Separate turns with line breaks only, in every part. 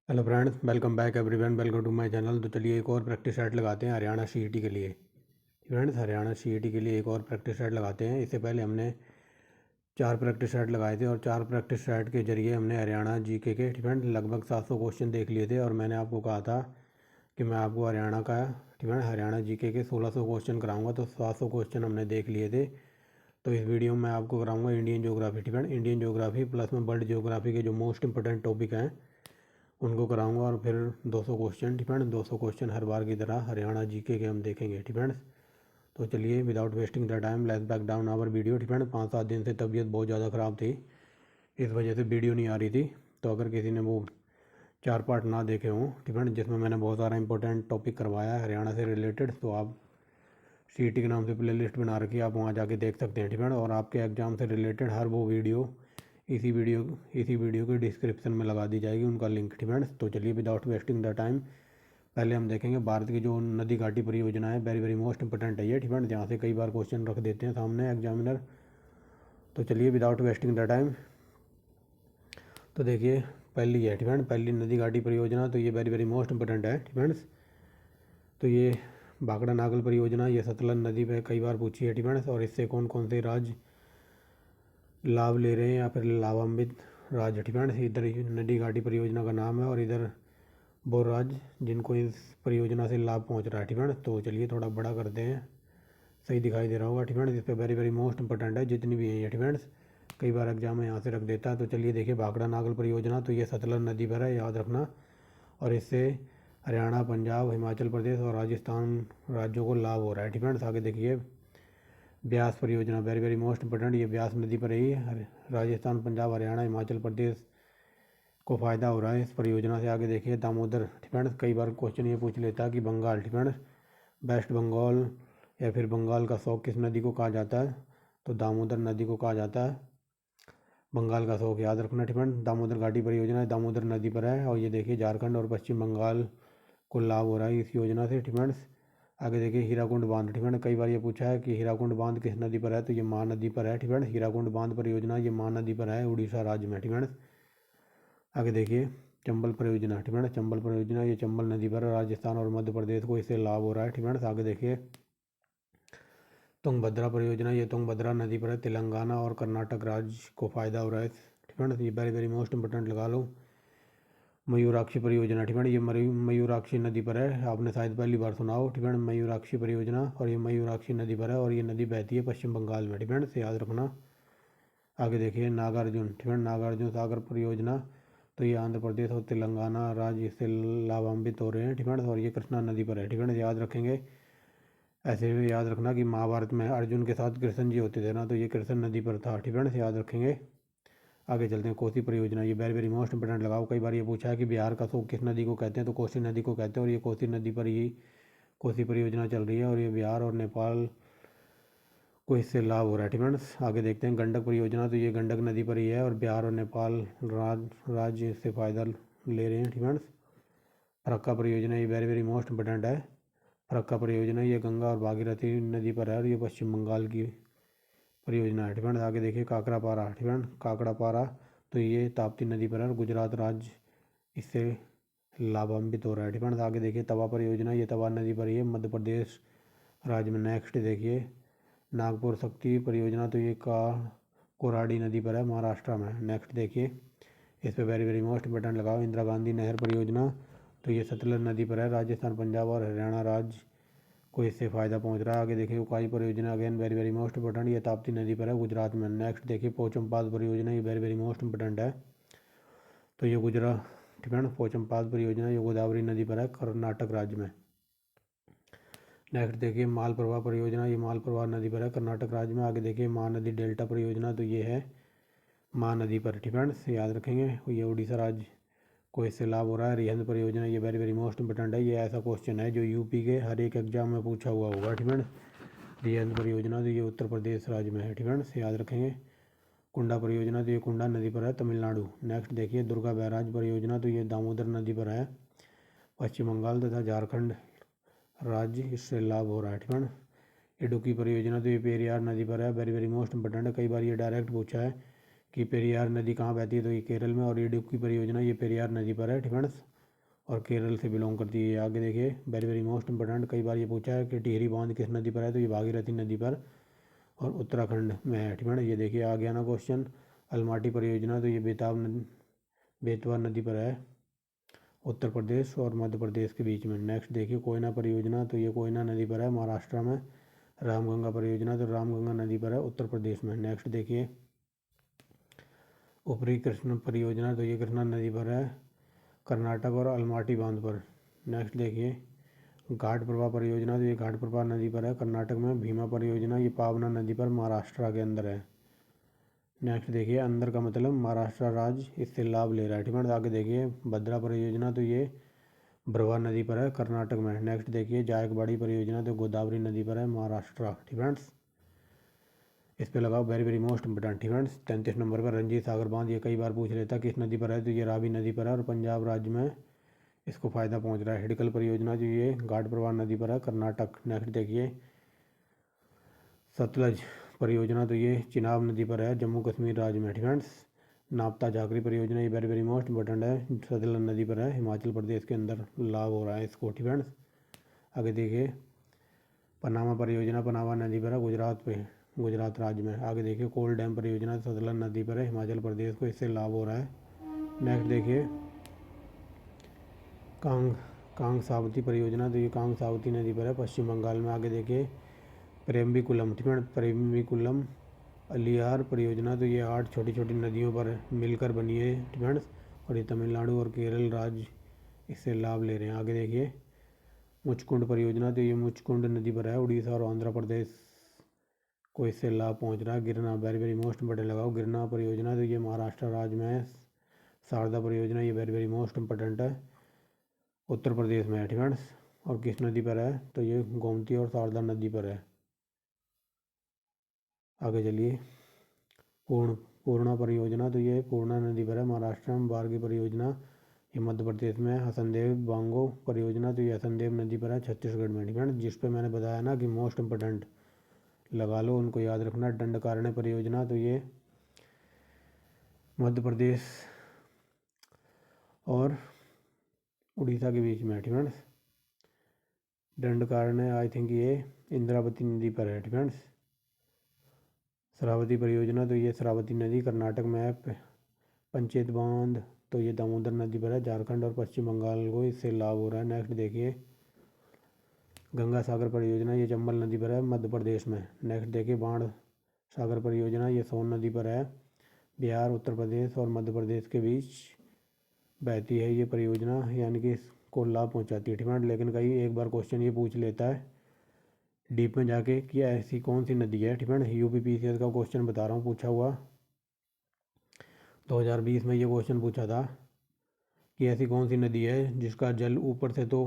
Hello friends, welcome back everyone, welcome to my channel. तो चलिए एक और प्रैक्टिस सेट लगाते हैं हरियाणा सीईटी के लिए। फ्रेंड्स, हरियाणा सीईटी के लिए एक और प्रैक्टिस सेट लगाते हैं। इससे पहले हमने 4 प्रैक्टिस सेट लगाए थे और 4 प्रैक्टिस सेट के जरिए हमने हरियाणा जीके के फ्रेंड लगभग 700 क्वेश्चन देख लिए थे। और मैंने आपको कहा था कि मैं आपको हरियाणा का फ्रेंड हरियाणा जीके के 1600 क्वेश्चन कराऊँगा। तो 700 क्वेश्चन हमने देख लिए थे। तो इस वीडियो में मैं आपको कराऊँगा Indian geography friend, Indian geography plus में वर्ल्ड ज्योग्राफी के जो मोस्ट इंपॉर्टेंट टॉपिक हैं उनको कराऊंगा। और फिर 200 क्वेश्चन फ्रेंड्स, 200 क्वेश्चन हर बार की तरह हरियाणा जीके के हम देखेंगे फ्रेंड्स। तो चलिए without wasting the time let's back down our video friends. 5-7 दिन से तबीयत बहुत ज़्यादा ख़राब थी, इस वजह से वीडियो नहीं आ रही थी। तो अगर किसी ने वो 4 पार्ट ना देखे हों फ्रेंड्स, जिसमें मैंने बहुत सारा इंपॉर्टेंट टॉपिक करवाया है हरियाणा से रिलेटेड, तो आप सीईटी के नाम से प्ले लिस्ट बना रखी है, आप वहाँ जाके देख सकते हैं फ्रेंड। और आपके एग्ज़ाम से रिलेटेड हर वो वीडियो इसी वीडियो के डिस्क्रिप्शन में लगा दी जाएगी, उनका लिंक फ्रेंड्स। तो चलिए विदाउट वेस्टिंग द टाइम पहले हम देखेंगे भारत की जो नदी घाटी परियोजना है। वेरी वेरी मोस्ट इंपॉर्टेंट है ये फ्रेंड्स, जहाँ से कई बार क्वेश्चन रख देते हैं सामने एग्जामिनर। तो चलिए विदाउट वेस्टिंग द टाइम, तो देखिए पहली है फ्रेंड, पहली नदी घाटी परियोजना। तो ये वेरी वेरी मोस्ट इंपॉर्टेंट है फ्रेंड्स। तो ये भाखड़ा नागल परियोजना, ये सतलज नदी पर कई बार पूछी है फ्रेंड्स। और इससे कौन कौन से राज्य लाभ ले रहे हैं या फिर लाभान्वित राज्य फ्रेंड्स, इधर नदी घाटी परियोजना का नाम है। और इधर वो राज्य जिनको इस परियोजना से लाभ पहुंच रहा है फ्रेंड्स। तो चलिए थोड़ा बड़ा करते हैं, सही दिखाई दे रहा होगा फ्रेंड्स। इस पर वेरी वेरी मोस्ट इंपॉर्टेंट है जितनी भी है ये फ्रेंड्स, कई बार एग्जाम में यहाँ से रख देता है। तो चलिए देखिए भाखड़ा नागल परियोजना, तो ये सतलज नदी पर है, याद रखना। और इससे हरियाणा, पंजाब, हिमाचल प्रदेश और राजस्थान राज्यों को लाभ हो रहा है फ्रेंड्स। आगे देखिए ब्यास परियोजना, वेरी वेरी मोस्ट इंपॉर्टेंट, ये ब्यास नदी पर ही राजस्थान, पंजाब, हरियाणा, हिमाचल प्रदेश को फ़ायदा हो रहा है इस परियोजना से। आगे देखिए दामोदर फ्रेंड्स, कई बार क्वेश्चन ये पूछ लेता है कि बंगाल फ्रेंड्स, वेस्ट बंगाल या फिर बंगाल का शौक किस नदी को कहा जाता है, तो दामोदर नदी को कहा जाता है। बंगाल का शौक याद रखना फ्रेंड्स। दामोदर घाटी परियोजना दामोदर नदी पर है। और ये देखिए झारखंड और पश्चिम बंगाल को लाभ हो रहा है इस योजना से फ्रेंड्स। आगे देखिए हीराकुंड बांध फ्रेंड, कई बार ये पूछा है कि हीराकुंड बांध किस नदी पर है, तो ये महानदी पर है फ्रेंड्स। हीराकुंड बांध परियोजना ये महानदी पर है, उड़ीसा राज्य में फ्रेंड्स। आगे देखिए चंबल परियोजना फ्रेंड्स, चंबल परियोजना ये चंबल नदी पर राजस्थान और मध्य प्रदेश को इससे लाभ हो रहा है फ्रेंड्स। आगे देखिए तुंगभद्रा परियोजना, ये तुंगभद्रा नदी पर है, तेलंगाना और कर्नाटक राज्य को फ़ायदा हो रहा है फ्रेंड्स। ये वेरी वेरी मोस्ट इंपॉर्टेंट लगा लो। मयूराक्षी परियोजना फ्रेंड, ये मयूराक्षी नदी पर है, आपने शायद पहली बार सुना हो फ्रेंड मयूराक्षी परियोजना। और ये मयूराक्षी नदी पर है और ये नदी बहती है पश्चिम बंगाल में फ्रेंड, से याद रखना। आगे देखिए नागार्जुन फ्रेंड, नागार्जुन सागर परियोजना, तो ये आंध्र प्रदेश और तेलंगाना राज्य इससे लाभान्वित हो रहे हैं फ्रेंड्स। और ये कृष्णा नदी पर है फ्रेंड्स, याद रखेंगे। ऐसे भी याद रखना कि महाभारत में अर्जुन के साथ कृष्ण जी होते थे ना, तो ये कृष्ण नदी पर था फ्रेंड्स, याद रखेंगे। आगे चलते हैं कोसी परियोजना, ये वेरी वेरी मोस्ट इंपोर्टेंट लगाओ। कई बार ये पूछा है कि बिहार का शोक किस नदी को कहते हैं, तो कोसी नदी को कहते हैं। और ये कोसी नदी पर ही कोसी परियोजना चल रही है और ये बिहार और नेपाल को इससे लाभ हो रहा है फ्रेंड्स। आगे देखते हैं गंडक परियोजना, तो ये गंडक नदी पर ही है और बिहार और नेपाल राज्य इससे फ़ायदा ले रहे हैं फ्रेंड्स। फरक्का परियोजना, ये वेरी वेरी मोस्ट इंपोर्टेंट है। फरक्का परियोजना ये गंगा और भागीरथी नदी पर है और ये पश्चिम बंगाल की परियोजना है फ्रेंड्स। आगे देखिए काकड़ापारा फ्रेंड, काकड़ापारा, तो ये ताप्ती नदी पर है और गुजरात राज्य इससे लाभान्वित हो रहा है फ्रेंड्स। आगे देखिए तवा परियोजना, ये तवा नदी पर ही है, मध्य प्रदेश राज्य में। नेक्स्ट देखिए नागपुर शक्ति परियोजना, तो ये का कोराडी नदी पर है, महाराष्ट्र में। नेक्स्ट देखिए इस पर वेरी वेरी मोस्ट इंपोर्टेंट लगाओ इंदिरा गांधी नहर परियोजना, तो ये सतलज नदी पर है, राजस्थान, पंजाब और हरियाणा राज्य को इससे फ़ायदा पहुंच रहा है। आगे देखिए उकाई परियोजना, again very very most important, ये ताप्ती नदी पर है, गुजरात में। नेक्स्ट देखिए पोचमपाल परियोजना, ये वेरी वेरी मोस्ट इंपोर्टेंट है, तो ये गुजरात फ्रेंड पोचमपाल परियोजना ये गोदावरी नदी पर है, कर्नाटक राज्य में। नेक्स्ट देखिए मालप्रभा परियोजना, ये मालप्रभा नदी पर है, कर्नाटक राज्य में। आगे देखिए महानदी डेल्टा परियोजना, तो ये है महानदी पर फ्रेंड्स, याद रखेंगे। ये उड़ीसा राज्य को इससे लाभ हो रहा है। रिहंद परियोजना, ये वेरी वेरी मोस्ट इंपोर्टेंट है, ये ऐसा क्वेश्चन है जो यूपी के हर एक एग्जाम में पूछा हुआ होगा फ्रेंड्स। रिहंद परियोजना, तो ये उत्तर प्रदेश राज्य में है फ्रेंड्स, याद रखेंगे। कुंडा परियोजना, तो ये कुंडा नदी पर है, तमिलनाडु। नेक्स्ट देखिए दुर्गा बैराज परियोजना, तो ये दामोदर नदी पर है, पश्चिम बंगाल तथा झारखंड राज्य इससे लाभ हो रहा है फ्रेंड। इडुक्की परियोजना, तो ये पेरियार नदी पर है, वेरी वेरी मोस्ट इंपोर्टेंट है, कई बार ये डायरेक्ट पूछा है कि पेरियार नदी कहाँ बहती है, तो ये केरल में। और ये इडुक्की परियोजना ये पेरियार नदी पर है, फ्रेंड्स, और केरल से बिलोंग करती है। आगे देखिए, वेरी वेरी मोस्ट इंपॉर्टेंट, कई बार ये पूछा है कि टिहरी बांध किस नदी पर है, तो ये भागीरथी नदी पर और उत्तराखंड में है, फ्रेंड्स। ये देखिए आ गया ना क्वेश्चन, अलमाटी परियोजना, तो ये बेतवा नदी पर है, उत्तर प्रदेश और मध्य प्रदेश के बीच में। नेक्स्ट देखिए, कोयना परियोजना, तो ये कोयना नदी पर है, महाराष्ट्र में। रामगंगा परियोजना, तो रामगंगा नदी पर है, उत्तर प्रदेश में। नेक्स्ट देखिए, ऊपरी कृष्ण परियोजना, तो ये कृष्णा नदी पर है, कर्नाटक और अलमाटी बांध पर। नेक्स्ट देखिए, घाट प्रभा परियोजना, तो ये घाट प्रभा नदी पर है, कर्नाटक में। भीमा परियोजना ये पावना नदी पर महाराष्ट्र के अंदर है। नेक्स्ट देखिए, अंदर का मतलब महाराष्ट्र राज्य इससे लाभ ले रहा है, ठीक है। आगे देखिए, भद्रा परियोजना, तो ये भ्रवा नदी पर है, कर्नाटक में। नेक्स्ट देखिए, जायकवाड़ी परियोजना, तो गोदावरी नदी पर है, महाराष्ट्र, ठीक है। इस पे लगाओ वेरी वेरी मोस्ट इंपोर्टेंट, ठीक है। 33 नंबर पर रंजीत सागर बांध, ये कई बार पूछ लेता किस नदी पर है, तो ये रावी नदी पर है और पंजाब राज्य में इसको फ़ायदा पहुंच रहा है। हिडकल परियोजना, जो ये घाट प्रवाह नदी पर है, कर्नाटक। नेक्स्ट देखिए, सतलज परियोजना, तो ये चिनाब नदी पर है, जम्मू कश्मीर राज्य में, ठीक है। नापता झाकरी परियोजना, ये वेरी वेरी मोस्ट इंपॉर्टेंट है, सतलज नदी पर है, हिमाचल प्रदेश के अंदर लाभ हो रहा है इसको, ठीक है। आगे देखिए, पनामा परियोजना, पनामा नदी पर है, गुजरात राज्य में। आगे देखिए, कोल डैम परियोजना, सतलज नदी पर है, हिमाचल प्रदेश को इससे लाभ हो रहा है। नेक्स्ट देखिए, कांग सावती परियोजना, तो ये कांग सावती नदी पर है, पश्चिम बंगाल में। आगे देखिए, प्रेम्बिकुलम, ठीक है, प्रेम्बिकुलम अलियार परियोजना, तो ये 8 छोटी छोटी नदियों पर मिलकर बनी है, ठीक है। और ये तमिलनाडु और केरल राज्य इससे लाभ ले रहे हैं। आगे देखिए, मुचकुंड परियोजना, तो ये मुचकुंड नदी पर है, उड़ीसा और आंध्र प्रदेश को इससे लाभ पहुंच रहा है। गिरना, वेरी वेरी मोस्ट इंपॉर्टेंट लगाओ, गिरना परियोजना, तो ये महाराष्ट्र राज्य में है। शारदा परियोजना, ये वेरी वेरी मोस्ट इंपॉर्टेंट है, उत्तर प्रदेश में है, ठीक है। और किस नदी पर है, तो ये गोमती और शारदा नदी पर है। आगे चलिए, पूर्णा परियोजना, तो ये पूर्णा नदी पर है, महाराष्ट्र में। बारगी परियोजना, ये मध्य प्रदेश में। हसनदेव बांगो परियोजना, तो ये हसनदेव नदी पर है, छत्तीसगढ़ में, ठीक है। जिस पे मैंने बताया ना कि मोस्ट इंपॉर्टेंट लगा लो, उनको याद रखना। दंडकारण्य परियोजना, तो ये मध्य प्रदेश और उड़ीसा के बीच में है, ठीक है। दंडकारण्य आई थिंक ये इंद्रावती नदी पर है, ठीक है। शरावती परियोजना, तो ये शरावती नदी कर्नाटक में है। पंचेत बांध, तो ये दामोदर नदी पर है, झारखंड और पश्चिम बंगाल को इससे लाभ हो रहा है। नेक्स्ट देखिए, गंगा सागर परियोजना, ये चंबल नदी पर है, मध्य प्रदेश में। नेक्स्ट देखिए, बाण सागर परियोजना, ये सोन नदी पर है, बिहार, उत्तर प्रदेश और मध्य प्रदेश के बीच बहती है ये परियोजना, यानी कि इसको लाभ पहुंचाती है, ठीक है। लेकिन कई एक बार क्वेश्चन ये पूछ लेता है डीप में जाके कि ऐसी कौन सी नदी है, ठीक है। यूपीपीसीएस का क्वेश्चन बता रहा हूँ, पूछा हुआ 2020 में ये क्वेश्चन पूछा था कि ऐसी कौन सी नदी है जिसका जल ऊपर से तो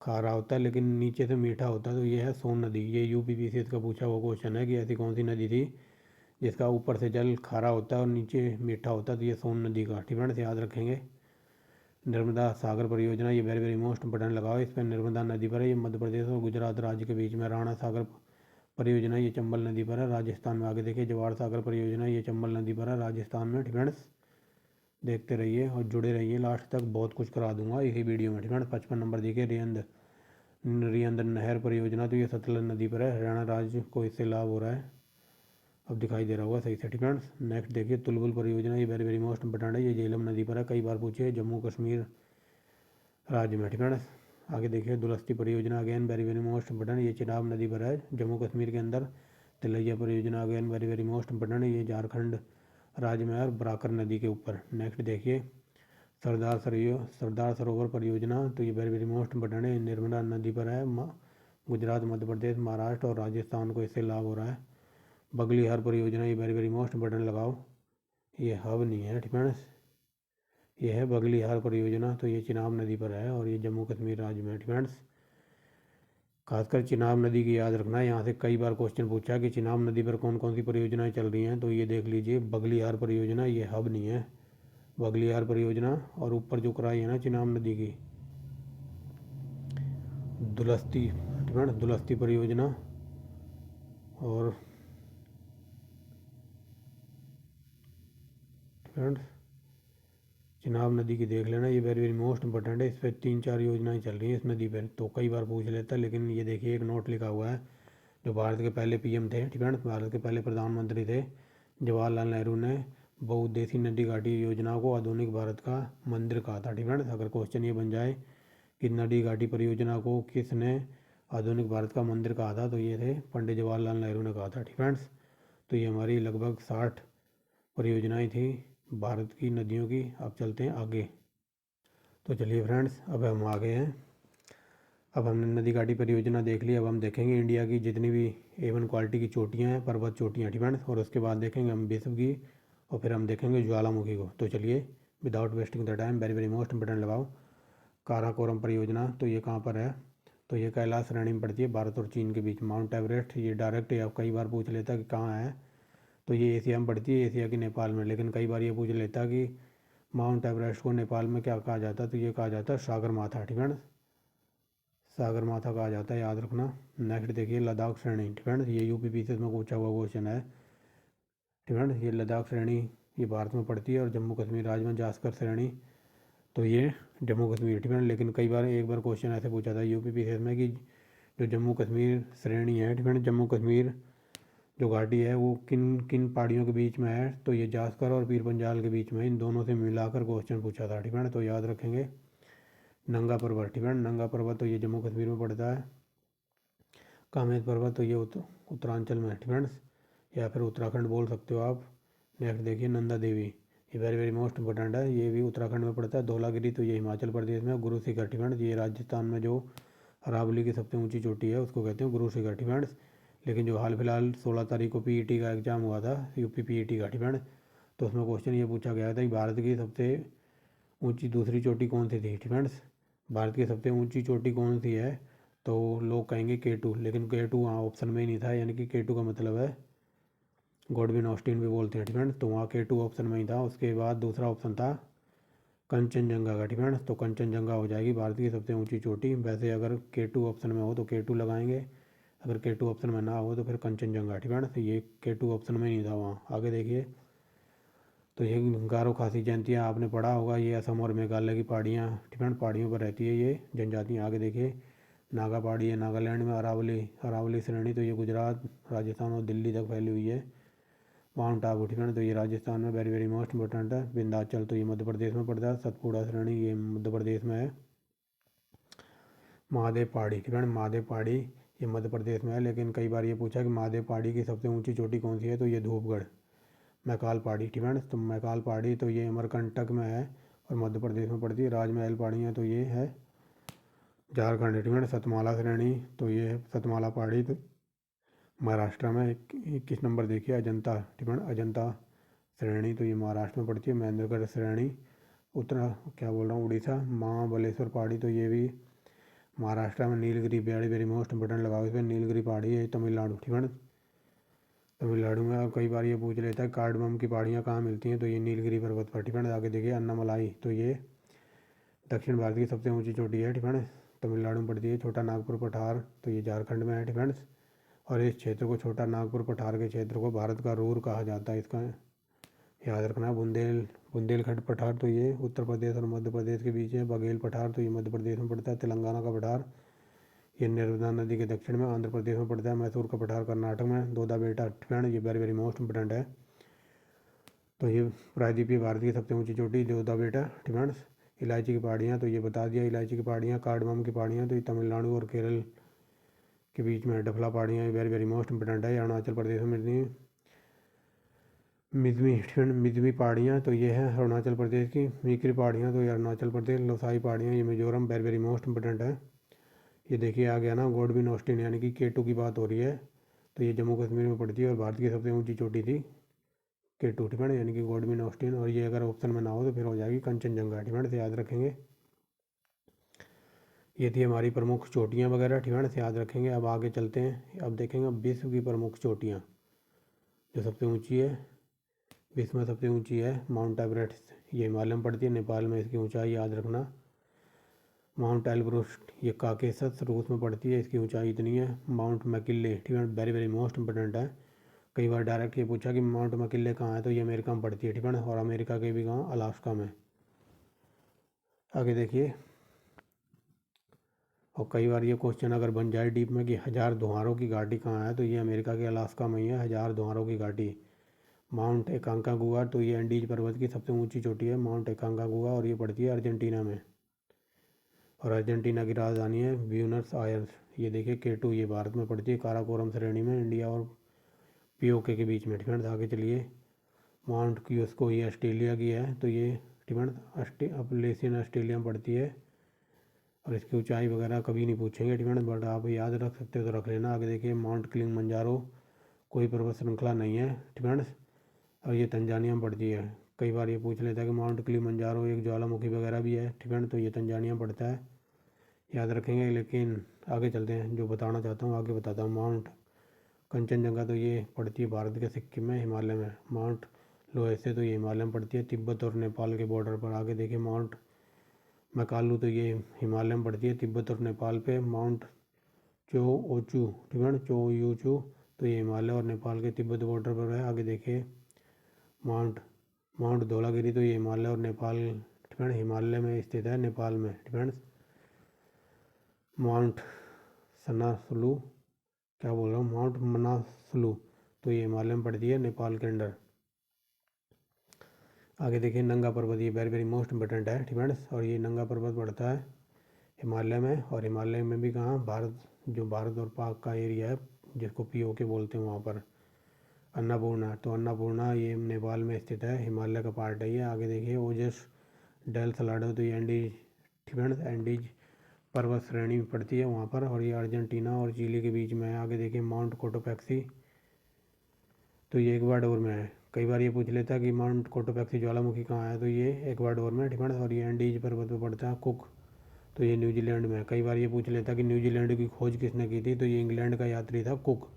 खारा होता है लेकिन नीचे से मीठा होता है, तो ये है सोन नदी। ये यूपीपीसीएस का पूछा हुआ क्वेश्चन है कि ऐसी कौन सी नदी थी जिसका ऊपर से जल खारा होता है और नीचे मीठा होता है, तो ये सोन नदी का, ठीक है, याद रखेंगे। नर्मदा सागर परियोजना, ये वेरी वेरी मोस्ट इंपोर्टेंट लगाओ, इस पर नर्मदा नदी पर है, ये मध्य प्रदेश और गुजरात राज्य के बीच में। राणा सागर परियोजना, ये चंबल नदी पर है, राजस्थान में। आगे देखिए, जवाहर सागर परियोजना, ये चंबल नदी पर है, राजस्थान में, ठीक है। देखते रहिए और जुड़े रहिए लास्ट तक, बहुत कुछ करा दूंगा इसी वीडियो में, ठीक है। 55 नंबर देखिए, रियंद नहर परियोजना, तो ये सतलज नदी पर है, हरियाणा राज्य को इससे लाभ हो रहा है। अब दिखाई दे रहा होगा सही से, ठीक है। नेक्स्ट देखिए, तुलबुल परियोजना, ये वेरी वेरी मोस्ट इंपोर्टेंट है, ये झेलम नदी पर है, कई बार पूछे, जम्मू कश्मीर राज्य में, ठीक है। आगे देखिए, दुलस्ती परियोजना, again very very most important, ये चिनाब नदी पर है, जम्मू कश्मीर के अंदर। तिलैया परियोजना, again very very most important, ये झारखंड राज्य में है और बराकर नदी के ऊपर। नेक्स्ट देखिए, सरदार सरोवर परियोजना, तो ये वेरी वेरी मोस्ट इंपोर्टेंट है, नर्मदा नदी पर है, गुजरात, मध्य प्रदेश, महाराष्ट्र और राजस्थान को इससे लाभ हो रहा है। बगलीहार परियोजना, ये वेरी वेरी मोस्ट इंपोर्टेंट लगाओ, ये हब नहीं है, ठीक है। ये है बगलीहार परियोजना, तो ये चिनाब नदी पर है और ये जम्मू कश्मीर राज्य में, ठीक है। खासकर चिनाब नदी की याद रखना है, यहाँ से कई बार क्वेश्चन पूछा है कि चिनाब नदी पर कौन कौन सी परियोजनाएं चल रही हैं, तो ये देख लीजिए, बगलीहार परियोजना, ये हब नहीं है, बगलीहार परियोजना। और ऊपर जो कराई है ना चिनाब नदी की, दुलस्ती, ठीक है, दुलस्ती परियोजना। और फ्रेंड्स चिनाब नदी की देख लेना, ये वेरी वेरी मोस्ट इंपॉर्टेंट है। इस पर 3-4 योजनाएं चल रही हैं इस नदी पर, तो कई बार पूछ लेता है। लेकिन ये देखिए एक नोट लिखा हुआ है, जो भारत के पहले पीएम थे, ठीक है, भारत के पहले प्रधानमंत्री थे जवाहरलाल नेहरू ने बहुउद्देशीय नदी घाटी योजना को आधुनिक भारत का मंदिर कहा था, ठीक है। अगर क्वेश्चन ये बन जाए कि नदी घाटी परियोजना को किसने आधुनिक भारत का मंदिर कहा था, तो ये थे पंडित जवाहरलाल नेहरू ने कहा था, ठीक है। तो ये हमारी लगभग 60 परियोजनाएं थी भारत की नदियों की। अब चलते हैं आगे। तो चलिए फ्रेंड्स, अब हम आगे हैं। अब हमने नदी घाटी परियोजना देख ली। अब हम देखेंगे इंडिया की जितनी भी A1 क्वालिटी की चोटियाँ हैं, पर्वत चोटियाँ, ठीक है। और उसके बाद देखेंगे हम विश्व की, और फिर हम देखेंगे ज्वालामुखी को। तो चलिए without wasting the time, very very most important लगाओ। काराकोरम परियोजना, तो ये कहाँ पर है, तो ये कैलाश श्रेणी में पड़ती है, भारत और चीन के बीच। माउंट एवरेस्ट, ये डायरेक्ट या कई बार पूछ लेता है कि कहाँ है, तो ये एशिया में पड़ती है, एशिया की नेपाल में। लेकिन कई बार ये पूछ लेता कि माउंट एवरेस्ट को नेपाल में क्या कहा जाता है, तो ये कहा जाता है सागर माथा, ठीक है। सागर माथा कहा जाता है, याद रखना। नेक्स्ट देखिए लद्दाख श्रेणी, ठीक है। ये UPPCS में पूछा हुआ क्वेश्चन है, ठीक है। ये लद्दाख श्रेणी ये भारत में पड़ती है, और जम्मू कश्मीर राज्य में जास्कर श्रेणी, तो ये जम्मू कश्मीर, ठीक है। लेकिन कई बार एक बार क्वेश्चन ऐसे पूछा था UPPCS में कि जो जम्मू कश्मीर श्रेणी है, ठीक है, जम्मू कश्मीर जो घाटी है वो किन किन पहाड़ियों के बीच में है, तो ये जास्कर और पीर पंजाल के बीच में, इन दोनों से मिलाकर क्वेश्चन पूछा था, ठीक है। तो याद रखेंगे नंगा पर्वत, ठीक है, नंगा पर्वत तो ये जम्मू कश्मीर में पड़ता है। कामेत पर्वत तो ये उत्तरांचल में है, ठीक है, या फिर उत्तराखंड बोल सकते हो आप। नेक्स्ट देखिए नंदा देवी, ये वेरी वेरी मोस्ट इंपॉर्टेंट है, ये भी उत्तराखंड में पड़ता है। धौलागिरी तो ये हिमाचल प्रदेश में। गुरु शिखर, ठीक है, ये राजस्थान में जो अरावली की सबसे ऊंची चोटी है उसको कहते हैं गुरु शिखर, ठीक है। लेकिन जो हाल फिलहाल 16 तारीख को PET का एग्ज़ाम हुआ था, UP PET का, ठीक है, तो उसमें क्वेश्चन ये पूछा गया था कि भारत की सबसे ऊंची दूसरी चोटी कौन सी थी, ठीक है। भारत की सबसे ऊंची चोटी कौन सी है, तो लोग कहेंगे K2, लेकिन K2 वहाँ ऑप्शन में ही नहीं था, यानी कि K2 का मतलब है गॉडविन ऑस्टिन भी बोलते हैं, ठीक है। तो वहाँ K2 ऑप्शन में ही था। उसके बाद दूसरा ऑप्शन था कंचनजंगा का, ठीक है। तो कंचनजंगा हो जाएगी भारत की सबसे ऊंची चोटी। वैसे अगर K2 ऑप्शन में हो तो K2 लगाएंगे, अगर K2 ऑप्शन में ना हो तो फिर कंचनजंगा, ठीक है। तो ये K2 ऑप्शन में नहीं था वहाँ। आगे देखिए, तो ये गारो खासी जयंतियाँ आपने पढ़ा होगा, ये असम और मेघालय की पहाड़ियाँ, ठीक है, पहाड़ियों पर रहती है ये जनजातियाँ। आगे देखिए नागा पहाड़ी है नागालैंड में। अरावली श्रेणी तो ये गुजरात, राजस्थान और दिल्ली तक फैली हुई है। माउंट आबू, ठीक है, तो ये राजस्थान में वेरी वेरी मोस्ट इंपॉर्टेंट है। विंध्याचल तो ये मध्य प्रदेश में पड़ता है। सतपुड़ा श्रेणी ये मध्य प्रदेश में है। महादेव पहाड़ी, ठीक है, महादेव पहाड़ी ये मध्य प्रदेश में है। लेकिन कई बार ये पूछा कि महादेव पहाड़ी की सबसे ऊंची चोटी कौन सी है, तो ये धूपगढ़ मैकाल पहाड़ी, ठीक है। तो मैकाल पहाड़ी तो ये अमरकंटक में है और मध्य प्रदेश में पड़ती है। राजमहल पहाड़ियाँ तो ये है झारखंड, ठीक है। सतमाला श्रेणी तो ये है सतमाला पहाड़ी, तो महाराष्ट्र में। 21 नंबर देखिए अजंता, ठीक है, अजंता श्रेणी तो ये महाराष्ट्र में पड़ती है। महेंद्रगढ़ श्रेणी क्या बोल रहा हूँ, उड़ीसा। महाबलेश्वर पहाड़ी तो ये भी महाराष्ट्र में। नीलगिरी पहाड़ी वेरी मोस्ट इंपोर्टेंट लगाओ इसमें, नीलगिरी पहाड़ी है तमिलनाडु, ठीक है, तमिलनाडु में। और कई बार ये पूछ लेता है कार्डमम की पहाड़ियाँ कहाँ मिलती हैं, तो ये नीलगिरी पर्वत पर, ठीक है। आगे देखिए अन्नामलाई तो ये दक्षिण भारत की सबसे ऊंची चोटी है, ठीक है, तमिलनाडु में पड़ती है। छोटा नागपुर पठार तो ये झारखंड में है, ठीक है। और इस क्षेत्र को, छोटा नागपुर पठार के क्षेत्र को भारत का रूर कहा जाता है, इसका याद रखना। बुंदेलखंड पठार तो ये उत्तर प्रदेश और मध्य प्रदेश के बीच है। बघेल पठार तो ये मध्य प्रदेश में पड़ता है। तेलंगाना का पठार ये नर्मदा नदी के दक्षिण में आंध्र प्रदेश में पड़ता है। मैसूर का पठार कर्नाटक में। दोदा बेटा, ठीक है, ये वेरी वेरी मोस्ट इंपोर्टेंट है। तो ये प्रायद्वीपीय भारत की सबसे ऊंची चोटी दोदा बेटा, ठीक है। इलायची की पहाड़ियाँ तो ये बता दिया, इलायची की पहाड़ियाँ। कार्डमम की पहाड़ियाँ तो ये तमिलनाडु और केरल के बीच में। डफला पहाड़ियाँ वेरी वेरी मोस्ट इंपोर्टेंट है, अरुणाचल प्रदेश में मिलती हैं। मिजमी पहाड़ियाँ तो ये है अरुणाचल प्रदेश की। मीकरी पहाड़ियाँ तो ये अरुणाचल प्रदेश। लोसाई पहाड़ियाँ ये Mizoram, very very most important है। ये देखिए आ गया ना गॉडविन ऑस्टिन, यानी कि K2 की बात हो रही है, तो ये जम्मू कश्मीर में पड़ती है और भारत की सबसे ऊंची चोटी थी K2, ठीक है, यानी कि गॉडविन ऑस्टिन। और ये अगर ऑप्शन में ना हो तो फिर हो जाएगी कंचनजंगा, ठीक है, याद रखेंगे। ये थी हमारी प्रमुख चोटियाँ वगैरह, ठीक है, याद रखेंगे। अब आगे चलते हैं, अब देखेंगे विश्व की प्रमुख चोटियाँ। जो सबसे ऊँची है, विश्व में सबसे ऊँची है माउंट एवरेस्ट, ये हिमालय में पड़ती है, नेपाल में इसकी ऊँचाई याद रखना। माउंट एल्ब्रुस ये काकेशस रूस में पड़ती है, इसकी ऊंचाई इतनी है। माउंट मैकिनले, ठीक है, वेरी वेरी मोस्ट इंपोर्टेंट है, कई बार डायरेक्ट ये पूछा कि माउंट मैकिनले कहाँ है, तो ये अमेरिका में पड़ती है, ठीक है ना। और अमेरिका के भी कहाँ, अलास्का में। आगे देखिए, और कई बार ये क्वेश्चन अगर बन जाए डीप में कि 1000 धुआरों की घाटी कहाँ है, तो ये अमेरिका के अलास्का में ही है 1000 धुआरों की घाटी। माउंट एकांकागुआ, तो ये एंडीज पर्वत की सबसे ऊंची चोटी है माउंट एकांकागुआ, और ये पड़ती है अर्जेंटीना में। और अर्जेंटीना की राजधानी है ब्यूनस आयर्स। ये देखिए K2, ये भारत में पड़ती है काराकोरम श्रेणी में, इंडिया और पीओके के बीच में, ठीक है। आगे चलिए, माउंट क्यूस्को, ये ऑस्ट्रेलिया की है, तो ये ठीक है अपलेशियन ऑस्ट्रेलिया में पड़ती है। और इसकी ऊंचाई वगैरह कभी नहीं पूछेंगे, ठीक है, बट आप याद रख सकते हो तो रख लेना। आगे देखिए, माउंट किलिमंजारो कोई पर्वत श्रृंखला नहीं है, ठीक है, और ये तंजानिया में पड़ती है। कई बार ये पूछ लेता है कि माउंट किलिमंजारो एक ज्वालामुखी वगैरह भी है, ठीक है, तो ये तंजानिया में पड़ता है, याद रखेंगे। लेकिन आगे चलते हैं, जो बताना चाहता हूँ आगे बताता हूँ। माउंट कंचनजंगा, तो ये पड़ती है भारत के सिक्किम में, हिमालय में। माउंट लोएसे, तो ये हिमालय में पड़ती है, तिब्बत और नेपाल के बॉर्डर पर। आगे देखिए, माउंट मैकालू, तो ये हिमालय में पड़ती है, तिब्बत और नेपाल पे। माउंट चो ओचू, ठीक है, चो यूचू, तो ये हिमालय और नेपाल के तिब्बत बॉर्डर पर है। आगे देखिए, माउंट माउंट धौलागिरी, तो ये हिमालय और नेपाल, ठीक है, हिमालय में स्थित है, नेपाल में, ठीक है। माउंट सनासुलू, क्या बोल रहा हूँ, माउंट मनासलू, तो ये हिमालय में पड़ती है, नेपाल के अंडर। आगे देखिए, नंगा पर्वत, ये वेरी वेरी मोस्ट इम्पोर्टेंट है, ठीक है। और ये नंगा पर्वत पड़ता है हिमालय में, और हिमालय में भी कहाँ, भारत, जो भारत और पाक का एरिया है जिसको पीओके बोलते हैं, वहाँ पर। अन्नपूर्णा, तो अन्नपूर्णा ये नेपाल में स्थित है, हिमालय का पार्ट है ये। आगे देखिए, ओजस डेल सलाडो, तो ये एंडीज, ठीक है, एंडीज पर्वत श्रेणी में पड़ती है वहाँ पर, और ये अर्जेंटीना और चिली के बीच में है। आगे देखिए, माउंट कोटोपैक्सी, तो ये इक्वाडोर में है। कई बार ये पूछ लेता है कि माउंट कोटोपैक्सी ज्वालामुखी कहाँ है, तो ये इक्वाडोर में, ठीक है। और ये एंडीज पर्वत पर पड़ता है। कुक, तो ये न्यूजीलैंड में है। कई बार ये पूछ लेता कि न्यूजीलैंड की खोज किसने की थी, तो ये इंग्लैंड का यात्री था कुक,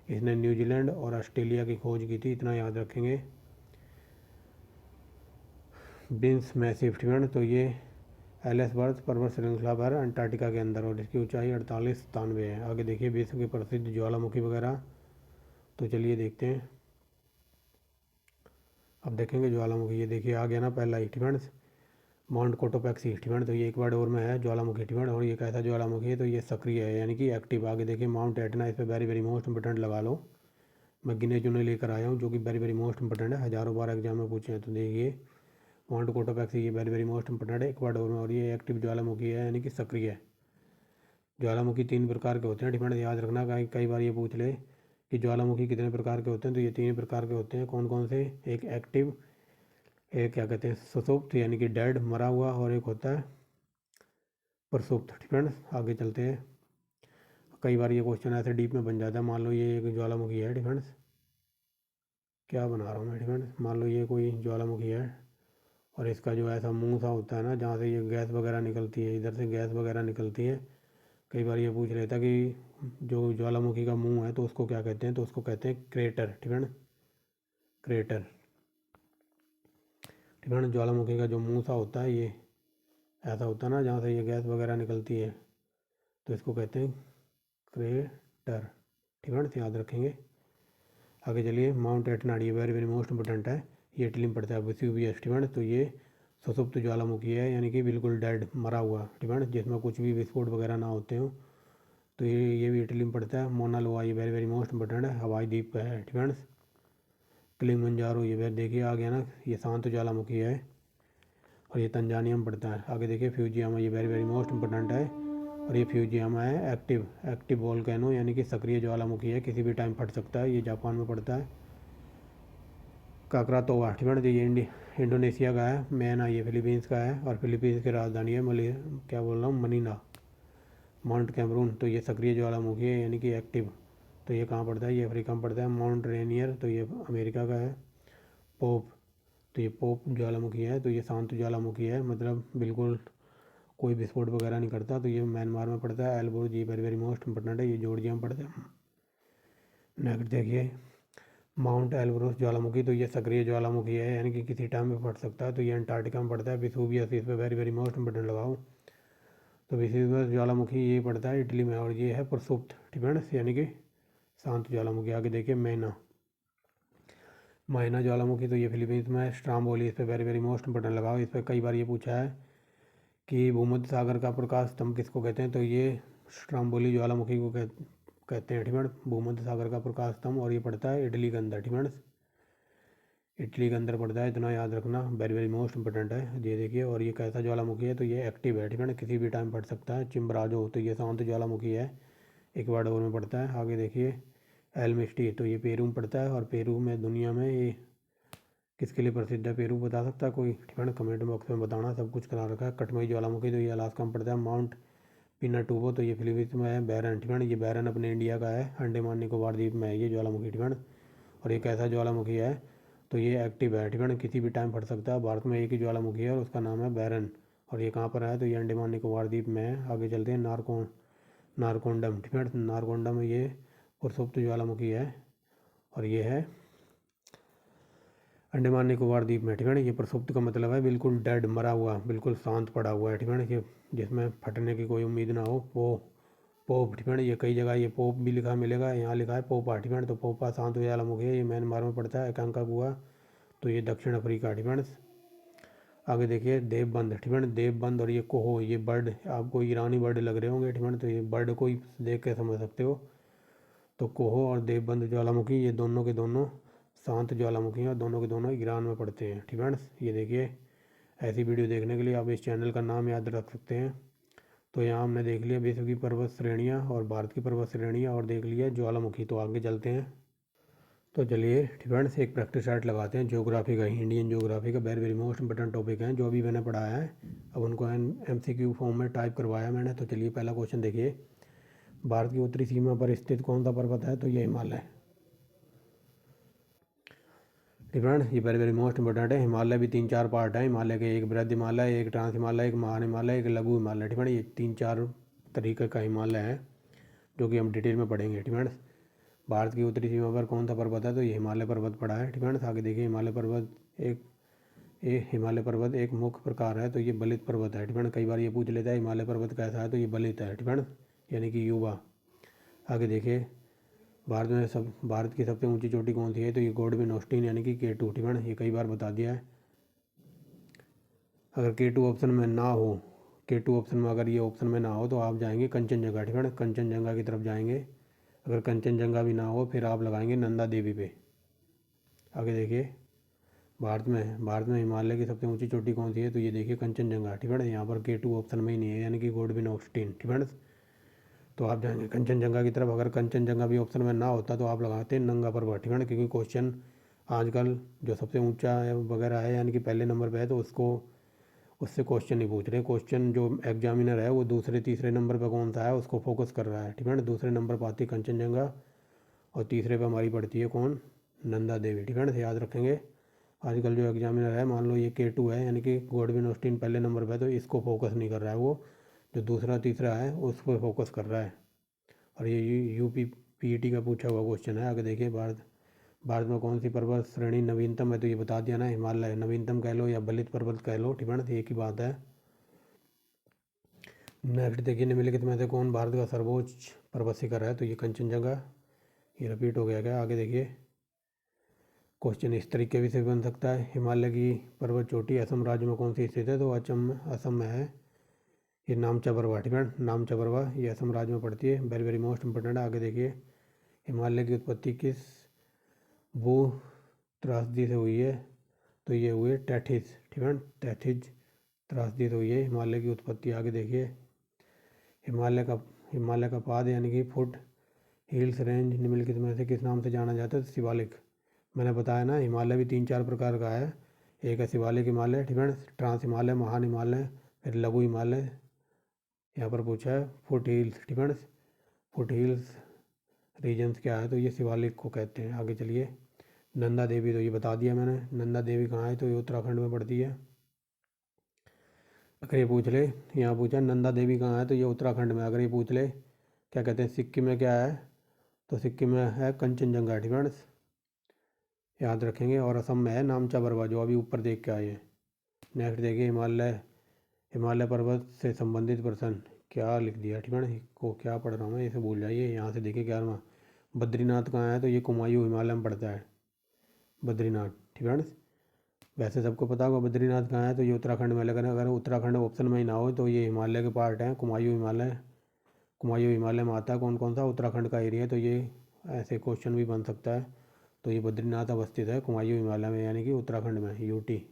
इसने न्यूजीलैंड और ऑस्ट्रेलिया की खोज की थी, इतना याद रखेंगे। बिन्स मैसिव, ठीक है, तो ये एलिसवर्थ पर्वत श्रृंखला पर अंटार्कटिका के अंदर, और इसकी ऊंचाई 48-93 है। आगे देखिए, विश्व के प्रसिद्ध ज्वालामुखी वगैरह, तो चलिए देखते हैं। अब देखेंगे ज्वालामुखी, ये देखिए आ गया ना पहला ही, ठीक है, माउंट कोटोपैक्सी, ठीक है, तो ये इक्वाडोर में है ज्वालामुखी, ठीक है। और ये कैसा ज्वालामुखी है, तो ये सक्रिय है, यानी कि एक्टिव। आगे देखिए, माउंट एटना, इस पर वेरी वेरी मोस्ट इंपोर्टेंट लगा लो, मैं गिने चुने लेकर आया हूँ जो कि वेरी वेरी मोस्ट इंपोर्टेंट है, हज़ारों बार एग्जाम में पूछे हैं। तो देखिए, माउंट कोटोपैक्सी ये वेरी वेरी मोस्ट इंपोर्टेंट है इक्वाडोर में, और ये एक्टिव ज्वालामुखी है, यानी कि सक्रिय है। ज्वालामुखी 3 प्रकार के होते हैं, ठीक है, याद रखना। कई बार ये पूछ ले कि ज्वालामुखी कितने प्रकार के होते हैं, तो ये 3 प्रकार के होते हैं। कौन कौन से, एक एक्टिव, एक क्या कहते हैं सुसुप्त यानी कि डेड, मरा हुआ, और एक होता है प्रसुप्त, ठीक है। आगे चलते हैं। कई बार ये क्वेश्चन ऐसे डीप में बन जाता है, मान लो ये एक ज्वालामुखी है, ठीक है, क्या बना रहा हूँ मैं, ठीक है, मान लो ये कोई ज्वालामुखी है, और इसका जो ऐसा मुंह सा होता है ना, जहाँ से ये गैस वगैरह निकलती है, इधर से गैस वगैरह निकलती है। कई बार ये पूछ लेता कि जो ज्वालामुखी का मुंह है तो उसको क्या कहते हैं, तो उसको कहते हैं क्रेटर, ठीक है, क्रेटर, ठीक है। ज्वालामुखी का जो मुंह सा होता है, ये ऐसा होता है ना, जहाँ से ये गैस वगैरह निकलती है, तो इसको कहते हैं क्रेटर, ठीक है, तो याद रखेंगे। आगे चलिए, माउंट एटना, ये वेरी वेरी मोस्ट इंपोर्टेंट है, ये इटली में पड़ता है। वेसुवियस, ठीक है, तो ये सुसुप्त ज्वालामुखी है, यानी कि बिल्कुल डेड, मरा हुआ, ठीक है, जिसमें कुछ भी विस्फोट वगैरह ना होते हो, तो ये भी इटली में पड़ता है। मोना लोआ, ये वेरी वेरी मोस्ट इंपोर्टेंट है, हवाई द्वीप पे है, ठीक है। किलिमंजारो, ये वेरी देखिए आ गया ना, ये शांत ज्वालामुखी है, और ये तंजानिया में पड़ता है। आगे देखिए, फ्यूजियामा, ये वेरी वेरी मोस्ट इंपोर्टेंट है, और ये फ्यूजियामा है एक्टिव एक्टिव वोल्केनो, यानी कि सक्रिय ज्वालामुखी है, किसी भी टाइम फट सकता है, ये जापान में पड़ता है। काकरातोआ, ठीक है, ये इंडोनेशिया का है। मैना, ये फिलीपींस का है, और फिलीपींस की राजधानी है क्या बोल रहा हूँ, मनीला। माउंट कैमरून, तो ये सक्रिय ज्वालामुखी है, यानी कि एक्टिव, तो ये कहाँ पड़ता है, ये अफ्रीका में पड़ता है। माउंट रेनियर, तो ये अमेरिका का है। पोप, तो ये पोप ज्वालामुखी है, तो ये शांत ज्वालामुखी है, मतलब बिल्कुल कोई विस्फोट वगैरह नहीं करता, तो ये म्यांमार में पड़ता है। एल्ब्रोज, ये वेरी वेरी मोस्ट इंपोर्टेंट है, ये जॉर्जिया में पड़ता है। नेक्स्ट देखिए, माउंट एल्ब्रोस ज्वालामुखी, तो ये सक्रिय ज्वालामुखी है, यानी कि किसी टाइम में फट सकता है, तो ये अंटार्कटिका में पड़ता है। वेसुवियस, इस पर वेरी वेरी मोस्ट इंपोर्टेंट लगाओ, तो वेसुवियस ज्वालामुखी ये पड़ता है इटली में, और ये है प्रसुप्त, ठीक है, यानी कि शांत ज्वालामुखी। आगे देखिए, मैना, माइना ज्वालामुखी तो ये फिलीपींस में है। स्ट्राम्बोली, इस पर वेरी वेरी मोस्ट इंपॉर्टेंट लगाओ। इस पर कई बार ये पूछा है कि भूमध्य सागर का प्रकाश स्तंभ किसको कहते हैं, तो ये स्ट्राम्बोली ज्वालामुखी को कहते हैं। ठीक है, भूमध्य सागर का प्रकाश स्तंभ, और ये पड़ता है इटली के अंदर। ठीक है, इटली के अंदर पड़ता है, इतना याद रखना, वेरी वेरी मोस्ट इंपॉर्टेंट है। ये देखिए, और ये कैसा ज्वालामुखी है, तो ये एक्टिव है। ठीक है, किसी भी टाइम फट सकता है। चिम्बराजो तो ये शांत ज्वालामुखी है, इक्वाडोर में पड़ता है। आगे देखिए, एल मिस्टी तो ये पेरू में पड़ता है, और पेरू में दुनिया में ये किसके लिए प्रसिद्ध है, पेरू बता सकता है कोई? ठीक है ना, कमेंट बॉक्स में बताना, सब कुछ करा रखा है। कटमई ज्वालामुखी तो ये अलास्का में पड़ता है। माउंट पिनाटुबो तो ये फिलीपींस में है। बैरन, ठीक है, ये बैरन अपने इंडिया का है, अंडमान निकोबार द्वीप में है ये ज्वालामुखी। ठीक है, और ये कैसा ज्वालामुखी है, तो ये एक्टिव है। ठीक है, किसी भी टाइम फट सकता है। भारत में एक ही ज्वालामुखी है और उसका नाम है बैरन, और ये कहाँ पर है, तो ये अंडमान निकोबार द्वीप में है। आगे चलते हैं, नारकोंडम। ठीक है, नारकोंडम ये पुरसुप्त ज्वालामुखी है, और ये है अंडमान निकोबार द्वीप में। ठीक है, ये प्रसुप्त का मतलब है बिल्कुल डेड, मरा हुआ, बिल्कुल शांत पड़ा हुआ है। ठीक है, ये जिसमें फटने की कोई उम्मीद ना हो। पोप, ठीक है, ये कई जगह ये पोप भी लिखा मिलेगा, यहाँ लिखा है पोपा। ठीक है, तो पोपा शांत ज्वालामुखी है, ये म्यांमार में पड़ता है। एकांकागुआ तो ये दक्षिण अफ्रीका। ठीक है, आगे देखिए, देवबंद। ठीक है, देवबंद, और ये कोहो, ये बर्ड आपको ईरानी बर्ड लग रहे होंगे। ठीक है, तो ये बर्ड को ही देख के समझ सकते हो। तो कोहो और देवबंद ज्वालामुखी ये दोनों के दोनों शांत ज्वालामुखी हैं, और दोनों के दोनों ईरान में पड़ते हैं। ठीक है, ये देखिए, ऐसी वीडियो देखने के लिए आप इस चैनल का नाम याद रख सकते हैं। तो यहाँ हमने देख लिया विश्व की पर्वत श्रेणियाँ और भारत की पर्वत श्रेणियाँ, और देख लिया ज्वालामुखी। तो आगे चलते हैं, तो चलिए ठीक है, एक प्रैक्टिस सेट लगाते हैं ज्योग्राफी का, इंडियन ज्योग्राफी का very very most important topic है जो अभी मैंने पढ़ाया है। अब उनको MCQ फॉर्म में टाइप करवाया मैंने। तो चलिए, पहला क्वेश्चन देखिए, भारत की उत्तरी सीमा पर स्थित कौन सा पर्वत है, तो ये हिमालय। ठीक है, ये वेरी वेरी मोस्ट इंपॉर्टेंट है। हिमालय भी 3-4 पार्ट है हिमालय के, एक बृहद हिमालय, एक ट्रांस हिमालय, एक महान हिमालय, एक लघु हिमालय। ठीक है, ये 3-4 तरीके का हिमालय है जो कि हम डिटेल में पढ़ेंगे। ठीक है, भारत की उत्तरी सीमा पर कौन सा पर्वत है, तो ये हिमालय पर्वत पड़ा है। ठीक है, आगे देखिए, हिमालय पर्वत एक मुख्य प्रकार है, तो ये बलित पर्वत है। ठीक है, कई बार ये पूछ लेता है हिमालय पर्वत कैसा है, तो ये बलित है। ठीक है, यानी कि युवा। आगे देखिए, भारत की सबसे ऊंची चोटी कौन सी है, तो ये गॉडविन ऑस्टिन यानी कि K2। ठीक है, ये कई बार बता दिया है। अगर K2 ऑप्शन में ना हो, K2 ऑप्शन में अगर ये ऑप्शन में ना हो, तो आप जाएंगे कंचनजंगा। ठीक है, कंचनजंगा की तरफ जाएंगे। अगर कंचनजंगा भी ना हो, फिर आप लगाएंगे नंदा देवी पे। आगे देखिए, भारत में हिमालय की सबसे ऊंची चोटी कौन सी है, तो ये देखिए कंचनजंगा। ठीक है, यहाँ पर K2 ऑप्शन में ही नहीं है, यानी कि गॉडविन ऑस्टिन। ठीक है, तो आप जाएंगे कंचनजंगा की तरफ। अगर कंचनजंगा भी ऑप्शन में ना होता, तो आप लगाते नंगा पर्वत। ठीक है, क्योंकि क्वेश्चन आजकल जो सबसे ऊंचा है वगैरह है, यानी कि पहले नंबर पे है, तो उससे क्वेश्चन नहीं पूछ रहे। क्वेश्चन जो एग्जामिनर है वो दूसरे तीसरे नंबर पर कौन सा है उसको फोकस कर रहा है। ठीक है, दूसरे नंबर पर आती है कंचनजंगा, और तीसरे पे हमारी पड़ती है कौन, नंदा देवी। ठीक है, याद रखेंगे। आजकल जो एग्जामिनर है, मान लो ये K2 है, यानी कि गॉडविन ऑस्टिन पहले नंबर पे है, तो इसको फोकस नहीं कर रहा है, वो जो दूसरा तीसरा है उस पर फोकस कर रहा है। और ये यूपी PET का पूछा हुआ क्वेश्चन है। आगे देखिए, भारत में कौन सी पर्वत श्रेणी नवीनतम है, तो ये बता दिया ना, हिमालय। नवीनतम कह लो या बलित पर्वत कह लो, ठीक है ना, एक ही बात है। नेक्स्ट देखिए, निम्नलिखित में से कौन भारत का सर्वोच्च पर्वत शिखर है, तो ये कंचनजंगा। ये रिपीट हो गया क्या? आगे देखिए, क्वेश्चन इस तरीके भी से बन सकता है, हिमालय की पर्वत चोटी असम राज्य में कौन सी स्थित है, तो असम में है ये नामचा पर्वत। ठीक है, नामचा पर्वत ये असम राज्य में पड़ती है, वेरी वेरी मोस्ट इंपॉर्टेंट है। आगे देखिए, हिमालय की उत्पत्ति किस भू त्रासदी से हुई है, तो ये हुई टैथिस। ठीक है, टैथिस त्रासदी से हुई है हिमालय की उत्पत्ति। आगे देखिए, हिमालय का पाद यानी कि फुट हिल्स रेंज निम्नलिखित में से किस नाम से जाना जाता है, तो शिवालिक। मैंने बताया ना, हिमालय भी 3-4 प्रकार का है। एक है शिवालिक हिमालय, ठीक है, ट्रांस हिमालय, महान हिमालय, फिर लघु हिमालय। यहाँ पर पूछा है फुट हिल्स। ठीक है, फुट हिल्स रीजन्स क्या है, तो ये शिवालिक को कहते हैं। आगे चलिए, नंदा देवी तो ये बता दिया मैंने, नंदा देवी कहाँ है, तो ये उत्तराखंड में पड़ती है। अगर ये पूछ ले, यहाँ पूछा नंदा देवी कहाँ है, तो ये उत्तराखंड में। अगर ये पूछ ले क्या कहते हैं सिक्किम में क्या है, तो सिक्किम में है कंचनजंगा। ठीक है, याद रखेंगे। और असम में है नामचा पर्वत, जो अभी ऊपर देख के आए हैं। नेक्स्ट देखिए, हिमालय पर्वत से संबंधित प्रश्न क्या लिख दिया। ठीक है ना, को क्या पढ़ रहा हूँ मैं, इसे भूल जाइए। यहाँ से देखिए 11वां, बद्रीनाथ कहाँ है, तो ये कुमायूं हिमालय में पड़ता है। बद्रीनाथ। ठीक है फ्रेंड्स, वैसे सबको पता होगा बद्रीनाथ कहाँ है, तो ये उत्तराखंड में, लेकिन अगर उत्तराखंड ऑप्शन में ही ना हो तो ये हिमालय के पार्ट हैं। कुमायूं हिमालय, कुमायूं हिमालय में आता है। कौन कौन सा उत्तराखंड का एरिया है, तो ये ऐसे क्वेश्चन भी बन सकता है। तो ये बद्रीनाथ अवस्थित है कुमायूं हिमालय में, यानी कि उत्तराखंड में, यूटी।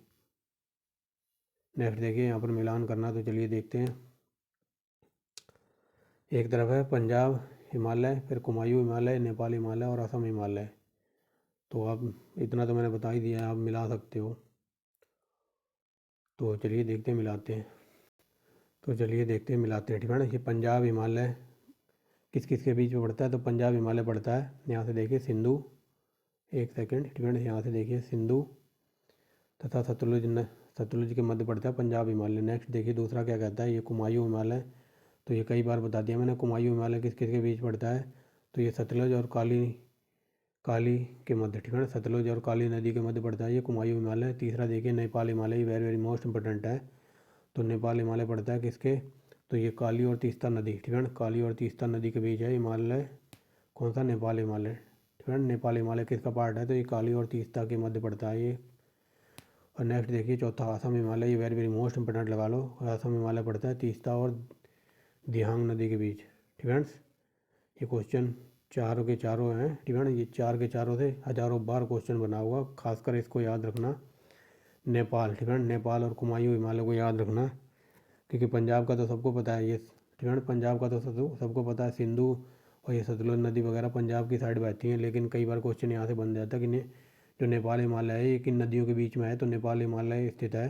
नेक्स्ट देखिए यहाँ पर मिलान करना, तो चलिए देखते हैं। एक तरफ है पंजाब हिमालय, फिर कुमायूं हिमालय, नेपाल हिमालय और असम हिमालय। तो आप इतना तो मैंने बता ही दिया है, आप मिला सकते हो। तो चलिए देखते हैं, मिलाते हैं। तो चलिए देखते हैं, मिलाते हैं। ठीक है ना, ये पंजाब हिमालय किस किस के बीच में पड़ता है, तो पंजाब हिमालय पड़ता है यहाँ से देखिए सिंधु, एक सेकंड। ठीक है ना, यहाँ से देखिए सिंधु तथा सतलुज के मध्य पड़ता है पंजाब हिमालय। नेक्स्ट देखिए दूसरा क्या कहता है, ये कुमायूं हिमालय। तो ये कई बार बता दिया मैंने, कुमायूं हिमालय किस किस के बीच पड़ता है, तो ये सतलुज और काली के मध्य। ठीक है ना, सतलुज और काली नदी के मध्य पड़ता है ये कुमायूं हिमालय। तीसरा देखिए Nepal Himalaya, very very most important है। तो नेपाल हिमालय पड़ता है किसके, तो ये काली और तीस्ता नदी। ठीक है ना, काली और तीस्ता नदी के बीच है हिमालय। कौन सा, नेपाल हिमालय। ठीक है ना, नेपाल हिमालय किसका पार्ट है, तो ये काली और तीस्ता के मध्य पड़ता है ये। और नेक्स्ट देखिए चौथा असम हिमालय, ये वेरी वेरी मोस्ट इंपॉर्टेंट लगा लो। असम हिमालय पड़ता है तीस्ता और दिहांग नदी के बीच। ठीक है, ये क्वेश्चन चारों के चारों हैं। ठीक है ना, ये चार के चारों से हज़ारों बार क्वेश्चन बना हुआ, खासकर इसको याद रखना, नेपाल। ठीक है, नेपाल और कुमायूं हिमालय को याद रखना, क्योंकि पंजाब का तो सबको पता है ये। ठीक है ना, पंजाब का तो सबको पता है, सिंधु और ये सतलुज नदी वगैरह पंजाब की साइड बहती हैं। लेकिन कई बार क्वेश्चन यहाँ से बन जाता है कि जो नेपाल हिमालय है ये किन नदियों के बीच में है, तो नेपाल हिमालय स्थित है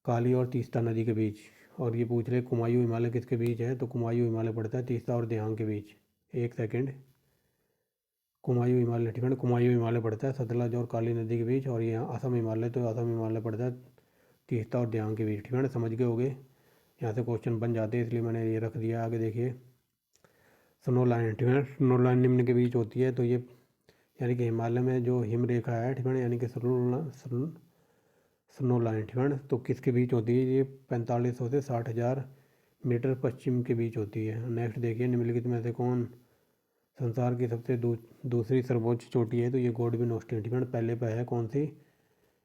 काली और तीस्ता नदी के बीच। और ये पूछ रहे कुमायूं हिमालय किसके बीच है, तो कुमायूं हिमालय पड़ता है तीस्ता और दिहांग के बीच। एक सेकंड, कुमायूं हिमालय। ठीक है ना, कुमायूं हिमालय पड़ता है सतलज और काली नदी के बीच। और यहाँ असम हिमालय, तो असम हिमालय पड़ता है तीस्ता और दिहांग के बीच। ठीक है ना, समझ गए होगे, यहाँ से क्वेश्चन बन जाते हैं, इसलिए मैंने ये रख दिया। आगे देखिए स्नो लाइन। ठीक है ना, स्नो लाइन निम्न के बीच होती है, तो ये यानी कि हिमालय में जो हिम रेखा है, ठीक है ना, यानी कि स्नो लाइन। ठीक है ना, तो किसके बीच होती है, ये 4500 से 60,000 मीटर पश्चिम के बीच होती है। नेक्स्ट देखिए निम्नलिखित में से कौन संसार की सबसे दूसरी सर्वोच्च चोटी है, तो ये गॉडविन ऑस्टिन। ठीक है ना, पहले पे है कौन सी,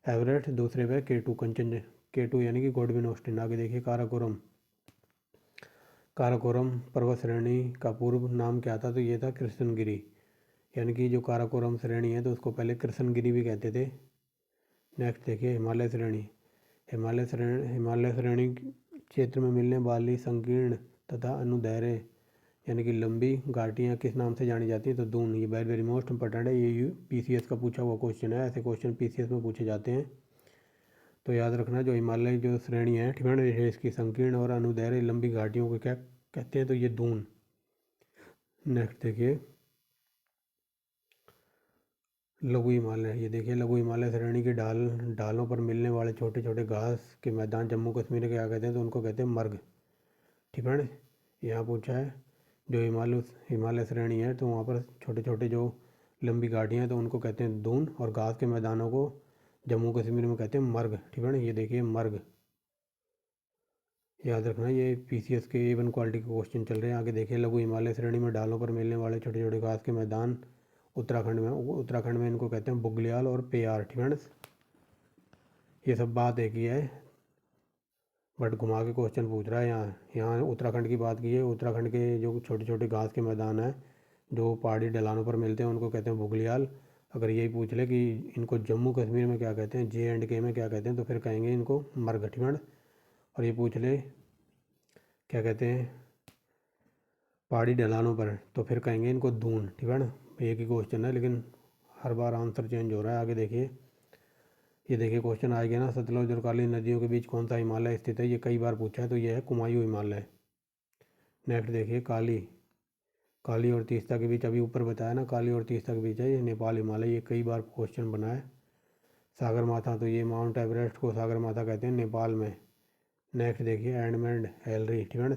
एवरेस्ट, दूसरे पे K2 कंचन, K2 यानी कि गॉडविन ऑस्टिन। आगे देखिए काराकोरम, काराकोरम पर्वत श्रेणी का पूर्व नाम क्या था, तो ये था कृष्णगिरी। यानी कि जो काराकोरम श्रेणी है तो उसको पहले कृष्णगिरी भी कहते थे। नेक्स्ट देखिए हिमालय श्रेणी, हिमालय श्रेणी क्षेत्र में मिलने वाली संकीर्ण तथा अनुदैर्य यानी कि लंबी घाटियाँ किस नाम से जानी जाती हैं, तो दून। ये वेरी वेरी मोस्ट इंपॉर्टेंट है, ये PCS का पूछा हुआ क्वेश्चन है, ऐसे क्वेश्चन PCS में पूछे जाते हैं। तो याद रखना, जो हिमालय जो श्रेणी है, ठीक है ना, इसकी संकीर्ण और अनुदैर्य लंबी घाटियों को क्या कहते हैं, तो ये दून। नेक्स्ट देखिए लघु हिमालय, ये देखिए लघु हिमालय श्रेणी की ढालों पर मिलने वाले छोटे छोटे घास के मैदान जम्मू कश्मीर के क्या कहते हैं, तो उनको कहते हैं मर्ग। ठीक है ना, यहाँ पूछा है जो हिमालय श्रेणी है, तो वहाँ पर छोटे छोटे जो लंबी घाटियाँ हैं तो उनको कहते हैं दून, और घास के मैदानों को जम्मू कश्मीर में कहते हैं मर्ग। ठीक है ना, ये देखिए मर्ग, याद रखना, ये PCS के A1 क्वालिटी के क्वेश्चन चल रहे हैं। आगे देखिए लघु हिमालय श्रेणी में ढालों पर मिलने वाले छोटे छोटे घास के मैदान उत्तराखंड में इनको कहते हैं बुग्याल और पेयार। ठीक है ना, ये सब बात एक ही है, बट घुमा के क्वेश्चन पूछ रहा है। यहाँ उत्तराखंड की बात की है, उत्तराखंड के जो छोटे छोटे घास के मैदान हैं जो पहाड़ी ढलानों पर मिलते हैं उनको कहते हैं बुग्याल। अगर यही पूछ ले कि इनको जम्मू कश्मीर में क्या कहते हैं, J&K में क्या कहते हैं, तो फिर कहेंगे इनको मर्ग। ठीक है ना, और ये पूछ ले क्या कहते हैं पहाड़ी ढलानों पर, तो फिर कहेंगे इनको दून। ठीक है ना, एक ही क्वेश्चन है लेकिन हर बार आंसर चेंज हो रहा है। आगे देखिए, ये देखिए क्वेश्चन आ गया ना, सतलुज और काली नदियों के बीच कौन सा हिमालय स्थित है, ये कई बार पूछा है, तो ये है कुमायूं हिमालय। नेक्स्ट देखिए काली और तीस्ता के बीच, अभी ऊपर बताया ना, काली और तीस्ता के बीच है ये नेपाल हिमालय, ये कई बार क्वेश्चन बना है। सागर माथा, तो ये माउंट एवरेस्ट को सागर माथा कहते हैं नेपाल में। नेक्स्ट देखिए एडमंड हिलरी। ठीक है ना,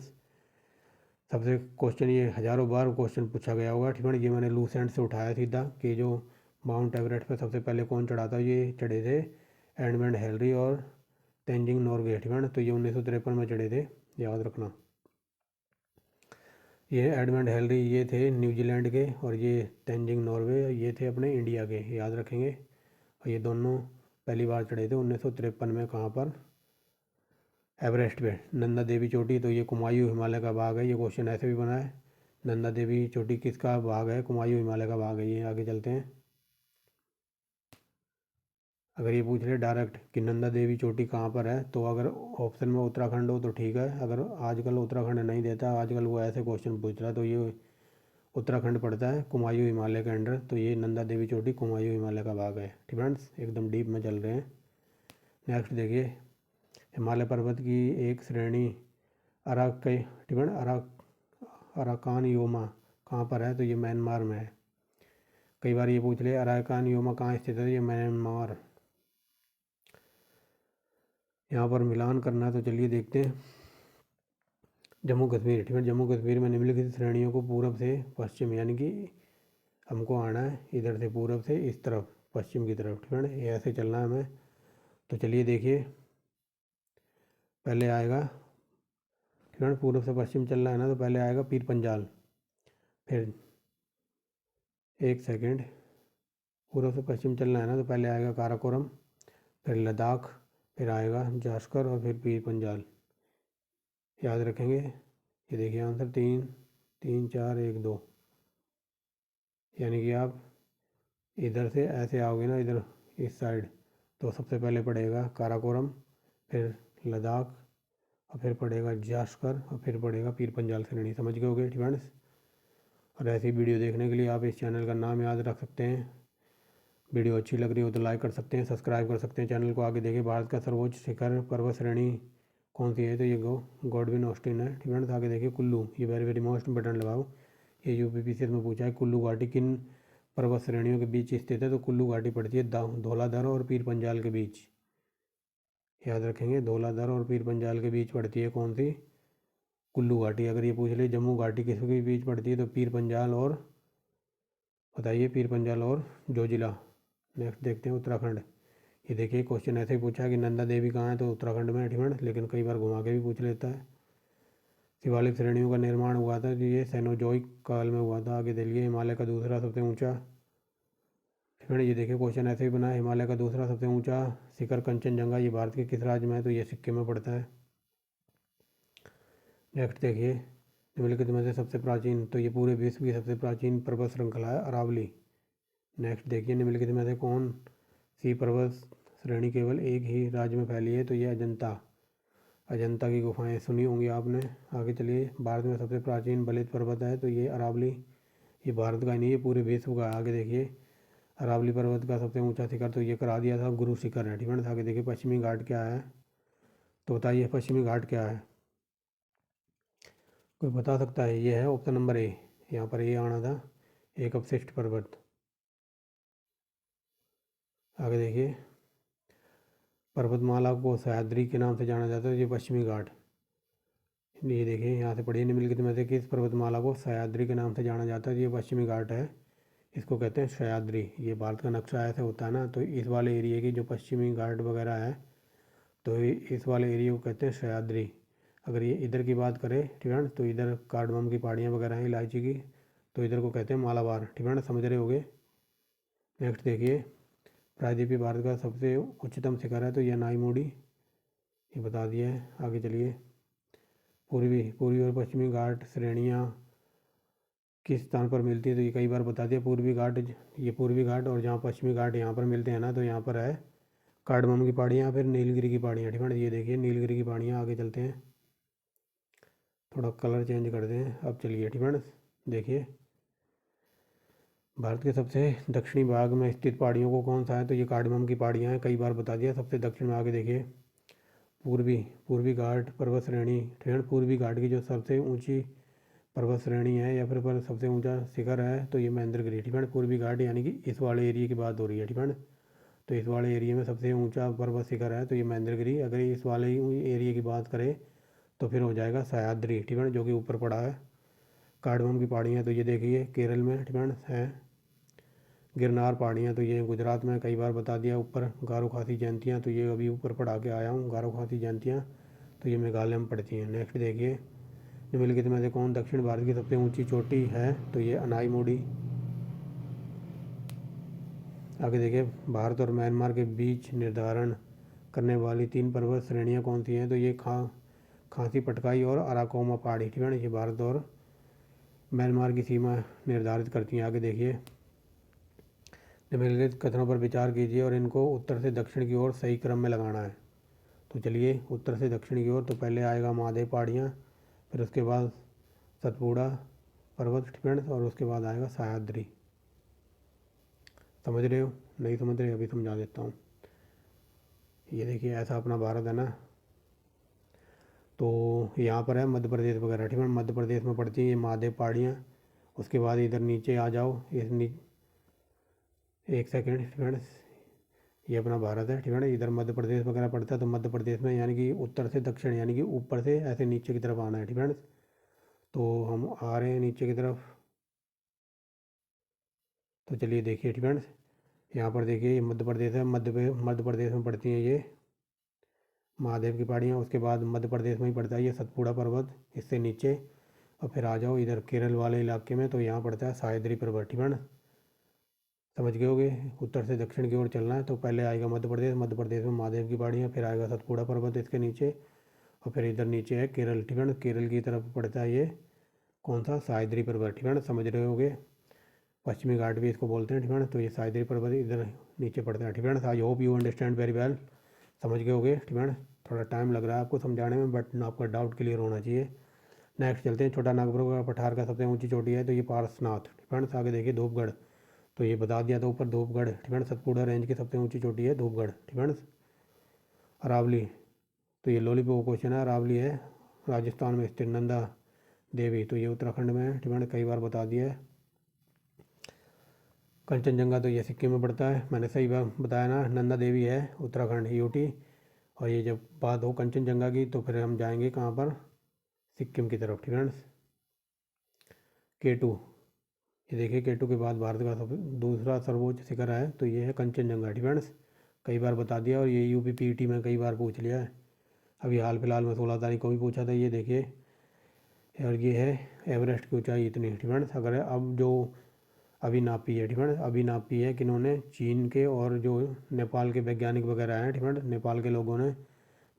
सबसे क्वेश्चन ये हज़ारों बार क्वेश्चन पूछा गया होगा। ठीक है ना, ये मैंने लूसेंट से उठाया सीधा कि जो माउंट एवरेस्ट पे सबसे पहले कौन चढ़ा था, ये चढ़े थे एडमंड हिलरी और तेंजिंग नोरगे। ठीक है ना, तो ये 1953 में चढ़े थे, याद रखना। ये एडमंड हिलरी ये थे न्यूजीलैंड के, और ये तेंजिंग नॉर्वे ये थे अपने इंडिया के, याद रखेंगे। और ये दोनों पहली बार चढ़े थे 1953 में, कहाँ पर, एवरेस्ट पे। नंदा देवी चोटी तो ये कुमायूं हिमालय का भाग है, ये क्वेश्चन ऐसे भी बना है। नंदा देवी चोटी किसका भाग है, कुमायूं हिमालय का भाग है ये। आगे चलते हैं। अगर ये पूछ रहे डायरेक्ट कि नंदा देवी चोटी कहाँ पर है, तो अगर ऑप्शन में उत्तराखंड हो तो ठीक है। अगर आजकल उत्तराखंड नहीं देता, आजकल वो ऐसे क्वेश्चन पूछ रहा है, तो ये उत्तराखंड पड़ता है कुमायूं हिमालय के अंडर। तो ये नंदा देवी चोटी कुमायूं हिमालय का भाग है। ठीक फ्रेंड्स, एकदम डीप में चल रहे हैं। नेक्स्ट देखिए, हिमालय पर्वत की एक श्रेणी अराकई, ठीक है, अराकान योमा कहाँ पर है, तो ये म्यांमार में है। कई बार ये पूछ ले अराकान योमा कहाँ स्थित है, ये म्यांमार। यहाँ पर मिलान करना है, तो चलिए देखते हैं। जम्मू कश्मीर, ठीक है, जम्मू कश्मीर में निम्नलिखित श्रेणियों को पूर्व से पश्चिम, यानी कि हमको आना है इधर से पूर्व से इस तरफ पश्चिम की तरफ, ठीक है, ये ऐसे चलना है हमें। तो चलिए देखिए, पहले आएगा, ठीक है, पूर्व से पश्चिम चलना है ना, तो पहले आएगा पीर पंजाल, फिर एक सेकंड, पूर्व से पश्चिम चलना है ना, तो पहले आएगा काराकोरम, फिर लद्दाख, फिर आएगा जास्कर और फिर पीर पंजाल। याद रखेंगे। ये देखिए आंसर 3 3 4 1 2, यानी कि आप इधर से ऐसे आओगे ना, इधर इस साइड, तो सबसे पहले पड़ेगा काराकोरम, फिर लद्दाख, और फिर पड़ेगा जास्कर, और फिर पड़ेगा पीर पंजाल श्रेणी। समझ गए होगे फ्रेंड्स। और ऐसी वीडियो देखने के लिए आप इस चैनल का नाम याद रख सकते हैं। वीडियो अच्छी लग रही हो तो लाइक कर सकते हैं, सब्सक्राइब कर सकते हैं चैनल को। आगे देखिए, भारत का सर्वोच्च शिखर पर्वत श्रेणी कौन सी है, तो ये गॉडविन ऑस्टिन है। ठीक है, तो आगे देखिए कुल्लू, ये वेरी वेरी मोस्ट इंपॉर्टेंट लगाओ, ये यूपीपीसीएस में पूछा है। कुल्लू घाटी किन पर्वत श्रेणियों के बीच स्थित है, तो कुल्लू घाटी पड़ती है धौलाधर और पीर पंजाल के बीच। याद रखेंगे, धौलाधर और पीर पंजाल के बीच पड़ती है कौन सी, कुल्लू घाटी। अगर ये पूछ ले जम्मू घाटी किसके बीच पड़ती है, तो पीर पंजाल और, बताइए, पीर पंजाल और जोजिला। नेक्स्ट देखते हैं उत्तराखंड। ये देखिए क्वेश्चन ऐसे ही पूछा है कि नंदा देवी कहाँ है, तो उत्तराखंड में, ठीक है, लेकिन कई बार घुमा के भी पूछ लेता है। शिवालिक श्रेणियों का निर्माण हुआ था, ये सेनोजोइक काल में हुआ था। आगे देखिए, हिमालय का दूसरा सबसे ऊंचा, ठीक है, ये देखिए क्वेश्चन ऐसे ही बना है, हिमालय का दूसरा सबसे ऊंचा शिखर कंचनजंगा, ये भारत के किस राज्य में है, तो ये सिक्किम में पड़ता है। नेक्स्ट देखिए, निम्नलिखित में से सबसे प्राचीन, तो ये पूरे विश्व की सबसे प्राचीन पर्वत श्रृंखला है अरावली। नेक्स्ट देखिए, निम्नलिखित में से कौन सी पर्वत श्रेणी केवल एक ही राज्य में फैली है, तो ये अजंता। अजंता की गुफाएं सुनी होंगी आपने। आगे चलिए, भारत में सबसे प्राचीन बलित पर्वत है, तो ये अरावली। ये भारत का ही नहीं, ये पूरे विश्व का। आगे देखिए, अरावली पर्वत का सबसे ऊंचा शिखर, तो ये करा दिया था, गुरु शिखर है। ठीक है, आगे देखिए पश्चिमी घाट क्या है, तो बताइए पश्चिमी घाट क्या है, कोई बता सकता है। ये है ऑप्शन नंबर ए, यहाँ पर ए आना था, एक अपशिष्ट पर्वत। आगे देखिए, पर्वतमाला को सह्याद्री के नाम से जाना जाता है, ये पश्चिमी घाट। ये देखिए यहाँ से पढ़िए, निम्नलिखित में से किस पर्वतमाला को सह्याद्री के नाम से जाना जाता है, ये पश्चिमी घाट है, इसको कहते हैं सह्याद्री। ये भारत का नक्शा ऐसे होता है ना, तो इस वाले एरिया की जो पश्चिमी घाट वगैरह है, तो इस वाले एरिया को कहते हैं सह्याद्री। अगर ये इधर की बात करें, ठीक है, तो इधर कार्डमम की पहाड़ियाँ वगैरह हैं, इलायची की, तो इधर को कहते हैं मालाबार। ठीक है, समझ रहे होगे। नेक्स्ट देखिए, प्रायद्वीपीय भारत का सबसे उच्चतम शिखर है, तो यह नाईमोडी, ये बता दिया है। आगे चलिए, पूर्वी और पश्चिमी घाट श्रेणियाँ किस स्थान पर मिलती है, तो ये कई बार बता दिया। पूर्वी घाट, ये पूर्वी घाट, और जहाँ पश्चिमी घाट यहाँ पर मिलते हैं ना, तो यहाँ पर है कार्डमम की पहाड़ियाँ, फिर नीलगिरी की पहाड़ियाँ। ठीक है, ये देखिए नीलगिरी की पहाड़ियाँ। आगे चलते हैं, थोड़ा कलर चेंज कर दें। अब चलिए, ठीक है, देखिए भारत के सबसे दक्षिणी भाग में स्थित पहाड़ियों को कौन सा है, तो ये कार्डमम की पहाड़ियाँ हैं, कई बार बता दिया सबसे दक्षिण में। आगे देखिए, पूर्वी घाट पर्वत श्रेणी, ठीक है, पूर्वी घाट की जो सबसे ऊंची पर्वत श्रेणी है या फिर पर सबसे ऊंचा शिखर है, तो ये महेंद्रगिरी। ठीक है, पूर्वी घाट यानी कि इस वाले एरिया की बात हो रही है। ठीक है, तो इस वाले एरिया में सबसे ऊंचा पर्वत शिखर है, तो ये महेंद्रगिरी। अगर इस वाले एरिया की बात करें, तो फिर हो जाएगा सह्याद्री, ठीक है, जो कि ऊपर पड़ा है। कार्डमम की पहाड़ियाँ, तो ये देखिए केरल में, ठीक है। गिरनार पहाड़ियाँ, तो ये गुजरात में, कई बार बता दिया। ऊपर गारो खासी जयंतियाँ, तो ये अभी ऊपर पढ़ा के आया हूँ, गारो खासी जयंतियाँ, तो ये मेघालय में पड़ती हैं। नेक्स्ट देखिए, निम्नलिखित में से कौन दक्षिण भारत की सबसे ऊंची चोटी है? तो ये अनाईमोड़ी। आगे देखिए, भारत और म्यांमार के बीच निर्धारण करने वाली 3 पर्वत श्रेणियां कौन सी हैं? तो ये खासी पटकाई और अराकोमा पहाड़ी, ठीक है ना, ये भारत और म्यांमार की सीमा निर्धारित करती हैं। आगे देखिए, निम्नलिखित कथनों पर विचार कीजिए और इनको उत्तर से दक्षिण की ओर सही क्रम में लगाना है। तो चलिए, उत्तर से दक्षिण की ओर तो पहले आएगा महादेव पहाड़ियाँ, फिर उसके बाद सतपुड़ा पर्वत, ठीक है, और उसके बाद आएगा सह्याद्री। समझ रहे हो? नहीं समझ रहे? अभी समझा देता हूँ। ये देखिए, ऐसा अपना भारत है ना, तो यहाँ पर है मध्य प्रदेश वगैरह, ठीक है, मध्य प्रदेश में पड़ती है ये महादेव पहाड़ियाँ। उसके बाद इधर नीचे आ जाओ, एक सेकेंड, ठीक है, ये अपना भारत है, ठीक है ना, इधर मध्य प्रदेश वगैरह पड़ता है। तो मध्य प्रदेश में यानी कि उत्तर से दक्षिण यानी कि ऊपर से ऐसे नीचे की तरफ आना है, ठीक है। तो हम आ रहे हैं नीचे की तरफ। तो चलिए देखिए, ठीक है, यहाँ पर देखिए ये मध्य प्रदेश है। मध्य प्रदेश में पड़ती हैं ये महादेव की पहाड़ियाँ। उसके बाद मध्य प्रदेश में ही पड़ता है ये सतपुड़ा पर्वत, इससे नीचे। और फिर आ जाओ इधर केरल वाले इलाके में, तो यहाँ पड़ता है सह्याद्री पर्वत, ठीक है। समझ गए होगे? उत्तर से दक्षिण की ओर चलना है तो पहले आएगा मध्य प्रदेश में महादेव की पहाड़ियाँ, फिर आएगा सतपुड़ा पर्वत इसके नीचे, और फिर इधर नीचे है केरल, ठीक है। केरल की तरफ पड़ता है ये कौन सा? सह्याद्री पर्वत, ठीक है, समझ रहे होगे। पश्चिमी घाट भी इसको बोलते हैं, ठीक है। तो ये सह्याद्री पर्वत इधर नीचे पड़ता है, ठीक है। I hope you understand very well. समझ गए होगे, ठीक है। थोड़ा टाइम लग रहा है आपको समझाने में, बट आपका डाउट क्लियर होना चाहिए। नेक्स्ट चलते हैं, छोटा नागपुर का पठार का सबसे ऊंची चोटी है तो ये पारसनाथ, ठीक है। आगे देखिए धूपगढ़, तो ये बता दिया था ऊपर, धूपगढ़, ठीक है। सतपुड़ा रेंज की सबसे ऊंची चोटी है धूपगढ़, ठीक है। अरावली, तो ये लॉलीपॉप क्वेश्चन है। अरावली है राजस्थान में स्थित। नंदा देवी, तो ये उत्तराखंड में है, ठीक है, कई बार बता दिया है। कंचनजंगा, तो ये सिक्किम में पड़ता है, मैंने सही बात बताया ना। नंदा देवी है उत्तराखंड, यूटी। और ये जब बात हो कंचनजंगा की तो फिर हम जाएंगे कहाँ पर? सिक्किम की तरफ, ठीक है। केटू, ये देखिए केटू के बाद भारत का सब दूसरा सर्वोच्च शिखर है तो ये है कंचनजंगा, ठीक है। कई बार बता दिया, और ये यूपी पीटी में कई बार पूछ लिया है। अभी हाल फिलहाल में 16 तारीख को भी पूछा था। ये देखिए, और ये है एवरेस्ट की ऊंचाई इतनी, ठीक है। अगर अब जो अभी नापी है, ठीक है, अभी नापी है किन्होंने? चीन के और जो नेपाल के वैज्ञानिक वगैरह हैं, ठीक है, नेपाल के लोगों ने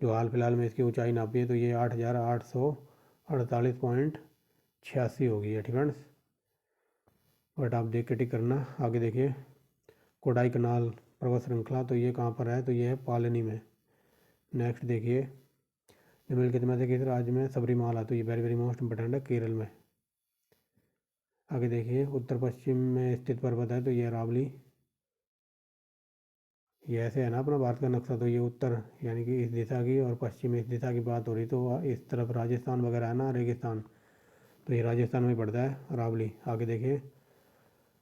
जो हाल फिलहाल में इसकी ऊंचाई नापी है तो ये 8,848.86 हो गई है, ठीक है। बट आप देख के टिक करना। आगे देखिए, कोडाई कनाल पर्वत श्रृंखला, तो ये कहाँ पर है? तो ये है पालनी में। नेक्स्ट देखिए, निम्नलिखित में से किस राज्य में सबरीमाला, तो ये वेरी वेरी मोस्ट इंपॉर्टेंट है, केरल में। आगे देखिए, उत्तर पश्चिम में स्थित पर्वत है तो ये अरावली। ये ऐसे है ना अपना भारत का नक्शा, तो ये उत्तर यानी कि इस दिशा की और पश्चिम इस दिशा की बात हो रही, तो इस तरफ राजस्थान वगैरह है ना, रेगिस्तान, तो ये राजस्थान में पड़ता है अरावली। आगे देखिए,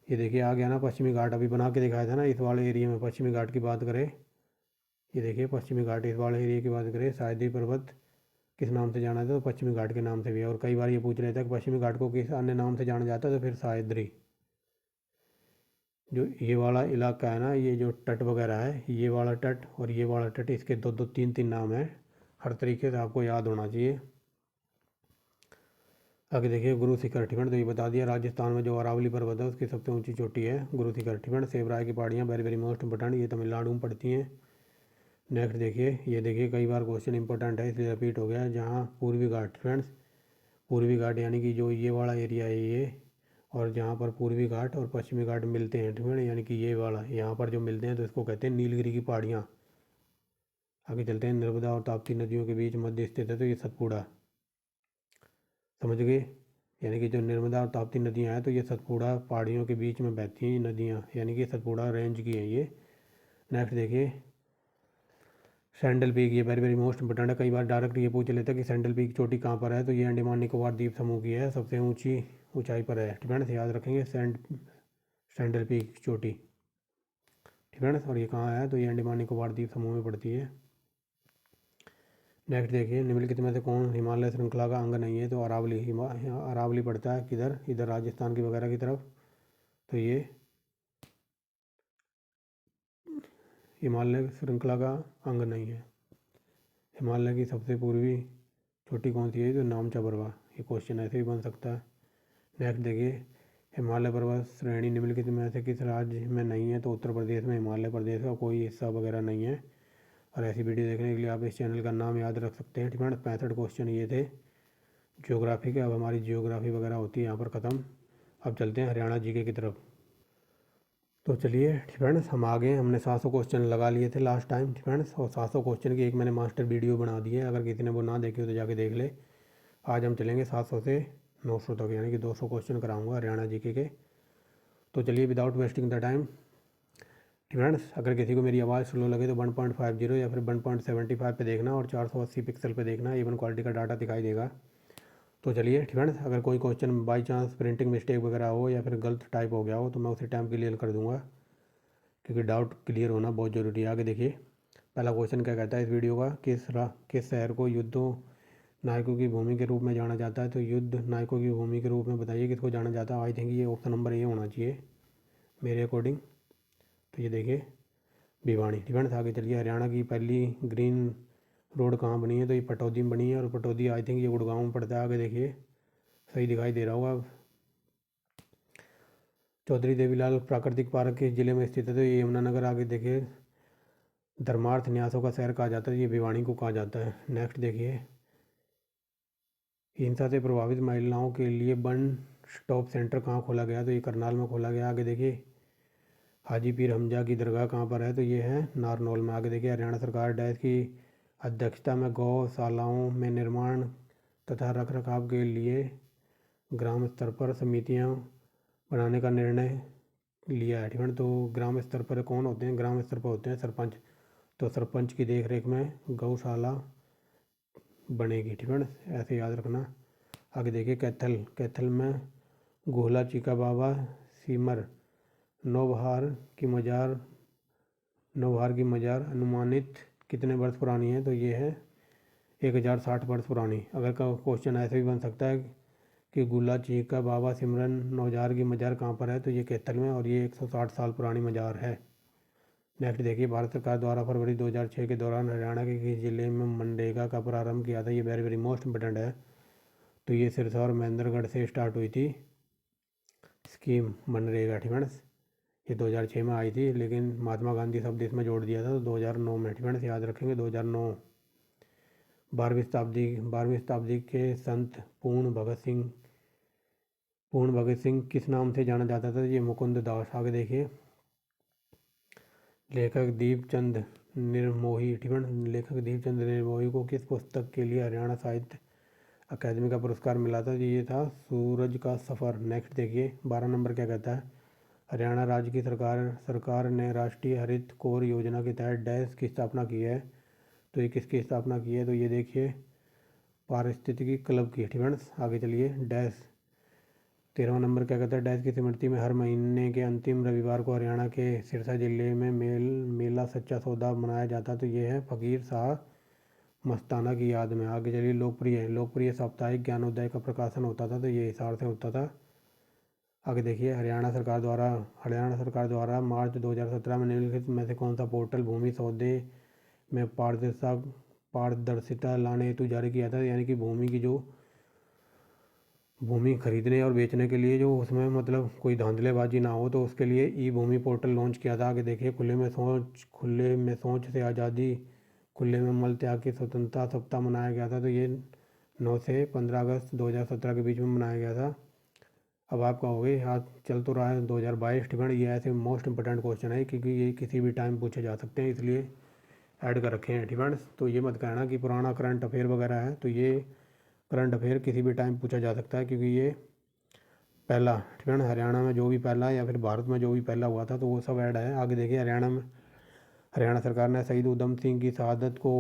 ये देखिए आ गया ना पश्चिमी घाट, अभी बना के दिखाया था ना इस वाले एरिया में। पश्चिमी घाट की बात करें, ये देखिए पश्चिमी घाट इस वाले एरिया की बात करें, सह्याद्री पर्वत किस नाम से जाना जाता है? तो पश्चिमी घाट के नाम से भी है। और कई बार ये पूछ लेता है कि पश्चिमी घाट को किस अन्य नाम से जाना जाता है, तो फिर सह्याद्री। जो ये वाला इलाका है ना, ये जो तट वगैरह है, ये वाला तट और ये वाला तट, इसके दो दो तीन तीन नाम है। हर तरीके से आपको याद होना चाहिए। आगे देखिए, गुरु शिखर, ठीक है, तो ये बता दिया राजस्थान में जो अरावली पर्वत है उसकी सबसे ऊंची चोटी है गुरु शिखर, ठीक है। सेवराय की पहाड़ियाँ वेरी वेरी मोस्ट इंपॉर्टेंट, ये तमिलनाडु में पड़ती हैं। नेक्स्ट देखिए, ये देखिए कई बार क्वेश्चन इंपॉर्टेंट है इसलिए रिपीट हो गया है। जहाँ पूर्वी घाट, फ्रेंड्स, पूर्वी घाट यानी कि जो ये वाला एरिया है ये, और जहाँ पर पूर्वी घाट और पश्चिमी घाट मिलते हैं, ठीक है, यानी कि ये वाला यहाँ पर जो मिलते हैं तो इसको कहते हैं नीलगिरी की पहाड़ियाँ। आगे चलते हैं, नर्मदा और ताप्ती नदियों के बीच मध्य स्थित है तो ये सतपुड़ा। समझ गए? यानी कि जो नर्मदा और ताप्ती नदियाँ हैं तो ये सतपुड़ा पहाड़ियों के बीच में बहती हैं ये नदियाँ, यानी कि सतपुड़ा रेंज की हैं ये। नेक्स्ट देखिए, सैंडल पीक, ये वेरी वेरी मोस्ट इंपॉर्टेंट है। कई बार डायरेक्ट ये पूछ लेता है कि सैंडल पीक चोटी कहाँ पर है, तो ये अंडमान निकोबार द्वीप समूह की है, सबसे ऊंची ऊंचाई पर है, ठीक है ना, याद रखेंगे सैंडल पीक चोटी, ठीक है ना। और ये कहाँ है? तो ये अंडमान निकोबार द्वीप समूह में पड़ती है। नेक्स्ट देखिए, निम्नलिखित में से कौन हिमालय श्रृंखला का अंग नहीं है? तो अरावली। अरावली पड़ता है किधर? इधर राजस्थान की वगैरह की तरफ, तो ये हिमालय श्रृंखला का अंग नहीं है। हिमालय की सबसे पूर्वी चोटी कौन सी है? तो नामचा पर्वत। ये क्वेश्चन ऐसे भी बन सकता है। नेक्स्ट देखिए, हिमालय पर्वत श्रेणी निम्नलिखित में से किस राज्य में नहीं है? तो उत्तर प्रदेश में हिमालय प्रदेश का कोई हिस्सा वगैरह नहीं है। और ऐसी वीडियो देखने के लिए आप इस चैनल का नाम याद रख सकते हैं। ठीक है, 65 क्वेश्चन ये थे ज्योग्राफी के। अब हमारी जियोग्राफी वगैरह होती है यहाँ पर ख़त्म। अब चलते हैं हरियाणा जीके की तरफ। तो चलिए फ्रेंड्स, हम आ गए। हमने 700 क्वेश्चन लगा लिए थे लास्ट टाइम फ्रेंड्स, और 700 क्वेश्चन की एक मैंने मास्टर वीडियो बना दी है। अगर किसी ने वो ना देखी हो तो जाके देख ले। आज हम चलेंगे 700 से 900 तक, यानी कि 200 क्वेश्चन कराऊंगा हरियाणा जीके के। तो चलिए without wasting the time friends, अगर किसी को मेरी आवाज़ स्लो लगे तो 1.50 या फिर 1.75 पे देखना, और 480 पिक्सल पे देखना। इवन क्वालिटी का डाटा दिखाई देगा। तो चलिए फ्रेंड्स, अगर कोई question by chance printing mistake वगैरह हो या फिर गलत टाइप हो गया हो तो मैं उसी टाइम क्लियर कर दूंगा, क्योंकि डाउट क्लियर होना बहुत ज़रूरी है। आगे देखिए, पहला क्वेश्चन क्या कहता है इस वीडियो का, किस शहर को युद्धों नायकों की भूमि के रूप में जाना जाता है? तो युद्ध नायकों की भूमि के रूप में बताइए किसको जाना जाता है? आई थिंक ये ऑप्शन नंबर ए होना चाहिए मेरे अकॉर्डिंग। तो ये देखिए भिवानी। फ्रेंड्स आगे चलिए, हरियाणा की पहली ग्रीन रोड कहाँ बनी है? तो ये पटौदी में बनी है, और पटौदी आई थिंक ये गुड़गांव में पड़ता है। आगे देखिए, सही दिखाई दे रहा होगा अब। चौधरी देवीलाल प्राकृतिक पार्क किस जिले में स्थित है? तो ये यमुनानगर। आगे देखिए, धर्मार्थ न्यासों का शहर कहा जाता है? ये भिवानी को कहा जाता है। नेक्स्ट देखिए, हिंसा से प्रभावित महिलाओं के लिए वन स्टॉप सेंटर कहाँ खोला गया? तो ये करनाल में खोला गया। आगे देखिए, हाजी पीर हमजा की दरगाह कहाँ पर है? तो ये है नारनौल में। आगे देखिए, हरियाणा सरकार डैश की अध्यक्षता में गौशालाओं में निर्माण तथा रख रखाव के लिए ग्राम स्तर पर समितियाँ बनाने का निर्णय लिया है। ठीक है, तो ग्राम स्तर पर कौन होते हैं? ग्राम स्तर पर होते हैं सरपंच। तो सरपंच की देख रेख में गौशाला बनेगी। ठीक है, ऐसे याद रखना। आगे देखिए, कैथल में गोहला चीका बाबा सिमर नौबहार की मजार अनुमानित कितने वर्ष पुरानी है? तो ये है 1060 वर्ष पुरानी। अगर का क्वेश्चन ऐसे भी बन सकता है कि गुल्ला चीका बाबा सिमरन नौजार की मजार कहाँ पर है? तो ये कैथल में, और ये 160 साल पुरानी मजार है। नेक्स्ट देखिए, भारत सरकार द्वारा फरवरी 2006 के दौरान हरियाणा के किस जिले में मनरेगा का प्रारंभ किया था? ये वेरी वेरी मोस्ट इंपोर्टेंट है। तो ये सिरसा और महेंद्रगढ़ से स्टार्ट हुई थी स्कीम मनरेगा। ठीक है, ये 2006 में आई थी, लेकिन महात्मा गांधी शब्द इसमें जोड़ दिया था तो 2009 में। ठीक है, याद रखेंगे 2009। 12वीं शताब्दी के संत पूर्ण भगत सिंह किस नाम से जाना जाता था? ये मुकुंद दास। आगे देखिए, लेखक दीपचंद निर्मोही। ठीक है, लेखक दीपचंद निर्मोही को किस पुस्तक के लिए हरियाणा साहित्य अकादमी का पुरस्कार मिला था? ये था सूरज का सफ़र। नेक्स्ट देखिए, 12 नंबर क्या कहता है, हरियाणा राज्य की सरकार ने राष्ट्रीय हरित कोर योजना के तहत डैश की स्थापना की है? तो ये किसकी स्थापना की है? तो ये देखिए पारिस्थितिकी क्लब की। ठीक है, आगे चलिए, डैश 13वां नंबर क्या कहता है, डैश की स्मृति में हर महीने के अंतिम रविवार को हरियाणा के सिरसा जिले में मेला सच्चा सौदा मनाया जाता। तो ये है फ़कीर शाह मस्ताना की याद में। आगे चलिए, लोकप्रिय साप्ताहिक ज्ञानोदय का प्रकाशन होता था? तो ये हिसार से होता था। आगे देखिए, हरियाणा सरकार द्वारा मार्च 2017 में निम्नलिखित में से कौन सा पोर्टल भूमि सौदे में पारदर्शिता लाने हेतु जारी किया था? यानी कि भूमि खरीदने और बेचने के लिए जो उसमें मतलब कोई धांधलेबाजी ना हो, तो उसके लिए ई भूमि पोर्टल लॉन्च किया था। आगे देखिए, खुले में शौच से आज़ादी, खुले में मल त्याग की स्वतंत्रता सप्ताह मनाया गया था। तो ये 9 से 15 अगस्त 2017 के बीच में मनाया गया था। अब आप कहोगे आज चल तो रहा है 2022। ठीक है, ये ऐसे मोस्ट इंपोर्टेंट क्वेश्चन है क्योंकि ये किसी भी टाइम पूछे जा सकते हैं, इसलिए ऐड कर रखे हैं। ठीक है, तो ये मत कहना कि पुराना करंट अफेयर वगैरह है। तो ये करंट अफेयर किसी भी टाइम पूछा जा सकता है, क्योंकि ये पहला, ठीक है ना, हरियाणा में जो भी पहला या फिर भारत में जो भी पहला हुआ था तो वो सब ऐड है। आगे देखिए, हरियाणा सरकार ने शहीद उधम सिंह की शहादत को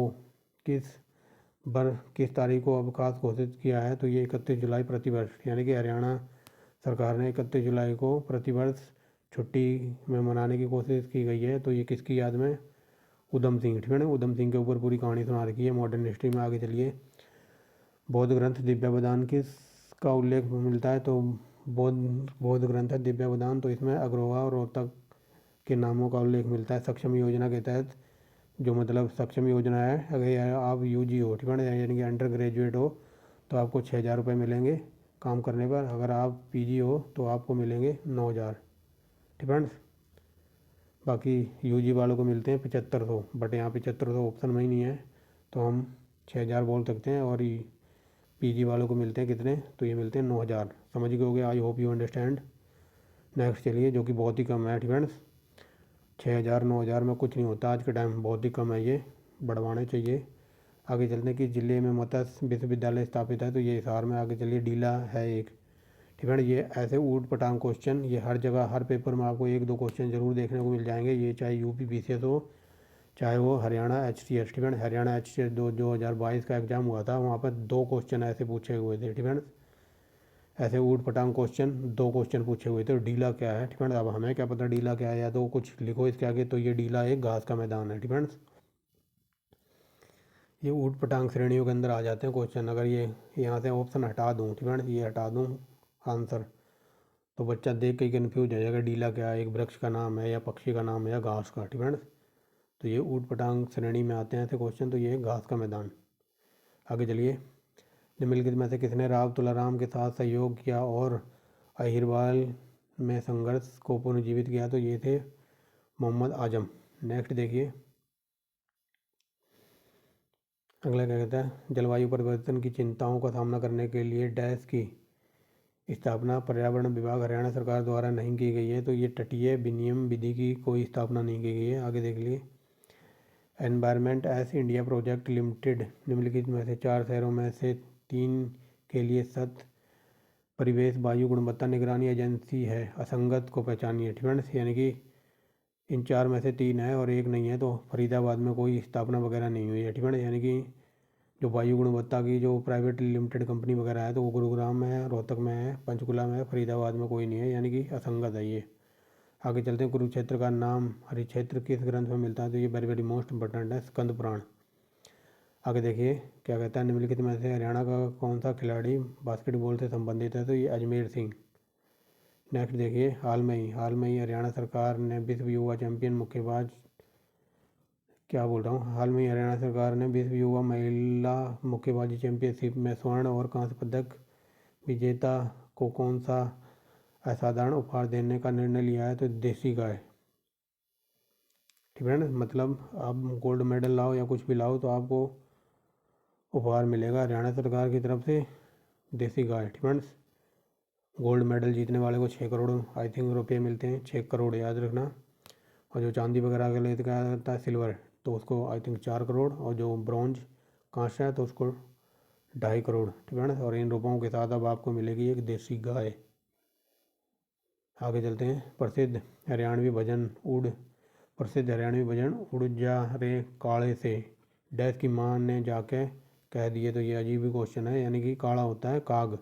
किस तारीख को अवकाश घोषित किया है? तो ये 31 जुलाई प्रतिवर्ष, यानी कि हरियाणा सरकार ने 31 जुलाई को प्रतिवर्ष छुट्टी में मनाने की कोशिश की गई है। तो ये किसकी याद में? उधम सिंह। ठीक है ना, उधम सिंह के ऊपर पूरी कहानी सुना रखी है मॉडर्न हिस्ट्री में। आगे चलिए, बौद्ध ग्रंथ दिव्यावदान किसका उल्लेख मिलता है? तो बौद्ध ग्रंथ है दिव्यावदान, तो इसमें अग्रवा और रोहतक के नामों का उल्लेख मिलता है। सक्षम योजना के तहत जो मतलब सक्षम योजना है, अगर आप यूजी हो, ठीक है, यानी कि अंडर ग्रेजुएट हो, तो आपको 6,000 रुपये मिलेंगे काम करने पर। अगर आप पीजी हो तो आपको मिलेंगे 9,000, ठीक है। बाकी यूजी वालों को मिलते हैं 7500, बट यहाँ 7500 ऑप्शन में ही नहीं है, तो हम 6,000 बोल सकते हैं। और पीजी वालों को मिलते हैं कितने, तो ये मिलते हैं 9,000। समझ गए होगे, I hope you understand. Next चलिए, जो कि बहुत ही कम है फ्रेंड्स, 6,000 9,000 में कुछ नहीं होता आज के टाइम, बहुत ही कम है, ये बढ़वाने चाहिए। आगे चलते हैं कि जिले में मत्स्य विश्वविद्यालय स्थापित है, तो ये हिसार में। आगे चलिए, डीला है एक, ठीक है। ये ऐसे ऊट पटांग क्वेश्चन, ये हर जगह हर पेपर में आपको 1-2 क्वेश्चन जरूर देखने को मिल जाएंगे, ये चाहे यूपी बीसीएस हो, चाहे वो हरियाणा एचटीएस, ठीक है। हरियाणा एचटीएस 2022 का एग्जाम हुआ था, वहाँ पर 2 क्वेश्चन ऐसे पूछे हुए थे, ठीक है। ऐसे ऊट पटांग क्वेश्चन 2 क्वेश्चन पूछे हुए थे। और डीला क्या है, ठीक है। अब हमें क्या पता डीला क्या है, या तो कुछ लिखो इसके आगे। तो ये डीला एक घास का मैदान है, ठीक है। ये ऊट पटांग श्रेणियों के अंदर आ जाते हैं क्वेश्चन। अगर ये यहाँ से ऑप्शन हटा दूँ, ठीक है, ये हटा दूँ आंसर, तो बच्चा देख के कन्फ्यूज हो जाएगा, डीला क्या है, एक वृक्ष का नाम है या पक्षी का नाम है या घास का, ठीक है। तो ये ऊट पटांग श्रेणी में आते हैं ऐसे क्वेश्चन, तो ये घास का मैदान। आगे चलिए, निम्नलिखित में से किसने राव तुलाराम के साथ सहयोग किया और अहिरवाल में संघर्ष को पुनर्जीवित किया, तो ये थे मोहम्मद आजम। नेक्स्ट देखिए, अगला क्या कहता है, जलवायु परिवर्तन की चिंताओं का सामना करने के लिए डैश की स्थापना पर्यावरण विभाग हरियाणा सरकार द्वारा नहीं की गई है, तो ये तटीय विनियम विधि की कोई स्थापना नहीं की गई है। आगे देख लिए, environment S India project limited निम्नलिखित में से 4 शहरों में से 3 के लिए सत परिवेश वायु गुणवत्ता निगरानी एजेंसी है, असंगत को पहचानिए, ठीक है। यानी कि इन 4 में से 3 है और एक नहीं है, तो फरीदाबाद में कोई स्थापना वगैरह नहीं हुई है, ठीक है। यानी कि जो वायु गुणवत्ता की जो प्राइवेट लिमिटेड कंपनी वगैरह है, तो वो गुरुग्राम में है, रोहतक में है, पंचकुला में है, फरीदाबाद में कोई नहीं है, यानी कि असंगत है ये। आगे चलते हैं, कुरुक्षेत्र का नाम हरिक्षेत्र किस ग्रंथ में मिलता है, तो ये वेरी वेरी मोस्ट इंपॉर्टेंट है, स्कंद पुराण। आगे देखिए, क्या कहता है, निम्नलिखित में से हरियाणा का कौन सा खिलाड़ी बास्केटबॉल से संबंधित है, तो ये अजमेर सिंह। नेक्स्ट देखिए, हाल में ही हरियाणा सरकार ने विश्व युवा चैंपियन मुक्केबाज, क्या बोल रहा हूँ, हाल में ही हरियाणा सरकार ने विश्व युवा महिला मुक्केबाजी चैंपियनशिप में स्वर्ण और कांस्य पदक विजेता को कौन सा असाधारण उपहार देने का निर्णय लिया है, तो देसी गाय, ठीक है ना। मतलब आप गोल्ड मेडल लाओ या कुछ भी लाओ, तो आपको उपहार मिलेगा हरियाणा सरकार की तरफ से देसी गाय, ठीक है। गोल्ड मेडल जीतने वाले को 6 करोड़ आई थिंक रुपये मिलते हैं, 6 करोड़ याद रखना। और जो चांदी वगैरह के लिए आता है सिल्वर, तो उसको आई थिंक 4 करोड़, और जो ब्रॉन्ज कांस्य है तो उसको 2.5 करोड़, ठीक है ना। और इन रुपयों के साथ अब आपको मिलेगी एक देसी गाय। आगे चलते हैं, प्रसिद्ध हरियाणवी भजन उड़ जा रे काले से डैश की माँ ने जाके कह दिए, तो ये अजीब ही क्वेश्चन है। यानी कि काला होता है काग,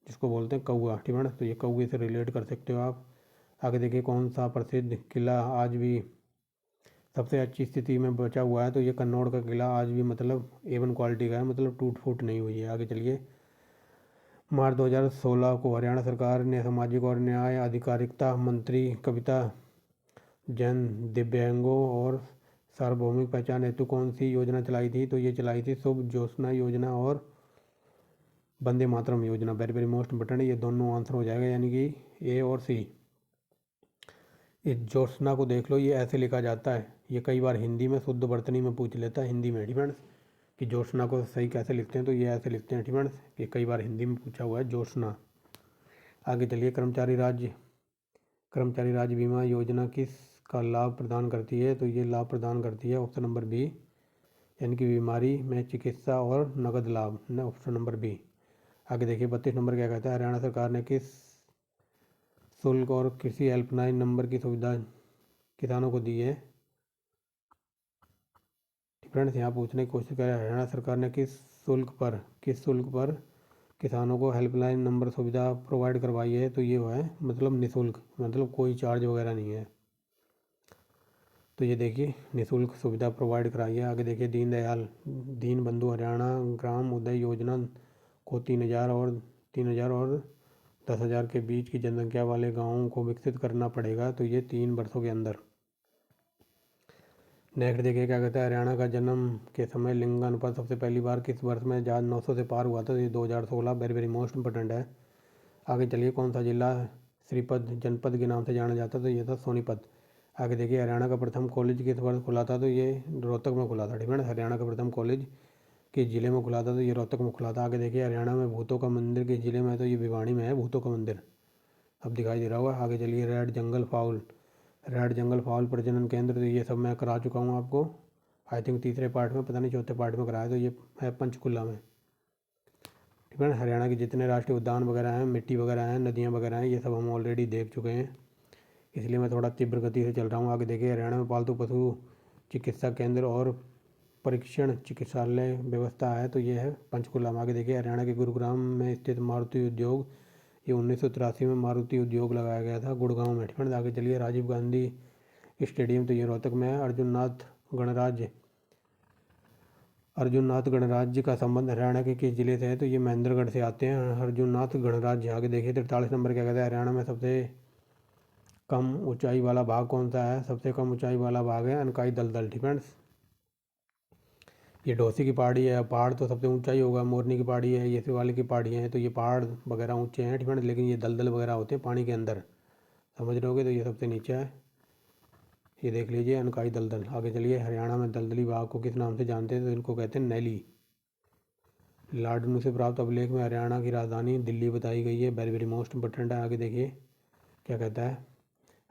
जिसको बोलते हैं कौआ, ठीक है ना, तो ये कौए से रिलेट कर सकते हो आप। आगे देखिए, कौन सा प्रसिद्ध किला आज भी सबसे अच्छी स्थिति में बचा हुआ है, तो ये कन्नौड़ का किला आज भी मतलब A1 क्वालिटी का है, मतलब टूट फूट नहीं हुई है। आगे चलिए, मार्च 2016 को हरियाणा सरकार ने सामाजिक और न्याय अधिकारिता मंत्री कविता जैन दिव्यांगों और सार्वभौमिक पहचान हेतु कौन सी योजना चलाई थी, तो ये चलाई थी शुभ ज्योत्सना योजना और वंदे मातरम योजना। वेरी वेरी मोस्ट इंपॉर्टेंट, ये दोनों आंसर हो जाएगा, यानी कि A और C। इस ज्योत्सना को देख लो, ये ऐसे लिखा जाता है, ये कई बार हिंदी में शुद्ध वर्तनी में पूछ लेता है, हिंदी में, ठीक है, कि ज्योत्सना को सही कैसे लिखते हैं, तो ये ऐसे लिखते हैं, ठीक है, कि कई बार हिंदी में पूछा हुआ है ज्योत्सना। आगे चलिए, कर्मचारी राज्य बीमा योजना किस का लाभ प्रदान करती है, तो ये लाभ प्रदान करती है ऑप्शन नंबर बी, यानी कि बीमारी में चिकित्सा और नगद लाभ, ऑप्शन नंबर बी। आगे देखिए, 32 नंबर क्या कहता है, हरियाणा सरकार ने किस शुल्क और कृषि हेल्पलाइन नंबर की सुविधा किसानों को दी है। फ्रेंड्स, यहाँ पूछने की कोशिश करें, हरियाणा सरकार ने किस शुल्क पर किसानों को हेल्पलाइन नंबर सुविधा प्रोवाइड करवाई है, तो ये हुआ है मतलब निःशुल्क, मतलब कोई चार्ज वगैरह नहीं है, तो ये देखिए निःशुल्क सुविधा प्रोवाइड कराई है। आगे देखिए, दीन बंधु हरियाणा ग्राम उदय योजना को 3,000 और 10,000 के बीच की जनसंख्या वाले गाँवों को विकसित करना पड़ेगा, तो ये 3 वर्षों के अंदर। नेक्स्ट देखिए क्या कहता है, हरियाणा का जन्म के समय लिंग अनुपात सबसे पहली बार किस वर्ष में जहाँ 900 से पार हुआ था? तो ये 2016, वेरी वेरी मोस्ट इंपॉर्टेंट है। आगे चलिए, कौन सा जिला श्रीपद जनपद के नाम से जाना जाता? तो ये था सोनीपत। आगे देखिए, हरियाणा का प्रथम कॉलेज किस वर्ष खुला था? तो ये रोहतक में खुला था। ठीक है, हरियाणा का प्रथम कॉलेज किस जिले में खुला था? तो ये रोहतक में खुला था। आगे देखिए, हरियाणा में भूतों का मंदिर किस जिले में है? तो ये भिवानी में है भूतों का मंदिर, अब दिखाई दे रहा होगा। आगे चलिए, रेड जंगल फाउल प्रजनन केंद्र, तो ये सब मैं करा चुका हूँ आपको, आई थिंक तीसरे पार्ट में, पता नहीं चौथे पार्ट में कराया। तो ये है पंचकुला में। ठीक है, हरियाणा के जितने राष्ट्रीय उद्यान वगैरह हैं, मिट्टी वगैरह हैं, नदियाँ वगैरह हैं, ये सब हम ऑलरेडी देख चुके हैं, इसलिए मैं थोड़ा तीव्र गति से चल रहा हूँ। आगे देखिए, हरियाणा में पालतू पशु चिकित्सा केंद्र और परीक्षण चिकित्सालय व्यवस्था है, तो ये है पंचकुला में। आगे देखिए, हरियाणा के गुरुग्राम में स्थित मारुति उद्योग, ये 1983 में मारुति उद्योग लगाया गया था गुड़गांव में। ठीक है, आगे चलिए, राजीव गांधी स्टेडियम, तो ये रोहतक में है। अर्जुननाथ गणराज्य का संबंध हरियाणा के किस जिले से है? तो ये महेंद्रगढ़ से आते हैं अर्जुननाथ गणराज्य। आगे देखिए, 43 नंबर क्या कहता है, हरियाणा में सबसे कम ऊंचाई वाला भाग कौन सा है? सबसे कम ऊंचाई वाला भाग है अनकाई दलदल। ठीक है, ये ढोसी की पहाड़ी है, पहाड़ तो सबसे ऊंचा ही होगा, मोरनी की पहाड़ी है, ये शिवालिक की पहाड़ियाँ हैं, तो ये पहाड़ वगैरह ऊंचे हैं। ठीक है, लेकिन ये दलदल वगैरह होते हैं पानी के अंदर, समझ रहे होगे, तो ये सबसे नीचे है, ये देख लीजिए अनकाई दलदल। आगे चलिए, हरियाणा में दलदली बाघ को किस नाम से जानते हैं? तो इनको कहते हैं नैली। लाडनू से प्राप्त अभिलेख में हरियाणा की राजधानी दिल्ली बताई गई है, वेरी वेरी मोस्ट इंपॉर्टेंट है। आगे देखिए क्या कहता है,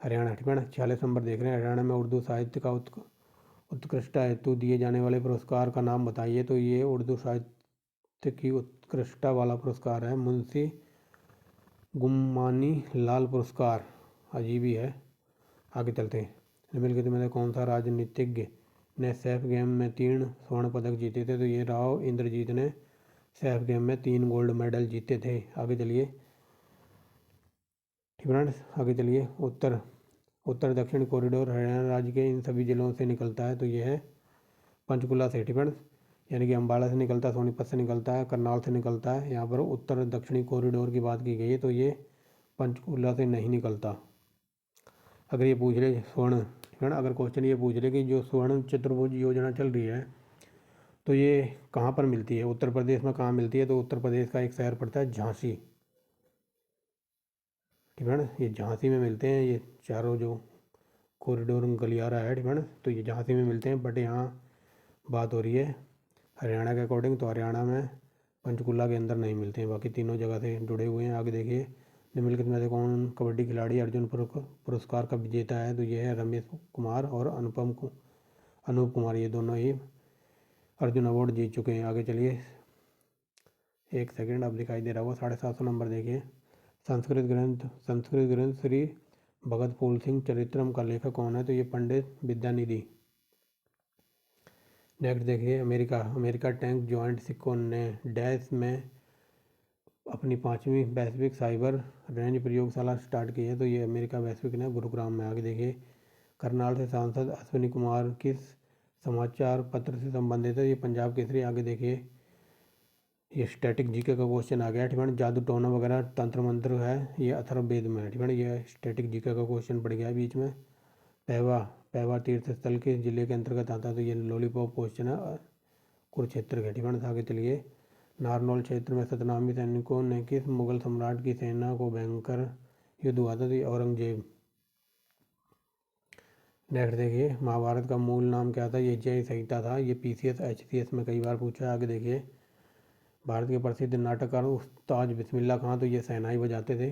हरियाणा। ठीक है ना, 46 नंबर देख रहे हैं, हरियाणा में उर्दू साहित्य का उत्कृष्टता हेतु दिए जाने वाले पुरस्कार का नाम बताइए? तो ये उर्दू साहित्य की उत्कृष्टता वाला पुरस्कार है मुंशी गुम्मानी लाल पुरस्कार, अजीब ही है। आगे चलते हैं, निम्नलिखित में से कौन सा राजनीतिज्ञ ने सेफ गेम में 3 स्वर्ण पदक जीते थे? तो ये राव इंद्रजीत ने सेफ गेम में 3 गोल्ड मेडल जीते थे। आगे चलिए, ठीक है, आगे चलिए, उत्तर दक्षिण कॉरिडोर हरियाणा राज्य के इन सभी जिलों से निकलता है, तो ये है पंचकुला से। ठीक है, यानी कि अम्बाला से निकलता है, सोनीपत से निकलता है, करनाल से निकलता है। यहाँ पर उत्तर दक्षिणी कॉरिडोर की बात की गई है, तो ये पंचकुला से नहीं निकलता। अगर ये पूछ ले स्वर्ण, ठीक है ना, अगर क्वेश्चन ये पूछ ले कि जो स्वर्ण चतुर्भुज योजना चल रही है, तो ये कहाँ पर मिलती है, उत्तर प्रदेश में कहाँ मिलती है? तो उत्तर प्रदेश का एक शहर पड़ता है झांसी। ठीक है ना, ये झांसी में मिलते हैं, ये चारों जो कॉरिडोर गलियारा है, ठीक है ना, तो ये झांसी में मिलते हैं। बट यहाँ बात हो रही है हरियाणा के अकॉर्डिंग, तो हरियाणा में पंचकुला के अंदर नहीं मिलते हैं, बाकी तीनों जगह से जुड़े हुए हैं। आगे देखिए, निम्नलिखित में से कौन कबड्डी खिलाड़ी अर्जुन पुरस्कार का विजेता है? तो ये है रमेश कुमार और अनूप कुमार, ये दोनों ही अर्जुन अवार्ड जीत चुके हैं। आगे चलिए, एक सेकंड, अब दिखाई दे रहा होगा, 750 नंबर देखिए, संस्कृत ग्रंथ श्री भगत फूल सिंह चरित्रम का लेखक कौन है? तो ये पंडित विद्यानिधि। नेक्स्ट देखिए, अमेरिका टैंक जॉइंट सिक्कों ने डैश में अपनी 5वीं वैश्विक साइबर रेंज प्रयोगशाला स्टार्ट की है, तो ये अमेरिका वैश्विक ने गुरुग्राम में। आगे देखिए, करनाल से सांसद अश्विनी कुमार किस समाचार पत्र से संबंधित है? ये पंजाब केसरी। आगे देखिए, ये स्टैटिक जीके का क्वेश्चन आ गया। ठीक है, जादू टोना वगैरह तंत्र मंत्र है, ये अथर्ववेद में है। ठीक है, ये स्टैटिक जीके का क्वेश्चन पड़ गया बीच में। पहवा तीर्थ स्थल के जिले के अंतर्गत आता है, तो ये लॉलीपॉप क्वेश्चन है कुरुक्षेत्र के। ठीक है, आगे चलिए, नारनौल क्षेत्र में सतनामी सैनिकों ने किस मुगल सम्राट की सेना को भयंकर युद्ध हुआ था? तो ये औरंगजेब। नेक्स्ट देखिए, महाभारत का मूल नाम क्या था? ये जय संहिता था, ये PCS HCS में कई बार पूछा है। आगे देखिए, भारत के प्रसिद्ध नाटककार उस्ताद बिस्मिल्लाह खां, तो ये शहनाई बजाते थे।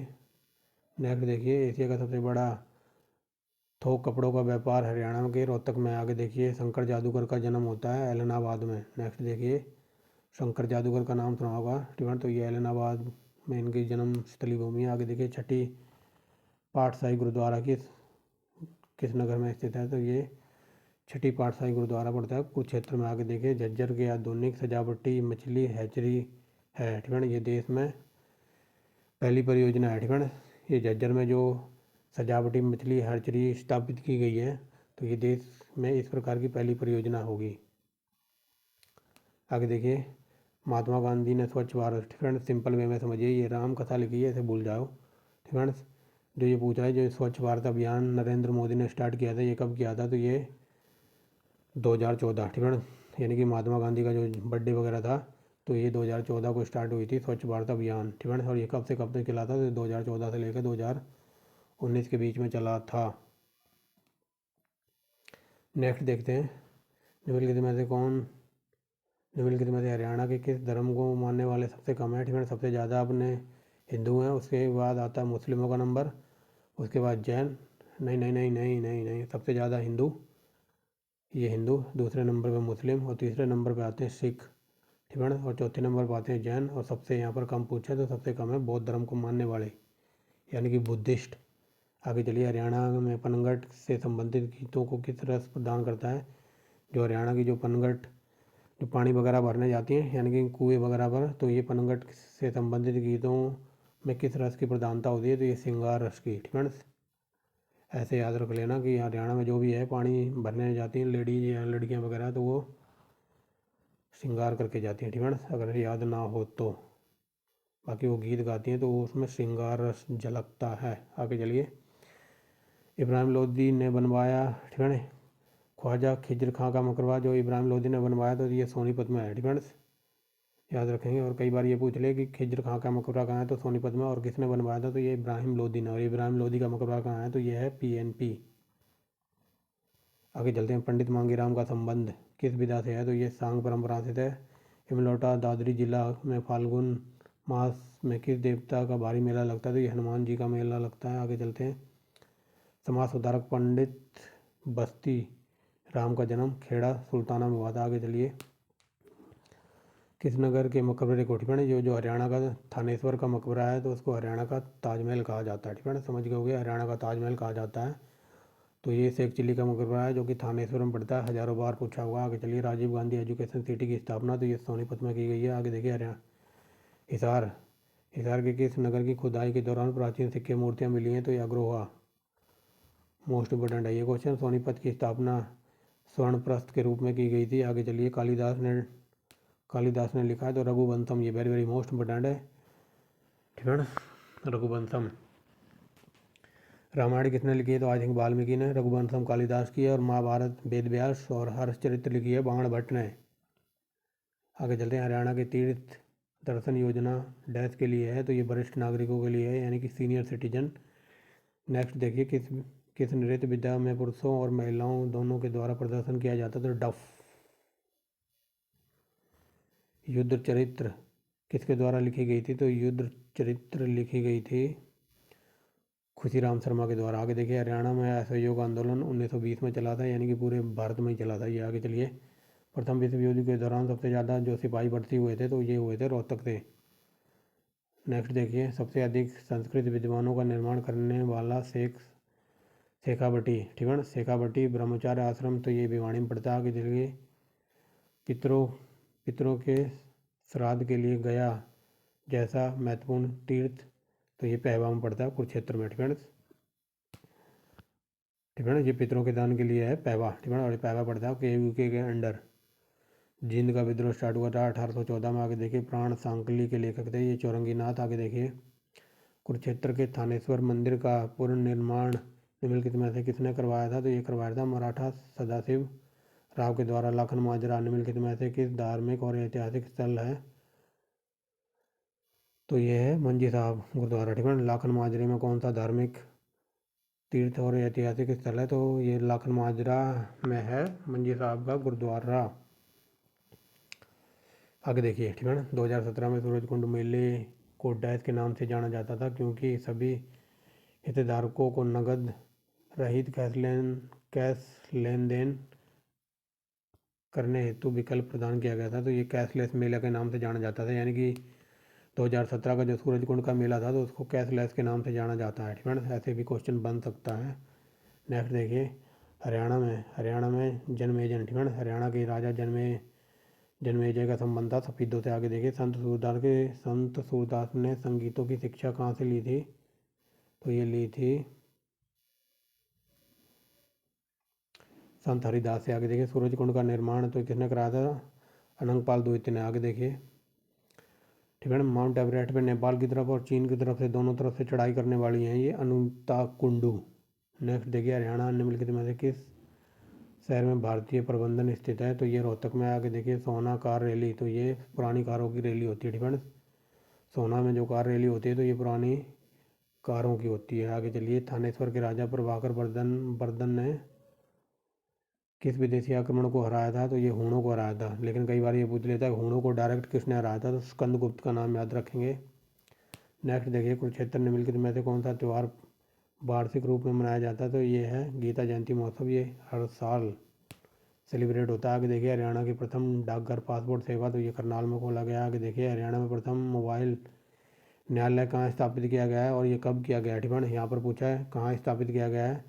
नेक्स्ट देखिए, एशिया का सबसे बड़ा थोक कपड़ों का व्यापार हरियाणा के रोहतक में। आगे देखिए, शंकर जादूगर का जन्म होता है एलनाबाद में। नेक्स्ट देखिए, शंकर जादूगर का नाम सुना होगा, ठीक है, तो ये एलनाबाद में इनकी जन्म स्थली भूमि है। आगे देखिए, छठी पातशाही गुरुद्वारा किस नगर में स्थित है? तो ये छठी पातशाही गुरुद्वारा पड़ता है कुरुक्षेत्र में। आगे देखिए, झज्जर के आधुनिक सजावटी मछली हैचरी है, ठीक है, ये देश में पहली परियोजना है। ठीक है, ये झज्जर में जो सजावटी मछली हैचरी स्थापित की गई है, तो ये देश में इस प्रकार की पहली परियोजना होगी। आगे देखिए, महात्मा गांधी ने स्वच्छ भारत, ठीक है, सिंपल वे में समझिए, ये राम कथा लिखी है, इसे भूल जाओ। ठीक है, जो ये पूछा है, जो स्वच्छ भारत अभियान नरेंद्र मोदी ने स्टार्ट किया था, ये कब किया था? तो ये 2014, ठीक है ना, यानी कि महात्मा गांधी का जो बर्थडे वगैरह था, तो ये 2014 को स्टार्ट हुई थी स्वच्छ भारत अभियान, ठीक है ना। और ये कब से कब तक चला था, तो 2014 से लेकर 2019 के बीच में चला था। नेक्स्ट देखते हैं, निम्नलिखित में से हरियाणा के किस धर्म को मानने वाले सबसे कम है, ठीक है ना। सबसे ज़्यादा अपने हिंदू हैं, उसके बाद आता है मुस्लिमों का नंबर, उसके बाद जैन, नहीं नहीं नहीं नहीं नहीं नहीं, सबसे ज़्यादा हिंदू, ये हिंदू, दूसरे नंबर पे मुस्लिम, और तीसरे नंबर पे आते हैं सिख, ठीक है ना, और चौथे नंबर पर आते हैं जैन, और सबसे यहाँ पर कम पूछा तो सबसे कम है बौद्ध धर्म को मानने वाले, यानी कि बुद्धिस्ट। आगे चलिए, हरियाणा में पनघट से संबंधित गीतों को किस रस प्रदान करता है। जो हरियाणा की जो पनघट, जो पानी वगैरह भरने जाती हैं, यानी कि कुएँ वगैरह पर, तो ये पनघट से संबंधित गीतों में किस रस की प्रधानता होती है, तो ये श्रृंगार रस की, ठीक है ना। ऐसे याद रख लेना कि हरियाणा में जो भी है पानी भरने जाती हैं लेडीज या लड़कियां वगैरह, तो वो श्रृंगार करके जाती हैं, ठीक है ना, अगर याद ना हो तो। बाकी वो गीत गाती हैं तो वो उसमें श्रृंगार रस झलकता है। आगे चलिए, इब्राहिम लोदी ने बनवाया, ठीक है ना, ख्वाजा खिज्र खां का मकबरा जो इब्राहिम लोदी ने बनवाया, तो ये सोनीपत में है, ठीक है ना, याद रखेंगे। और कई बार ये पूछ ले कि खिज्र खां का मकबरा कहाँ है, तो सोनीपत में, और किसने बनवाया था, तो ये इब्राहिम लोदी ने। और इब्राहिम लोदी का मकबरा कहाँ है, तो ये है PNP। आगे चलते हैं, पंडित मांगीराम का संबंध किस विधा से है, तो ये सांग परंपरा से है। इमलोटा दादरी जिला में फाल्गुन मास में किस देवता का भारी मेला लगता है, तो ये हनुमान जी का मेला लगता है। आगे चलते हैं, समाज सुधारक पंडित बस्ती राम का जन्म खेड़ा सुल्ताना में हुआ था। आगे चलिए, किस नगर के मकबरे को, ठीक है ना, जो हरियाणा का थानेश्वर का मकबरा है, तो उसको हरियाणा का ताजमहल कहा जाता है, ठीक है ना, समझ गए होंगे, हरियाणा का ताजमहल कहा जाता है। तो ये शेख चिल्ली का मकबरा है जो कि थानेश्वर में पड़ता है, हज़ारों बार पूछा हुआ। आगे चलिए, राजीव गांधी एजुकेशन सिटी की स्थापना, तो ये सोनीपत में की गई है। आगे देखिए, हरियाणा हिसार, हिसार के किस नगर की खुदाई के दौरान प्राचीन सिक्के मूर्तियाँ मिली हैं, तो ये अग्रोहा। मोस्ट इम्पोर्टेंट है ये क्वेश्चन। सोनीपत की स्थापना स्वर्ण प्रस्थ के रूप में की गई थी। आगे चलिए, कालिदास ने लिखा है, तो रघुवंशम, ये वेरी वेरी मोस्ट इम्पोर्टेंट है, ठीक है ना, रघुवंशम। रामायण किसने लिखी है, तो आई थिंक वाल्मीकि ने, रघुवंशम कालिदास की है, और महाभारत वेद व्यास, और हर्षचरित्र लिखी है बाण भट्ट ने। आगे चलते हैं, हरियाणा के तीर्थ दर्शन योजना डैश के लिए है, तो ये वरिष्ठ नागरिकों के लिए है, यानी कि सीनियर सिटीजन। नेक्स्ट देखिए, किस नृत्य विधा में पुरुषों और महिलाओं दोनों के द्वारा प्रदर्शन किया जाता है, तो डफ। युद्ध चरित्र किसके द्वारा लिखी गई थी, तो युद्ध चरित्र लिखी गई थी खुशीराम शर्मा के द्वारा। आगे देखिए, हरियाणा में असहयोग आंदोलन 1920 में चला था, यानी कि पूरे भारत में ही चला था ये। आगे चलिए, प्रथम विश्व युद्ध के दौरान सबसे ज़्यादा जो सिपाही भर्ती हुए थे, तो ये हुए थे रोहतक से। नेक्स्ट देखिए, सबसे अधिक संस्कृत विद्वानों का निर्माण करने वाला शेखावटी, ठीक है ना, शेखावटी ब्रह्मचार्य आश्रम, तो ये भिवाड़ी में पड़ता है। आगे चलिए, पितरों के श्राद्ध के लिए गया जैसा महत्वपूर्ण तीर्थ, तो ये पहलगाम में पड़ता है, कुरुक्षेत्र में, ठीक है ना, ठीक है ना, ये पितरों के दान के लिए है पहवा, ठीक है ना, और ये पहवा पड़ता है KUK के अंडर। जींद का विद्रोह स्टार्ट हुआ था 1814 में। आगे देखिए, प्राण सांकली के लेखक थे ये चौरंगी नाथ। आगे देखिए, कुरुक्षेत्र के थानेश्वर मंदिर का पुनर्निर्माण निम्नलिखित में से किसने करवाया था, तो ये करवाया था मराठा सदाशिव राव के द्वारा। लाखन माजरा निम्नलिखित में से किस धार्मिक और ऐतिहासिक स्थल है, तो ये है मंजी साहब गुरुद्वारा, ठीक है ना। लाखन माजरे में कौन सा धार्मिक तीर्थ और ऐतिहासिक स्थल है, तो ये लाखन माजरा में है मंजी साहब का गुरुद्वारा। आगे देखिए, ठीक है ना, 2017 में सूरजकुंड मेले को डैश के नाम से जाना जाता था, क्योंकि सभी हितधारकों को नगद रहित कैश लेन देन करने हेतु विकल्प प्रदान किया गया था, तो ये कैशलेस मेला के नाम से जाना जाता था, यानी कि 2017 का जो सूरजकुंड का मेला था, तो उसको कैशलेस के नाम से जाना जाता है, ठीक है ना। ऐसे भी क्वेश्चन बन सकता है। नेक्स्ट देखिए, हरियाणा में जन्मेजय, ठीक है ना, हरियाणा के राजा जन्मेजय का संबंध था सफीदों से। आगे देखिए, संत सूरदास ने संगीतों की शिक्षा कहाँ से ली थी, तो ये ली थी संत हरिदास से। आगे देखिए, सूरजकुंड का निर्माण तो किसने कराया था, अनंगपाल द्वितीय ने। आगे देखिए, ठीक है ना, माउंट एवरेस्ट पे नेपाल की तरफ और चीन की तरफ से दोनों तरफ से चढ़ाई करने वाली हैं ये अनुता कुंडू। नेक्स्ट देखिए, हरियाणा निम्नलिखित में से किस शहर में भारतीय प्रबंधन स्थित है, तो ये रोहतक में। आगे देखिए सोना कार रैली, तो ये पुरानी कारों की रैली होती है। डिफेंस सोना में जो कार रैली होती है तो ये पुरानी कारों की होती है। आगे चलिए, थानेश्वर के राजा प्रभाकर बर्दन ने किस विदेशी आक्रमण को हराया था, तो ये हूणों को हराया था। लेकिन कई बार ये पूछ लेता है हूणों को डायरेक्ट किसने हराया था, तो स्कंदगुप्त का नाम याद रखेंगे। नेक्स्ट देखिए, कुरुक्षेत्र निम्नलिखित में से कौन सा त्यौहार वार्षिक रूप में मनाया जाता है, तो ये है गीता जयंती महोत्सव। ये हर साल सेलिब्रेट होता है। आगे देखिए, हरियाणा की प्रथम डाकघर पासपोर्ट सेवा, तो ये करनाल में खोला गया। आगे देखिए, हरियाणा में प्रथम मोबाइल न्यायालय कहाँ स्थापित किया गया है और ये कब किया गया है। ठीक है, यहाँ पर पूछा है कहाँ स्थापित किया गया है,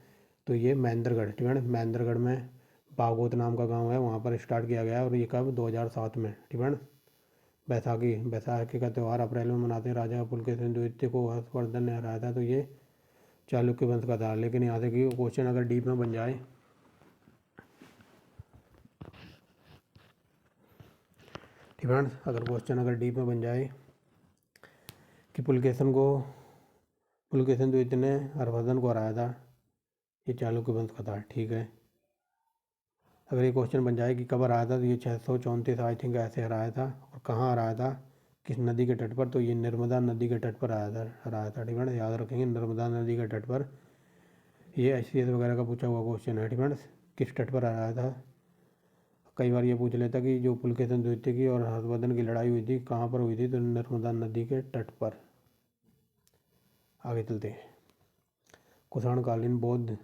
तो ये महेंद्रगढ़। ठीक है, महेंद्रगढ़ में बागोत नाम का गांव है, वहाँ पर स्टार्ट किया गया है और ये कब 2007 में। ठीक है, बैसाखी का त्यौहार अप्रैल में मनाते हैं। राजा पुलकेशिन द्वितीय को हर्षवर्धन ने हराया था, तो ये चालुक्य वंश का था। लेकिन यहाँ से कि क्वेश्चन अगर डीप में बन जाए, ठीक है, अगर क्वेश्चन अगर डीप में बन जाए कि पुलकेशिन द्वितीय ने हर्षवर्धन को हराया था, ये चालुक्य वंश का था। ठीक है, अगर ये क्वेश्चन बन जाए कि कब हराया था, तो ये 634 आई थिंक ऐसे हराया था। और कहाँ हराया था, किस नदी के तट पर, तो ये नर्मदा नदी के तट पर हराया था। ठीक है, याद रखेंगे नर्मदा नदी के तट पर। ये HCS वगैरह का पूछा हुआ क्वेश्चन है। ठीक है, किस तट पर हराया था। कई बार ये पूछ लेता कि जो पुलकेशिन द्वितीय की और हर्षवर्धन की लड़ाई हुई थी कहाँ पर हुई थी, तो नर्मदा नदी के तट पर। आगे चलते हैं, कुषाणकालीन बौद्ध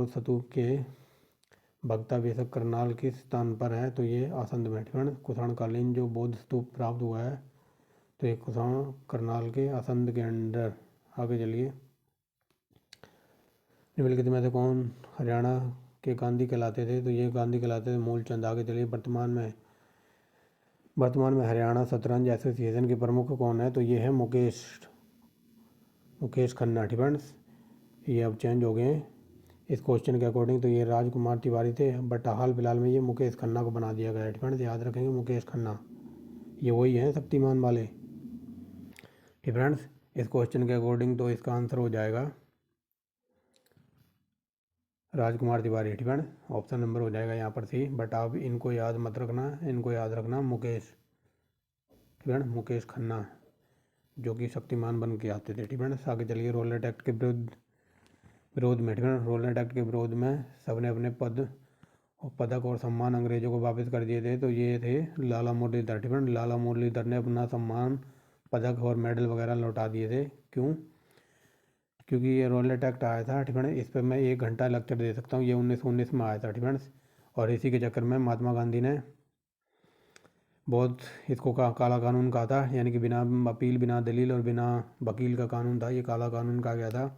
स्तूप के भगता वेशक करनाल किस स्थान पर है, तो ये आसंद में। ठीक है, कुषाणकालीन जो बौद्ध स्तूप प्राप्त हुआ है, तो ये कुषाण करनाल के आसंद के अंडर। आगे चलिए, निम्नलिखित में से कौन हरियाणा के गांधी कहलाते थे, तो ये गांधी कहलाते थे मूलचंद। आगे चलिए, वर्तमान में हरियाणा शतरंज एसोसिएशन के प्रमुख कौन है, तो ये है मुकेश खन्ना। ठीक है, ये अब चेंज हो गए हैं इस क्वेश्चन के अकॉर्डिंग, तो ये राजकुमार तिवारी थे, बट हाल फिलहाल में ये मुकेश खन्ना को बना दिया गया है। ठीक है, याद रखेंगे मुकेश खन्ना, ये वही हैं शक्तिमान वाले। ठीक फ्रेंड्स, इस क्वेश्चन के अकॉर्डिंग तो इसका आंसर हो जाएगा राजकुमार तिवारी। ठीक है, ऑप्शन नंबर हो जाएगा यहाँ पर सी। बट आप इनको याद मत रखना, इनको याद रखना मुकेश। ठीक है, मुकेश खन्ना जो कि शक्तिमान बन के आते थे। ठीक है, आगे चलिए, रोलेट एक्ट के विरोध में। ठीक है, रोलेट एक्ट के विरोध में सबने अपने पदक और सम्मान अंग्रेजों को वापस कर दिए थे, तो ये थे लाला मुरलीधर। ठीक है, लाला मुरलीधर ने अपना सम्मान, पदक और मेडल वगैरह लौटा दिए थे। क्यों, क्योंकि ये रोलेट एक्ट आया था। ठीक है, इस पर मैं 1 घंटा लेक्चर दे सकता हूँ। ये 1919 में आया था। ठीक है, और इसी के चक्कर में महात्मा गांधी ने बहुत इसको काला कानून कहा था, यानी कि बिना अपील, बिना दलील और बिना वकील का कानून था, ये काला कानून कहा गया था।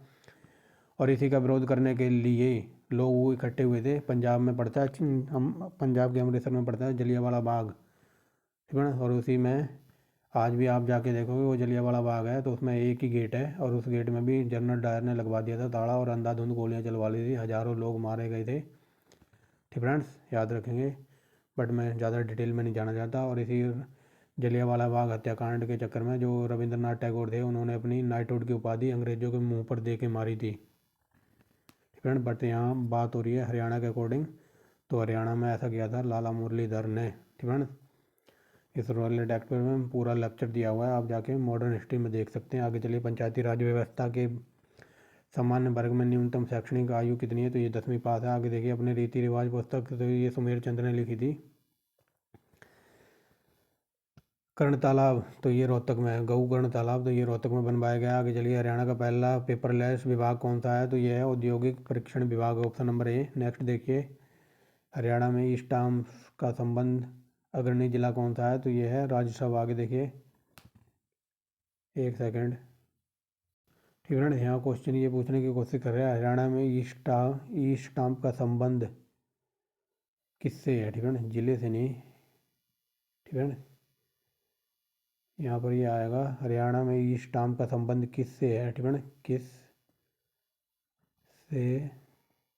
और इसी का विरोध करने के लिए लोग इकट्ठे हुए थे। पंजाब में पड़ता है, हम पंजाब के अमृतसर में पड़ता है जलियांवाला बाग। ठीक है, और उसी में आज भी आप जाके देखोगे वो जलियांवाला बाग है, तो उसमें एक ही गेट है और उस गेट में भी जनरल डायर ने लगवा दिया था ताला और अंधाधुंध गोलियां चलवा ली थी। हज़ारों लोग मारे गए थे। ठीक फ्रेंड्स, याद रखेंगे, बट मैं ज़्यादा डिटेल में नहीं जाना चाहता। और इसी जलियांवाला बाग हत्याकांड के चक्कर में जो रविंद्रनाथ टैगोर थे, उन्होंने अपनी नाइटहुड की उपाधि अंग्रेजों के मुंह पर दे के मारी थी। फ्रेंड, बट यहाँ बात हो रही है हरियाणा के अकॉर्डिंग, तो हरियाणा में ऐसा किया था लाला मुरलीधर ने। ठीक है, इस रोलेट एक्ट पर में पूरा लेक्चर दिया हुआ है, आप जाके मॉडर्न हिस्ट्री में देख सकते हैं। आगे चलिए, पंचायती राज व्यवस्था के सामान्य वर्ग में न्यूनतम शैक्षणिक आयु कितनी है, तो ये 10वीं पास है। आगे देखिए, अपने रीति रिवाज पुस्तक, तो ये सुमेर चंद ने लिखी थी। कर्ण तालाब, तो ये रोहतक में है। गऊ कर्ण तालाब, तो ये रोहतक में बनवाया गया। आगे चलिए, हरियाणा का पहला पेपरलेस विभाग कौन सा है, तो ये है औद्योगिक परीक्षण विभाग, ऑप्शन नंबर ए। नेक्स्ट देखिए, हरियाणा में ई स्टाम्प का संबंध अग्रणी जिला कौन सा है, तो ये है राज्यसभा। आगे देखिए, एक सेकंड। ठीक है ना, यहाँ क्वेश्चन ये पूछने की कोशिश कर रहे हैं हरियाणा में ई स्टाम्प का संबंध किससे है। ठीक है ना, जिले से नहीं। ठीक है ना, यहाँ पर ये आएगा हरियाणा में ई स्टाम्प का संबंध किससे है। ठीक है ना, किस से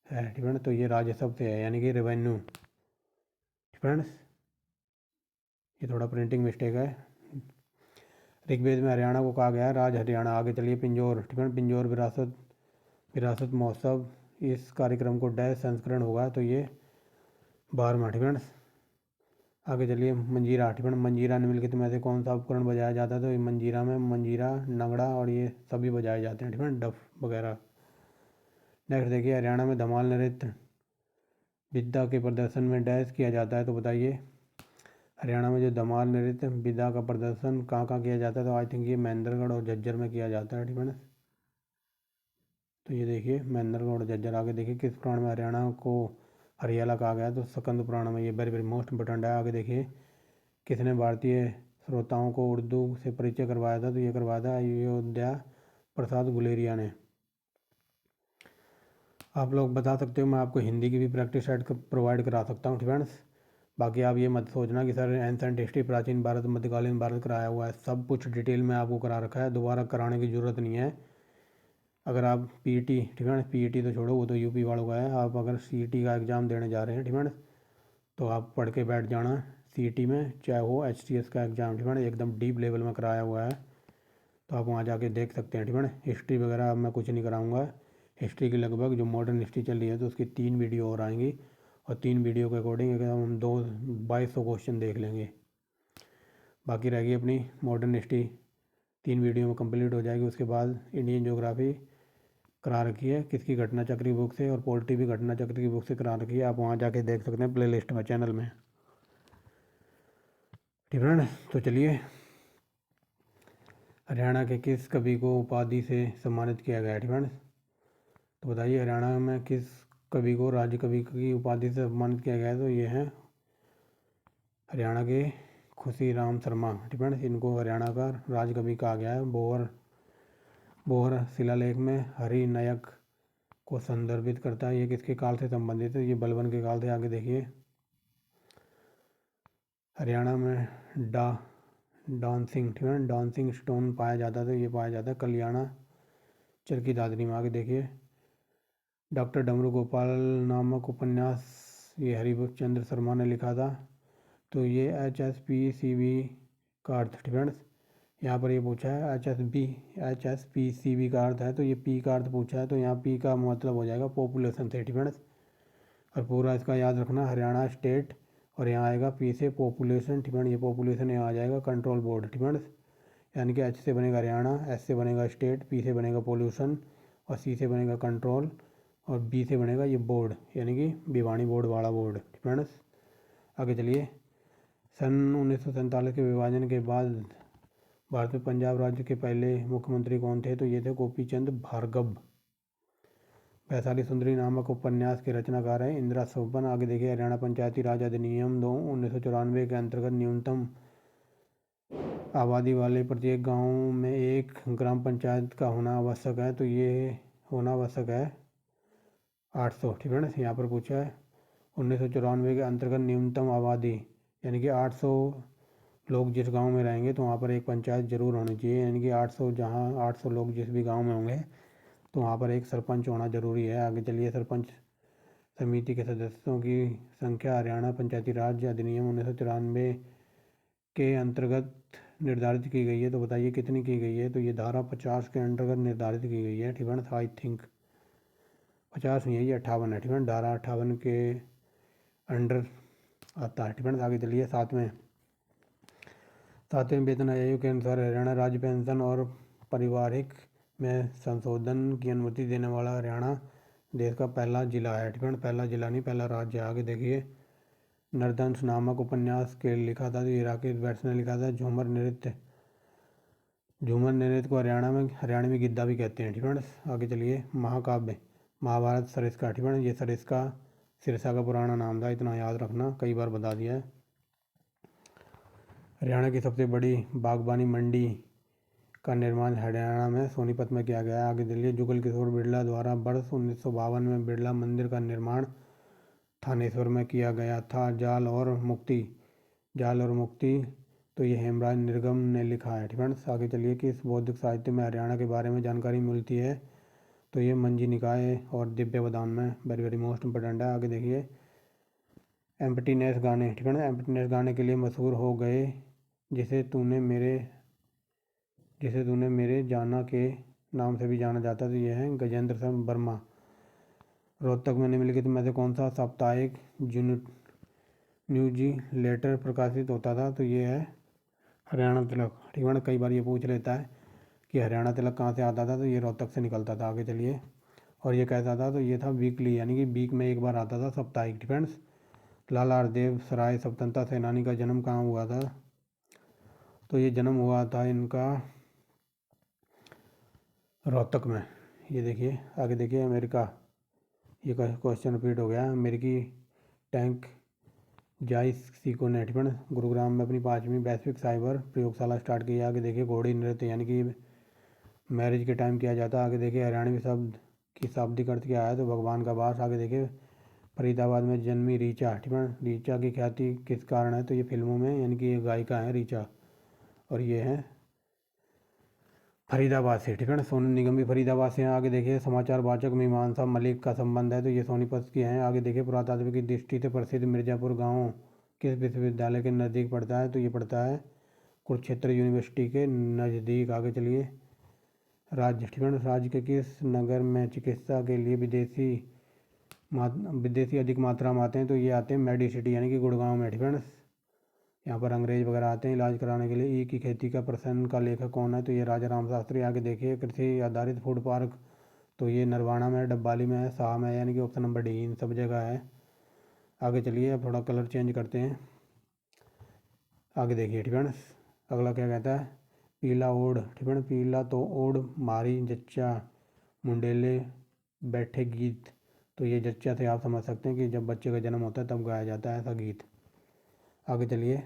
है। ठीक है ना, तो ये राजस्व से है, यानी कि रेवेन्यू। फ्रेंड्स, ये थोड़ा प्रिंटिंग मिस्टेक है। ऋग्वेद में हरियाणा को कहा गया है राज हरियाणा। आगे चलिए, पिंजौर। ठीक है, पिंजौर विरासत महोत्सव इस कार्यक्रम को डैश संस्करण होगा, तो ये 12वां। ठीक है। आगे चलिए मंजीरा। ठीक है। मंजीरा निम्नलिखित में से कौन सा उपकरण बजाया जाता है, तो ये मंजीरा में मंजीरा, नगड़ा और ये सभी बजाए जाते हैं। ठीक है, डफ वगैरह। नेक्स्ट देखिए, हरियाणा में धमाल नृत्य विद्या के प्रदर्शन में डैश किया जाता है, तो बताइए हरियाणा में जो धमाल नृत्य विद्या का प्रदर्शन कहाँ कहाँ किया जाता है, तो आई थिंक ये महेंद्रगढ़ और झज्जर में किया जाता है। ठीक है। तो ये देखिए महेंद्रगढ़ और झज्जर। आगे देखिए किस पुराण में हरियाणा को हरियाला कहा गया, तो स्कंद पुराण में। ये वेरी वेरी मोस्ट इंपॉर्टेंट है। आगे देखिए किसने भारतीय श्रोताओं को उर्दू से परिचय करवाया था, तो ये करवाया था अयोध्या प्रसाद गुलेरिया ने। आप लोग बता सकते हो, मैं आपको हिंदी की भी प्रैक्टिस सेट प्रोवाइड करा सकता हूँ फ्रेंड्स। बाकी आप ये मत सोचना कि सर एंसेंट हिस्ट्री, प्राचीन भारत, मध्यकालीन भारत कराया हुआ है। सब कुछ डिटेल में आपको करा रखा है, दोबारा कराने की ज़रूरत नहीं है। अगर आप पीईटी, ठीक है, पीईटी तो छोड़ो, वो तो यूपी वालों का है। आप अगर सीईटी का एग्ज़ाम देने जा रहे हैं, ठीक है, तो आप पढ़ के बैठ जाना सीईटी में, चाहे वो एचटीएस का एग्ज़ाम, ठीक है, एकदम डीप लेवल में कराया हुआ है, तो आप वहाँ जाके देख सकते हैं। ठीक है। हिस्ट्री वगैरह अब मैं कुछ नहीं कराऊंगा। हिस्ट्री की लगभग जो मॉडर्न हिस्ट्री चल रही है, तो उसकी 3 वीडियो और आएंगी, और 3 वीडियो के अकॉर्डिंग एकदम हम 2200 क्वेश्चन देख लेंगे। बाकी रहेगी अपनी मॉडर्न हिस्ट्री, 3 वीडियो में कंप्लीट हो जाएगी। उसके बाद इंडियन ज्योग्राफी करा रखी है किसकी, घटना चक्र की बुक से, और पोल्ट्री भी घटना चक्र की बुक से करा रखी है। आप वहाँ जाके देख सकते हैं प्ले लिस्ट में, चैनल में। ठीक है ना। तो चलिए, हरियाणा के किस कवि को उपाधि से सम्मानित किया गया है। ठीक है। तो बताइए हरियाणा में किस कवि को राज्य कवि की उपाधि से सम्मानित किया गया है, तो ये है हरियाणा के खुशी राम शर्मा। ठीक है। इनको हरियाणा का राज कवि कहा गया है। बोहर शिलालेख में हरि नायक को संदर्भित करता है। ये किसके काल से संबंधित है, ये बलबन के काल से। आगे देखिए, हरियाणा में डांसिंग, ठीक है, डांसिंग स्टोन पाया जाता है, तो ये पाया जाता है कल्याणा चरखी दादरी में। आगे देखिए, डॉक्टर डमरू गोपाल नामक उपन्यास ये हरिचंद्र शर्मा ने लिखा था, तो ये HSPCV का अर्थ, ठीक है, यहाँ पर ये पूछा है HSPCV का अर्थ है, तो ये पी का अर्थ पूछा है, तो यहाँ पी का मतलब हो जाएगा पॉपुलेशन से। ठीक है। और पूरा इसका याद रखना, हरियाणा स्टेट, और यहाँ आएगा पी से पॉपुलेशन। ठीक है। ये पॉपुलेशन यहाँ आ जाएगा कंट्रोल बोर्ड। ठीक है। यानी कि एच से बनेगा हरियाणा, एस से बनेगा स्टेट, पी से बनेगा पॉल्यूशन, और सी से बनेगा कंट्रोल, और बी से बनेगा ये बोर्ड, यानी कि भिवानी बोर्ड वाला बोर्ड। ठीक है। आगे चलिए, सन 1947 के विभाजन के बाद भारत में पंजाब राज्य के पहले मुख्यमंत्री कौन थे, तो ये थे गोपी चंद भार्गव। वैशाली सुंदरी नामक उपन्यास के रचनाकार हैं इंदिरा सोपन। आगे देखिए, हरियाणा पंचायती राज अधिनियम 1994 के अंतर्गत न्यूनतम आबादी वाले प्रत्येक गांव में एक ग्राम पंचायत का होना आवश्यक है, तो ये होना आवश्यक है 800। ठीक है ना, यहाँ पर पूछा है 1994 के अंतर्गत न्यूनतम आबादी, यानी कि 800 लोग जिस गांव में रहेंगे, तो वहाँ पर एक पंचायत जरूर होनी चाहिए। यानी कि 800, जहाँ 800 लोग जिस भी गांव में होंगे, तो वहाँ पर एक सरपंच होना जरूरी है। आगे चलिए, सरपंच समिति के सदस्यों की संख्या हरियाणा पंचायती राज अधिनियम 1993 के अंतर्गत निर्धारित की गई है, तो बताइए कितनी की गई है, तो ये धारा 50 के अंतर्गत निर्धारित की गई है। ठीक है ना, आई थिंक 50 नहीं है, ये 58 है। ठीक है, धारा 58 के अंडर आता है। ठीक है। आगे चलिए, सातवें वेतन आयोग के अनुसार हरियाणा राज्य पेंशन और पारिवारिक में संशोधन की अनुमति देने वाला हरियाणा देश का पहला जिला है। ठीक है, पहला जिला नहीं, पहला राज्य। आगे देखिए, नरदंश नामक उपन्यास के लिखा था, तो ये राकेश बैट्स ने लिखा था। झूमर नृत्य को हरियाणा में गिद्दा भी कहते हैं। ठीक है। आगे चलिए, महाकाव्य महाभारत सरिस्का। ठीक है, ये सरिस्का सिरसा का पुराना नाम था, इतना याद रखना, कई बार बता दिया है। हरियाणा की सबसे बड़ी बागबानी मंडी का निर्माण हरियाणा में सोनीपत में किया गया है। आगे चलिए, जुगल किशोर बिरला द्वारा वर्ष 1952 में बिरला मंदिर का निर्माण थानेश्वर में किया गया था। जाल और मुक्ति, तो ये हेमराज निर्गम ने लिखा है। ठीक है। आगे चलिए, कि इस बौद्धिक साहित्य में हरियाणा के बारे में जानकारी मिलती है, तो ये मंजी निकाय और दिव्यवदान में। वेरी वेरी मोस्ट इंपॉर्टेंट है। आगे देखिए, एम्प्टीनेस गाने। ठीक है ना, एम्प्टीनेस गाने के लिए मशहूर हो गए जिसे तूने मेरे जाना के नाम से भी जाना जाता है, तो ये है गजेंद्र सिंह वर्मा। रोहतक में निम्नलिखित में से कौन सा साप्ताहिक न्यूज लेटर प्रकाशित होता था? तो ये है हरियाणा तिलक। ठीक है ना, कई बार ये पूछ लेता है कि हरियाणा तिलक कहाँ से आता था, तो ये रोहतक से निकलता था। आगे चलिए, और ये कैसा था? तो ये था वीकली, यानी कि वीक में एक बार आता था, साप्ताहिक। डिफेंस। लाला हरदेव सराय स्वतंत्रता सेनानी का जन्म कहाँ हुआ था? तो ये जन्म हुआ था इनका रोहतक में। ये देखिए, आगे देखिए, अमेरिका, ये क्वेश्चन रिपीट हो गया। अमेरिकी टैंक जाइस सीको ने ठीक है गुरुग्राम में अपनी 5वीं वैश्विक साइबर प्रयोगशाला स्टार्ट की। आगे देखिए, घोड़ी नृत्य यानी कि मैरिज के टाइम किया जाता है। आगे देखिए, हरियाणवी शब्द की शाब्दिक अर्थ क्या है? तो भगवान का वास। आगे देखिए, फरीदाबाद में जन्मी रीचा। ठीक है, रीचा की ख्याति किस कारण है? तो ये फिल्मों में, यानी कि ये गायिका है रीचा, और ये है फरीदाबाद से। ठीक है ना, सोनू निगम भी फरीदाबाद से हैं। आगे देखिए, समाचार वाचक मीमांसा मलिक का संबंध है, तो ये सोनीपत के हैं। आगे देखिए, पुरातात्विक दृष्टि से प्रसिद्ध मिर्ज़ापुर गांव किस विश्वविद्यालय के नज़दीक पड़ता है? तो ये पड़ता है कुरुक्षेत्र यूनिवर्सिटी के नज़दीक। आगे चलिए, राज्य। ठीक है ना, राज्य के किस नगर में चिकित्सा के लिए विदेशी अधिक मात्रा में आते हैं? तो ये आते हैं मेडिसिटी, यानी कि गुड़गांव में। ठीक है ना, यहाँ पर अंग्रेज वगैरह आते हैं इलाज कराने के लिए। ई की खेती का प्रसन्न का लेखक कौन है? तो ये राजा राम शास्त्री। आगे देखिए, कृषि आधारित फूड पार्क, तो ये नरवाना में है, डब्बाली में है, शाह में है, यानी कि ऑप्शन नंबर डी इन सब जगह है। आगे चलिए, अब थोड़ा कलर चेंज करते हैं। आगे देखिए, ठीक है ना, अगला क्या कहता है? पीला ओढ़। ठीक है ना, पीला तो ओढ़ मारी जच्चा मुंडेले बैठे गीत। तो ये जच्चा से आप समझ सकते हैं कि जब बच्चे का जन्म होता है तब गाया जाता है ऐसा गीत। आगे चलिए,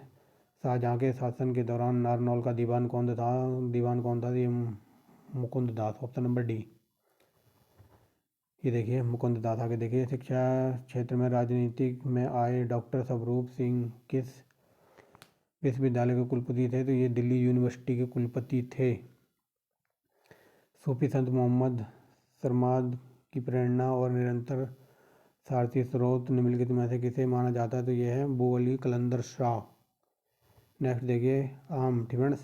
शाहजहाँ के शासन के दौरान नारनौल का दीवान कौन था? दीवान कौन था? ये मुकुंद दास, ऑप्शन नंबर डी। ये देखिए, मुकुंद दास। आगे देखिए, शिक्षा क्षेत्र में राजनीतिक में आए डॉक्टर स्वरूप सिंह किस विश्वविद्यालय के कुलपति थे? तो ये दिल्ली यूनिवर्सिटी के कुलपति थे। सूफी संत मोहम्मद सरमाद की प्रेरणा और निरंतर सारथी स्रोत निम्नलिखित में से किसे माना जाता है? तो ये है अबू अली कलंदर शाह। नेक्स्ट देखिए, आम। ठीक है,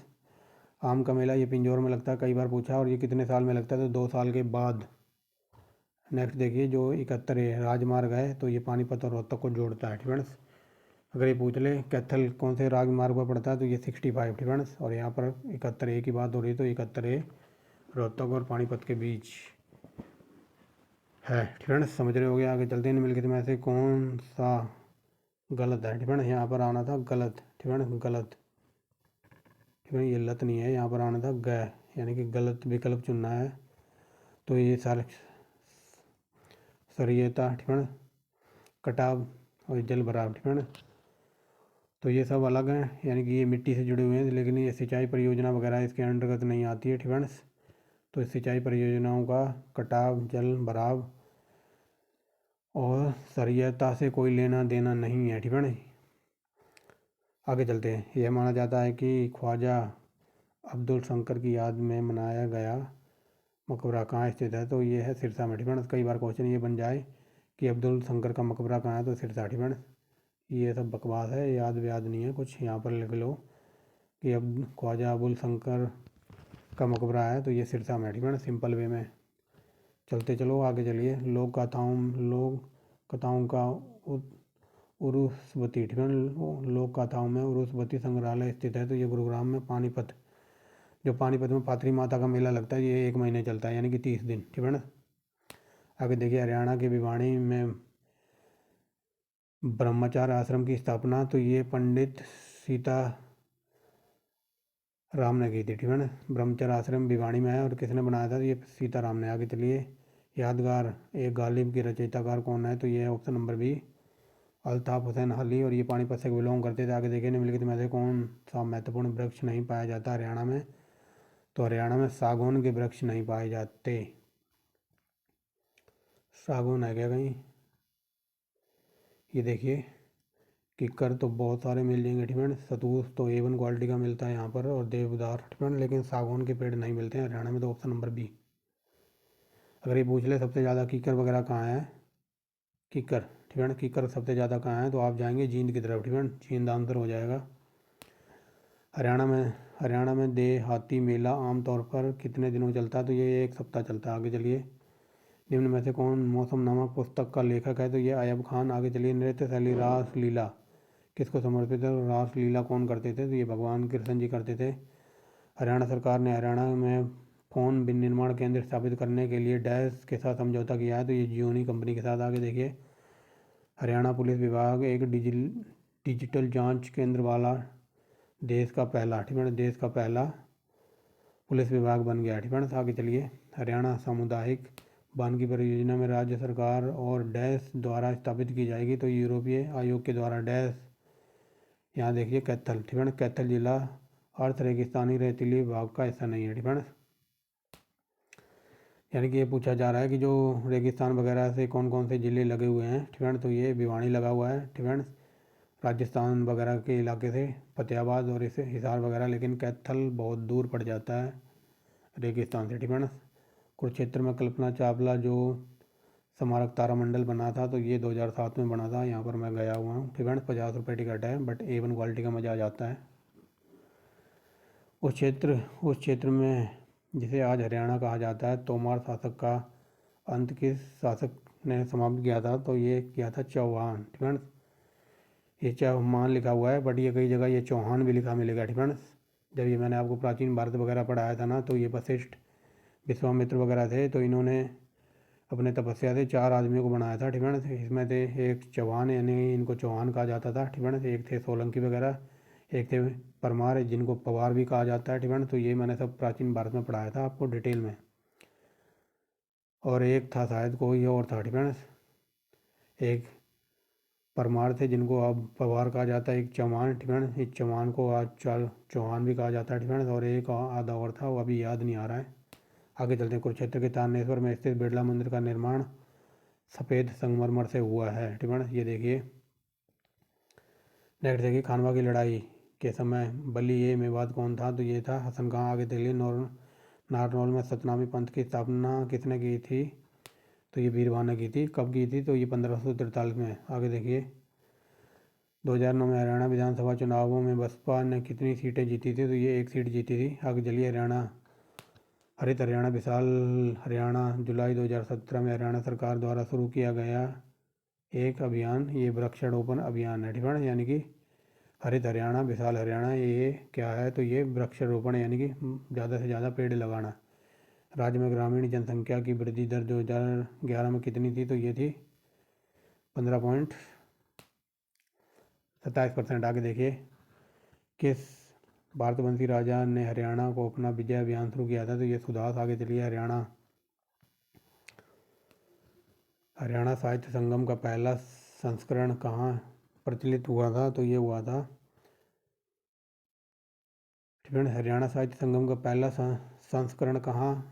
आम का मेला ये पिंजौर में लगता है, कई बार पूछा। और ये कितने साल में लगता है? तो 2 साल के बाद। नेक्स्ट देखिए, जो 71 राजमार्ग है, तो ये पानीपत और रोहतक को जोड़ता है। ठीक है, अगर ये पूछ ले कैथल कौन से राजमार्ग पर पड़ता है? तो ये 65। ठीक है, और यहाँ पर 71 की बात हो रही है, तो 71 रोहतक और पानीपत के बीच है। ठीक है, समझ रहे हो गए। आगे चलते हैं, निम्नलिखित में से कौन सा गलत है? ठीक है, यहाँ पर आना था गलत। ठीक है, गलत। ठीक है, ये लत नहीं है, यहाँ पर आना था ग, यानी कि गलत विकल्प चुनना है। तो ये सारे सरियता, ठीक है, कटाव और जल भराव। ठीक है, तो ये सब अलग हैं, यानी कि ये मिट्टी से जुड़े हुए हैं, लेकिन ये सिंचाई परियोजना वगैरह इसके अंतर्गत नहीं आती है। ठीक है, तो सिंचाई परियोजनाओं का कटाव, जल भराव और सरियता से कोई लेना देना नहीं है। ठीक है, आगे चलते हैं। यह माना जाता है कि ख्वाजा अब्दुल शंकर की याद में मनाया गया मकबरा कहाँ स्थित है? तो ये है सिरसा में। ठीक है, कई बार क्वेश्चन ये बन जाए कि अब्दुल शंकर का मकबरा कहाँ है? तो सिरसा। ठीक है, ये सब बकवास है, याद व्याद नहीं है कुछ। यहाँ पर लिख लो कि अब ख्वाजा अबुल शंकर का मकबरा है, तो ये सिरसा में। ठीक है, सिंपल वे में चलते चलो। आगे चलिए, लोक कथाओं का उरुस्वती। ठीक है, लोक कथाओं में उरुस्वती संग्रहालय स्थित है, तो ये गुरुग्राम में। पानीपत, जो पानीपत में पाथरी माता का मेला लगता है, ये 1 महीने चलता है, यानी कि 30 दिन। ठीक है ना। आगे देखिए, हरियाणा के भिवानी में ब्रह्मचार्य आश्रम की स्थापना, तो ये पंडित सीता राम ने की थी। ठीक है ना, ब्रह्मचर्य आश्रम भिवानी में है, और किसने बनाया था? तो ये सीताराम ने। आगे चलिए, यादगार एक गालिब की रचयिताकार कौन है? तो ये है option number B, Altaf Hussain Ali, और ये पानीपत से बिलोंग करते थे। आगे देखिए, निम्नलिखित में से कौन सा महत्वपूर्ण वृक्ष नहीं पाया जाता हरियाणा में? तो हरियाणा में सागौन के वृक्ष नहीं पाए जाते। सागौन है क्या कहीं? ये देखिए, किक्कर तो बहुत सारे मिल जाएंगे। ठीक है, सतूस तो A1 क्वालिटी का मिलता है यहाँ पर, और देवदार। ठीक है, लेकिन सागौन के पेड़ नहीं मिलते हैं हरियाणा में, तो ऑप्शन नंबर बी। अगर ये पूछ ले सबसे ज़्यादा कीकर वगैरह कहाँ है? कीकर। ठीक है, कीकर सबसे ज़्यादा कहाँ है? तो आप जाएंगे जींद की तरफ। ठीक है, जींद आंसर हो जाएगा। हरियाणा में देहाती मेला आमतौर पर कितने दिनों चलता है? तो ये 1 सप्ताह चलता है। आगे चलिए, निम्न में से कौन मौसम नामक पुस्तक का लेखक है? तो ये अय्यूब खान। आगे चलिए, नृत्य शैली रास लीला किसको समर्पित है? रास लीला कौन करते थे? तो ये भगवान कृष्ण जी करते थे। हरियाणा सरकार ने हरियाणा में फोन विनिर्माण केंद्र स्थापित करने के लिए डैश के साथ समझौता किया है? तो ये जियोनी कंपनी के साथ। आगे देखिए, हरियाणा पुलिस विभाग एक डिजिटल जांच केंद्र वाला देश का पहला, ठीक है, देश का पहला पुलिस विभाग बन गया, ठीक है। आगे चलिए, हरियाणा सामुदायिक वानिकी परियोजना में राज्य सरकार और डैश द्वारा स्थापित की जाएगी? तो यूरोपीय आयोग के द्वारा डैश, यहाँ देखिए कैथल, ठीक है, कैथल जिला अर्ध रेगिस्तानी रेतीली भाग का हिस्सा नहीं है, ठीक है। यानी कि ये पूछा जा रहा है कि जो रेगिस्तान वगैरह से कौन कौन से ज़िले लगे हुए हैं, ठीक है। तो ये भिवानी लगा हुआ है, ठीक है, राजस्थान वगैरह के इलाके से, फतेहाबाद और इसे हिसार वगैरह। लेकिन कैथल बहुत दूर पड़ जाता है रेगिस्तान से, ठीक है। कुरुक्षेत्र में कल्पना चावला जो स्मारक तारामंडल बना था, तो ये 2007 में बना था। यहाँ पर मैं गया हुआ हूँ, ठीक है। 50 रुपये टिकट है, बट A1 क्वालिटी का मज़ा आ जाता है। उस क्षेत्र में जिसे आज हरियाणा कहा जाता है, तोमार शासक का अंत किस शासक ने समाप्त किया था? तो ये किया था चौहान, ठीक है। ये चौहान लिखा हुआ है, बट ये कई जगह ये चौहान भी लिखा मिलेगा, ठीक है। जब ये मैंने आपको प्राचीन भारत वगैरह पढ़ाया था ना, तो ये वशिष्ठ विश्वामित्र वगैरह थे, तो इन्होंने अपने तपस्या से 4 आदमियों को बनाया था, ठीक है। इसमें थे एक चौहान, यानी इनको चौहान कहा जाता था, ठीक है। एक थे सोलंकी वगैरह, एक थे परमार जिनको पवार भी कहा जाता है, ठीक है। तो ये मैंने सब प्राचीन भारत में पढ़ाया था आपको डिटेल में। और एक था शायद कोई और था, ठीक है। एक परमार थे जिनको अब पवार कहा जाता है, एक चौहान, ठीक है। एक चौहान को आज चौहान भी कहा जाता है, ठीक है। और एक आधा और था, वो अभी याद नहीं आ रहा है। आगे चलते हैं। कुरुक्षेत्र के तारनेश्वर में स्थित बिरला मंदिर का निर्माण सफ़ेद संगमरमर से हुआ है, ठीक है। ये देखिए, नेक्स्ट देखिए, खानवा की लड़ाई के समय बली ए मेवात कौन था? तो ये था हसन खां। आगे देखिए, नारनौल में सतनामी पंथ की स्थापना किसने की थी? तो ये बीरबल ने की थी। कब की थी? तो ये 1543 में। आगे देखिए, 2009 में हरियाणा विधानसभा चुनावों में बसपा ने कितनी सीटें जीती थी? तो ये 1 सीट जीती थी। आगे चलिए, हरित हरियाणा विशाल हरियाणा जुलाई 2017 में हरियाणा सरकार द्वारा शुरू किया गया एक अभियान, ये वृक्षारोपण अभियान है, ठीक है। यानी कि हरित हरियाणा विशाल हरियाणा, ये क्या है? तो ये वृक्षारोपण, यानी कि ज़्यादा से ज़्यादा पेड़ लगाना। राज्य में ग्रामीण जनसंख्या की वृद्धि दर 2011 में कितनी थी? तो ये थी 15.27%। आगे देखिए, किस भारतवंशी राजा ने हरियाणा को अपना विजय अभियान शुरू किया था? तो ये सुदास। आगे चलिए, हरियाणा साहित्य संगम का पहला संस्करण कहाँ प्रचलित हुआ था? तो ये हुआ था, हरियाणा साहित्य संगम का पहला संस्करण कहाँ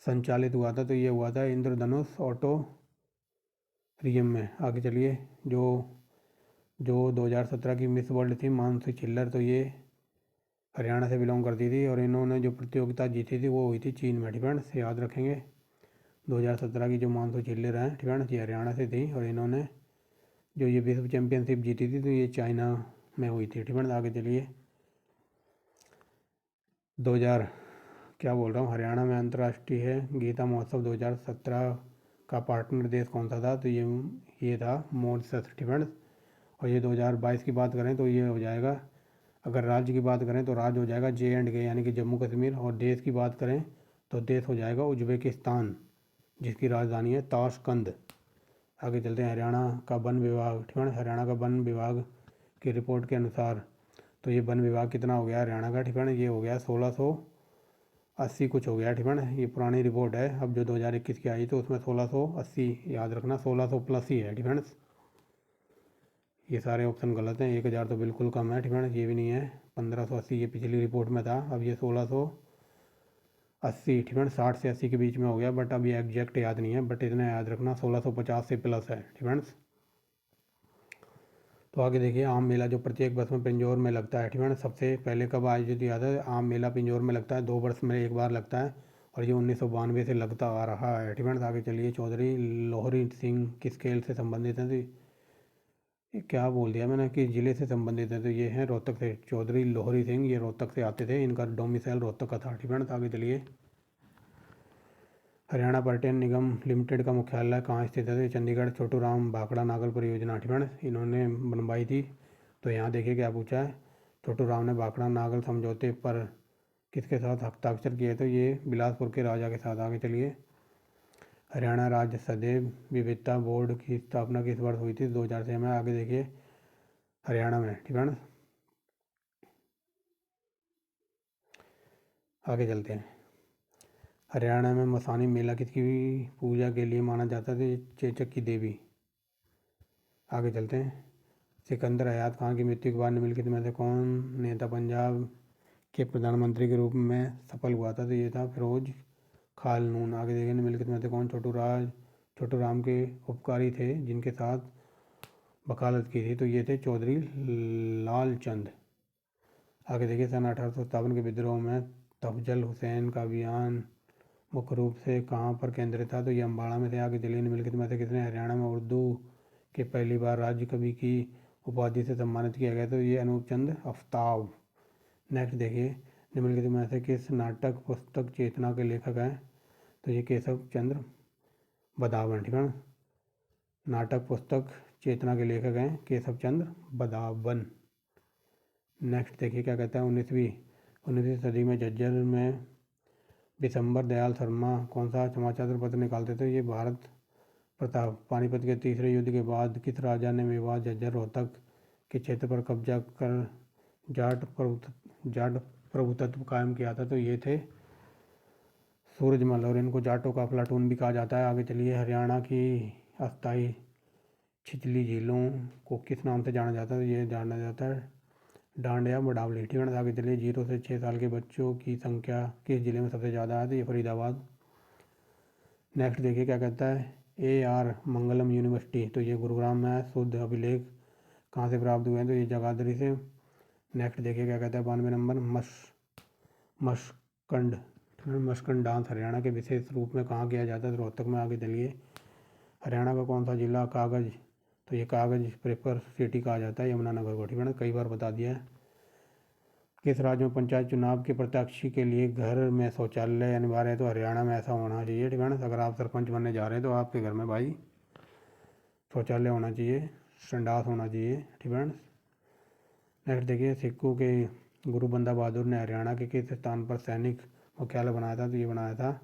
संचालित हुआ था? तो ये हुआ था इंद्रधनुष ऑडिटोरियम में। आगे चलिए, जो 2017 की मिस वर्ल्ड थी मानसी छिल्लर, तो ये हरियाणा से बिलोंग करती थी। और इन्होंने जो प्रतियोगिता जीती थी वो हुई थी चीन में, ठीक है। याद रखेंगे, 2017 की जो मानसी छिल्लर हैं, ठीक है, ये हरियाणा से थी। और इन्होंने जो ये विश्व चैम्पियनशिप जीती थी, तो ये चाइना में हुई थी, ठीक है। आगे चलिए, 2000 क्या बोल रहा हूँ, हरियाणा में अंतर्राष्ट्रीय गीता महोत्सव 2017 का पार्टनर देश कौन सा था? तो ये था मॉरिशस, ठीक है। और ये 2022 की बात करें तो ये हो जाएगा, अगर राज्य की बात करें तो राज्य हो जाएगा J&K, यानी कि जम्मू कश्मीर। और देश की बात करें तो देश हो जाएगा उज्बेकिस्तान, जिसकी राजधानी है ताशकंद। आगे चलते हैं, हरियाणा का वन विभाग, ठीक है। हरियाणा का वन विभाग की रिपोर्ट के अनुसार, तो ये वन विभाग कितना हो गया हरियाणा का? ठीक है, ये हो गया 1680 कुछ हो गया, ठीक है। ये पुरानी रिपोर्ट है, अब जो 2021 की आई तो उसमें 1680, याद रखना 1600 प्लस ही है, ठीक है। ये सारे ऑप्शन गलत हैं, 1000 तो बिल्कुल कम है, ठीक है। ये भी नहीं है, 1580 ये पिछली रिपोर्ट में था, अब ये 1680, ठीक है। 60 से 80 के बीच में हो गया, बट अब ये एग्जैक्ट याद नहीं है, बट इतना याद रखना 1650 से प्लस है, ठीक है। तो आगे देखिए, आम मेला जो प्रत्येक वर्ष में पिंजौर में लगता है, ठीक है। सबसे पहले कब आयोजित किया था? आम मेला पिंजौर में लगता है, 2 वर्ष में एक बार लगता है, और ये 1992 से लगता आ रहा है, ठीक है। आगे चलिए, चौधरी लोहरी सिंह किस खेल से संबंधित हैं? तो ये क्या बोल दिया मैंने कि ज़िले से संबंधित है, तो ये हैं रोहतक से। चौधरी लोहरी सिंह ये रोहतक से आते थे, इनका डोमिसाइल रोहतक का था, ठीक है। आगे चलिए, हरियाणा पर्यटन निगम लिमिटेड का मुख्यालय कहाँ स्थित है? तो चंडीगढ़। छोटू राम भाखड़ा नागल परियोजना फ्रेंड्स इन्होंने बनवाई थी। तो यहाँ देखिए क्या पूछा है, छोटू राम ने भाखड़ा नागल समझौते पर किसके साथ हस्ताक्षर किए? तो ये बिलासपुर के राजा के साथ। आगे चलिए। हरियाणा राज्य सदैव विविधता बोर्ड की स्थापना किस वर्ष हुई थी? 2006 में। आगे देखिए हरियाणा में, ठीक है ना। आगे चलते हैं। हरियाणा में मसानी मेला किसकी पूजा के लिए माना जाता था? चेचक की देवी। आगे चलते हैं। सिकंदर हयात खान की मृत्यु के बाद निम्नलिखित में से कौन नेता पंजाब के प्रधानमंत्री के रूप में सफल हुआ था? तो ये था फिरोज खान नून। आगे देखिए निम्नलिखित में से कौन छोटू राम के उपकारी थे जिनके साथ वकालत की थी? तो ये थे चौधरी लाल चंद। आगे देखिए सन 1857 के विद्रोह में तफजल हुसैन का अभियान मुख्य रूप से कहाँ पर केंद्रित था? तो ये अम्बाड़ा में थे। आगे चलिए निम्नलिखित में से किसने हरियाणा में उर्दू के पहली बार राज्य कवि की उपाधि से सम्मानित किया गया? तो ये अनूप चंद आफ्ताब। नेक्स्ट देखिए निम्नलिखित में से किस नाटक पुस्तक चेतना के लेखक हैं? तो ये केशव चंद्र बदावन, ठीक है। नाटक पुस्तक चेतना के लेखक हैं केशव चंद्र बदावन। नेक्स्ट देखिए क्या कहता है, 19वीं सदी में झज्जर में विशंबर दयाल शर्मा कौन सा समाचार पत्र निकालते थे? ये भारत प्रताप। पानीपत के तीसरे युद्ध के बाद किस राजा ने मेवात झज्जर रोहतक के क्षेत्र पर कब्जा कर जाट प्रभुत्व कायम किया था? तो ये थे सूरजमल, और इनको जाटों का प्लाटून भी कहा जाता है। आगे चलिए हरियाणा की अस्थाई छिछली झीलों को किस नाम से जाना जाता है? तो ये जाना जाता है डांड या बडावली, ठीक है। आगे चलिए 0 से 6 साल के बच्चों की संख्या किस जिले में सबसे ज़्यादा है? तो ये फरीदाबाद। नेक्स्ट देखिए क्या कहता है, AR मंगलम यूनिवर्सिटी, तो ये गुरुग्राम में है। शुद्ध अभिलेख कहाँ से प्राप्त हुए हैं? तो ये जगाधरी से। नेक्स्ट देखिए क्या कहता है 92 नंबर, मशकंड डांस हरियाणा के विशेष रूप में कहाँ किया जाता है? तो रोहतक में। आगे चलिए हरियाणा का कौन सा जिला कागज, तो ये कागज पेपर सिटी कहा जाता है यमुनानगर को, ठीक है ना, कई बार बता दिया है। किस राज्य में पंचायत चुनाव के प्रत्याशी के लिए घर में शौचालय अनिवार्य है? तो हरियाणा में ऐसा होना चाहिए, ठीक है ना। अगर आप सरपंच बनने जा रहे हैं तो आपके घर में भाई शौचालय होना चाहिए, संडास होना चाहिए, ठीक है। नेक्स्ट देखिए सिक्खों के गुरु बंदा बहादुर ने हरियाणा के किस स्थान पर सैनिक मुख्यालय बनाया था? तो ये बनाया था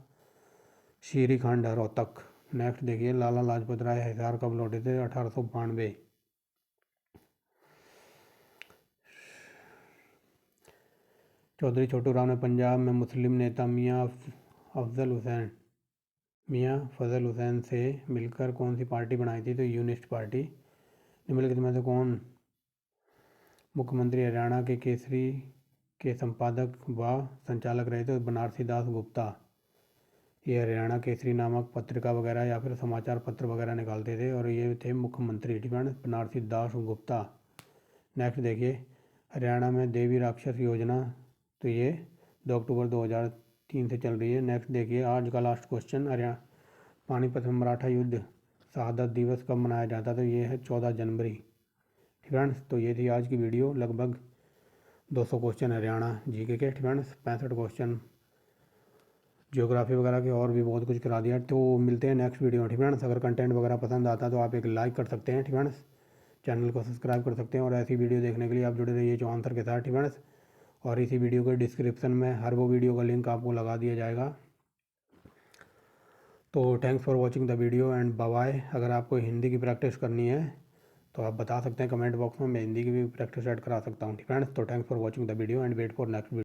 श्री खंड रोहतक। नेक्स्ट देखिए लाला लाजपत राय हिसार कब लौटे थे? 1892। चौधरी छोटू राम ने पंजाब में मुस्लिम नेता मियाँ फजल हुसैन से मिलकर कौन सी पार्टी बनाई थी? तो यूनिस्ट पार्टी। निम्नलिखित में से कौन मुख्यमंत्री हरियाणा के केसरी के संपादक व संचालक रहे थे? बनारसी दास गुप्ता। ये हरियाणा केसरी नामक पत्रिका वगैरह या फिर समाचार पत्र वगैरह निकालते थे, और ये थे मुख्यमंत्री, ठीक है, बनारसी दास गुप्ता। नेक्स्ट देखिए हरियाणा में देवी राक्षस योजना, तो ये 2 अक्टूबर 2003 से चल रही है। नेक्स्ट देखिए आज का लास्ट क्वेश्चन, हरियाणा पानीपत में मराठा युद्ध शहादत दिवस कब मनाया जाता? तो ये है 14 जनवरी, ठीक है। तो ये थी आज की वीडियो, लगभग 200 क्वेश्चन हरियाणा जीके के, ठीक है। 65 क्वेश्चन ज्योग्राफी वगैरह के, और भी बहुत कुछ करा दिया। तो मिलते हैं नेक्स्ट वीडियो में, ठीक है। अगर कंटेंट वगैरह पसंद आता है तो आप एक लाइक कर सकते हैं, ठीक है। चैनल को सब्सक्राइब कर सकते हैं, और ऐसी वीडियो देखने के लिए आप जुड़े रहिए जो आंसर के साथ, ठीक है। और इसी वीडियो के डिस्क्रिप्शन में हर वो वीडियो का लिंक आपको लगा दिया जाएगा। तो thanks for watching the video and bye. अगर आपको हिंदी की प्रैक्टिस करनी है तो आप बता सकते हैं कमेंट बॉक्स में, मैं हिंदी की भी प्रैक्टिस ऐड करा सकता हूँ, ठीक है। तो thanks for watching the video and wait for next video.